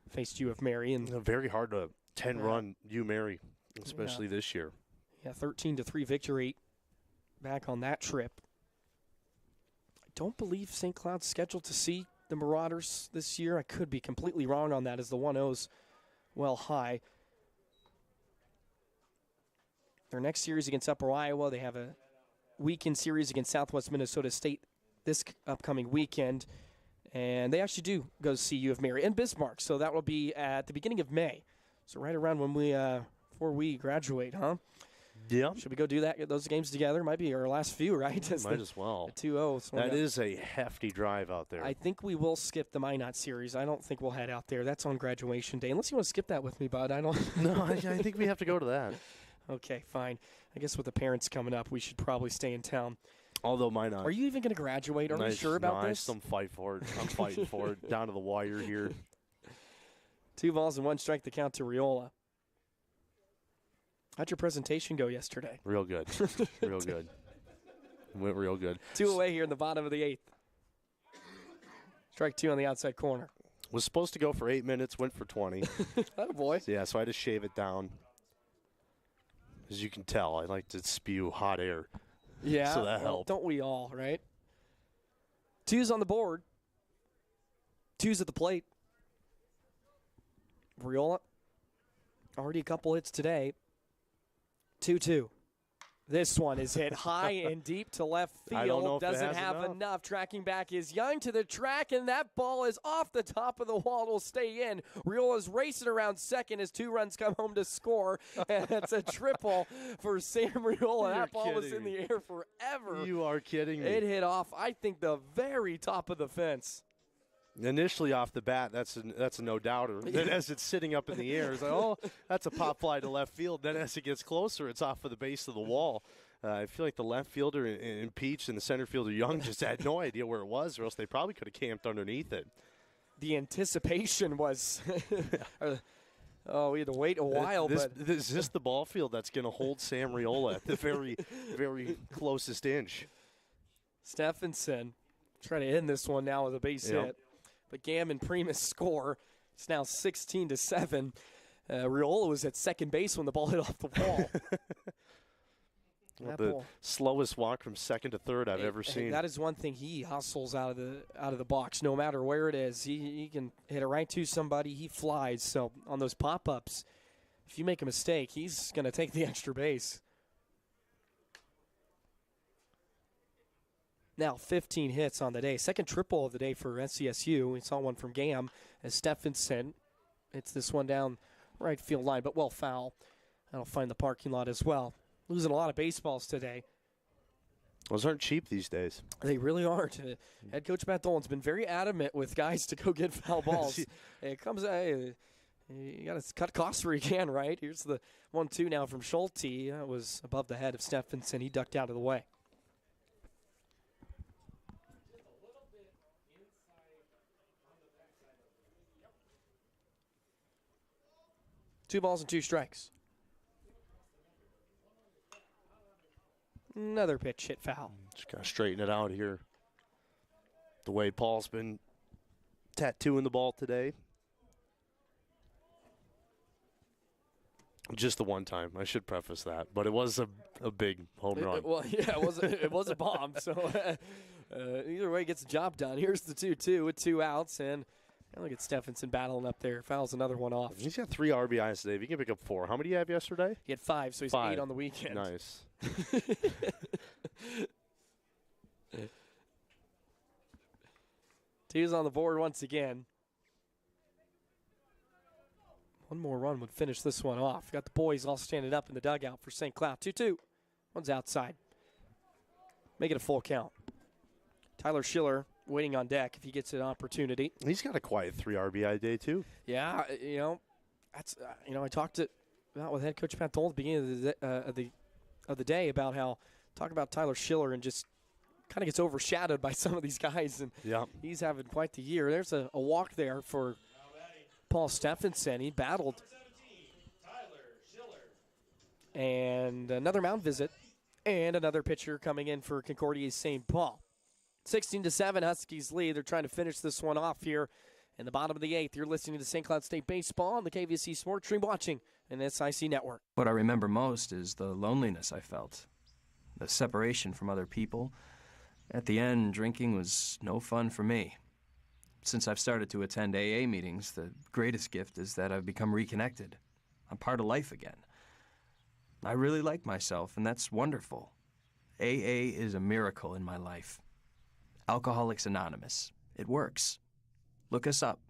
faced U of Mary. And very hard to 10-run U Mary, especially this year. Yeah, 13-3 victory back on that trip. I don't believe St. Cloud's scheduled to see the Marauders this year. I could be completely wrong on that as the 1-0's well high. Their next series against Upper Iowa, they have a weekend series against Southwest Minnesota State this upcoming weekend, and they actually do go see U of Mary and Bismarck, so that will be at the beginning of May, so right around when before we graduate, huh? Yeah. Should we go do those games together? Might be our last few, right? Might as well. 2-0. That is a hefty drive out there. I think we will skip the Minot series. I don't think we'll head out there. That's on graduation day. Unless you want to skip that with me, bud. I don't. No, I think we have to go to that. Okay, fine. I guess with the parents coming up, we should probably stay in town. Although Minot. Are you even going to graduate? Are you sure about this? I still fight for it. I'm fighting for it. Down to the wire here. 2 balls and 1 strike to count to Riola. How'd your presentation go yesterday? Real good. Real good. Went real good. 2 away here in the bottom of the 8th. Strike 2 on the outside corner. Was supposed to go for 8 minutes, went for 20. Attaboy. Yeah, so I had to shave it down. As you can tell, I like to spew hot air. Yeah, so that helped. Don't we all, right? 2's on the board. 2's at the plate. Riola, already a couple hits today. 2-2. This one is hit high and deep to left field. I don't know if Doesn't it has have enough. Tracking back is Young to the track, and that ball is off the top of the wall. It'll stay in. Riola's racing around second as 2 runs come home to score. And it's a triple for Sam Riola. That ball was in the air forever. You are kidding me. It hit off, I think, the very top of the fence. Initially off the bat, that's a no-doubter. Then as it's sitting up in the air, it's like, oh, that's a pop fly to left field. Then as it gets closer, it's off of the base of the wall. I feel like the left fielder in Peach and the center fielder Young just had no idea where it was, or else they probably could have camped underneath it. The anticipation was we had to wait a while. Is this the ball field that's going to hold Sam Riola at the very, very closest inch? Steffensen trying to end this one now with a base hit. But Gam and Primus score. It's now 16-7. Riola was at second base when the ball hit off the wall. The slowest walk from second to third I've ever seen. That is one thing. He hustles out of the box no matter where it is. He can hit it right to somebody. He flies. So on those pop-ups, if you make a mistake, he's going to take the extra base. Now 15 hits on the day. Second triple of the day for SCSU. We saw one from Gam as Steffensen hits this one down right field line, but well foul. That'll find the parking lot as well. Losing a lot of baseballs today. Those aren't cheap these days. They really aren't. Head coach Matt Dolan's been very adamant with guys to go get foul balls. It comes, you got to cut costs where you can, right? Here's the 1-2 now from Schulte. That was above the head of Steffensen. He ducked out of the way. Two balls and two strikes. Another pitch hit foul. Just got to straighten it out here. The way Paul's been tattooing the ball today. Just the one time. I should preface that. But it was a big home run. It was a bomb. So either way, gets the job done. Here's the 2-2 with 2 outs. And look at Steffensen battling up there. Fouls another one off. He's got 3 RBIs today. If he can pick up 4. How many do you have yesterday? He had 5, so he's 8 on the weekend. Nice. Two's on the board once again. One more run would finish this one off. Got the boys all standing up in the dugout for St. Cloud. 2-2. One's outside. Make it a full count. Tyler Schiller waiting on deck if he gets an opportunity. He's got a quiet 3 RBI day too. Yeah, that's I talked about with head coach Pat Dolan at the beginning of the day about how talk about Tyler Schiller and just kind of gets overshadowed by some of these guys, and he's having quite the year. There's a walk there for Paul Steffensen. He battled. And another mound visit, and another pitcher coming in for Concordia's St. Paul. 16-7, Huskies lead. They're trying to finish this one off here in the bottom of the 8th. You're listening to St. Cloud State Baseball on the KVSC Sports Stream, watching an SIC network. What I remember most is the loneliness I felt, the separation from other people. At the end, drinking was no fun for me. Since I've started to attend AA meetings, the greatest gift is that I've become reconnected. I'm part of life again. I really like myself, and that's wonderful. AA is a miracle in my life. Alcoholics Anonymous. It works. Look us up.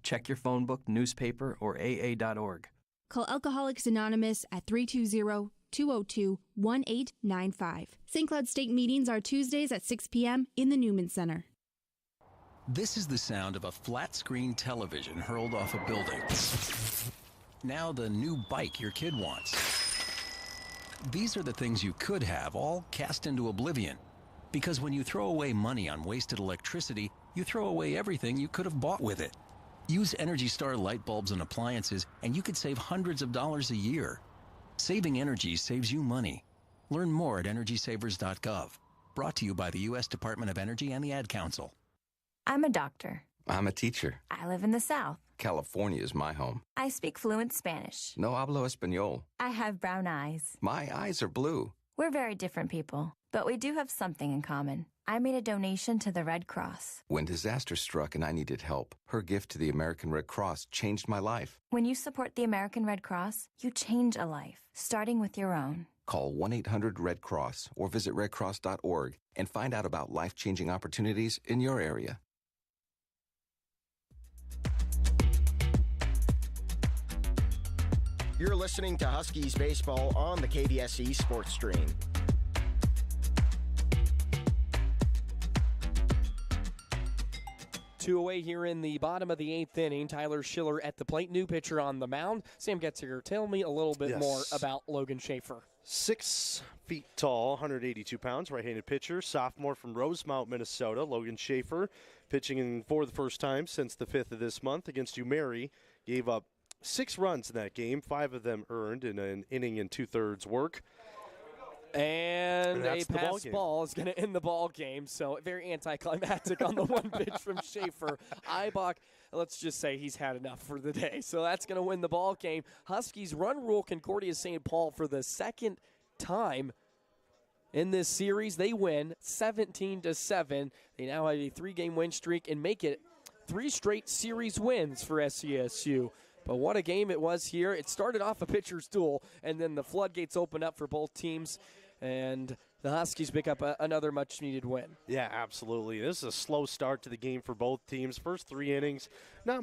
Check your phone book, newspaper, or AA.org. Call Alcoholics Anonymous at 320-202-1895. St. Cloud State meetings are Tuesdays at 6 p.m. in the Newman Center. This is the sound of a flat-screen television hurled off a building. Now the new bike your kid wants. These are the things you could have, all cast into oblivion. Because when you throw away money on wasted electricity, you throw away everything you could have bought with it. Use Energy Star light bulbs and appliances, and you could save hundreds of dollars a year. Saving energy saves you money. Learn more at EnergySavers.gov. Brought to you by the U.S. Department of Energy and the Ad Council. I'm a doctor. I'm a teacher. I live in the South. California is my home. I speak fluent Spanish. No hablo español. I have brown eyes. My eyes are blue. We're very different people, but we do have something in common. I made a donation to the Red Cross. When disaster struck and I needed help, her gift to the American Red Cross changed my life. When you support the American Red Cross, you change a life, starting with your own. Call 1-800-RED-CROSS or visit redcross.org and find out about life-changing opportunities in your area. You're listening to Huskies Baseball on the KVSC Sports Stream. 2 away here in the bottom of the 8th inning. Tyler Schiller at the plate. New pitcher on the mound. Sam Getziger, tell me a little bit more about Logan Schaefer. 6 feet tall, 182 pounds, right-handed pitcher, sophomore from Rosemount, Minnesota. Logan Schaefer pitching for the first time since the 5th of this month against UMary. Gave up 6 runs in that game, 5 of them earned in an inning and 2/3 work. And a pass ball is going to end the ball game. So very anticlimactic on the one pitch from Schaefer. Eibach, let's just say he's had enough for the day. So that's going to win the ball game. Huskies run rule Concordia St. Paul for the second time in this series. They win 17-7. They now have a 3-game win streak and make it 3 straight series wins for SCSU. But what a game it was here. It started off a pitcher's duel, and then the floodgates opened up for both teams, and the Huskies pick up another much-needed win. Yeah, absolutely. This is a slow start to the game for both teams. First 3 innings, not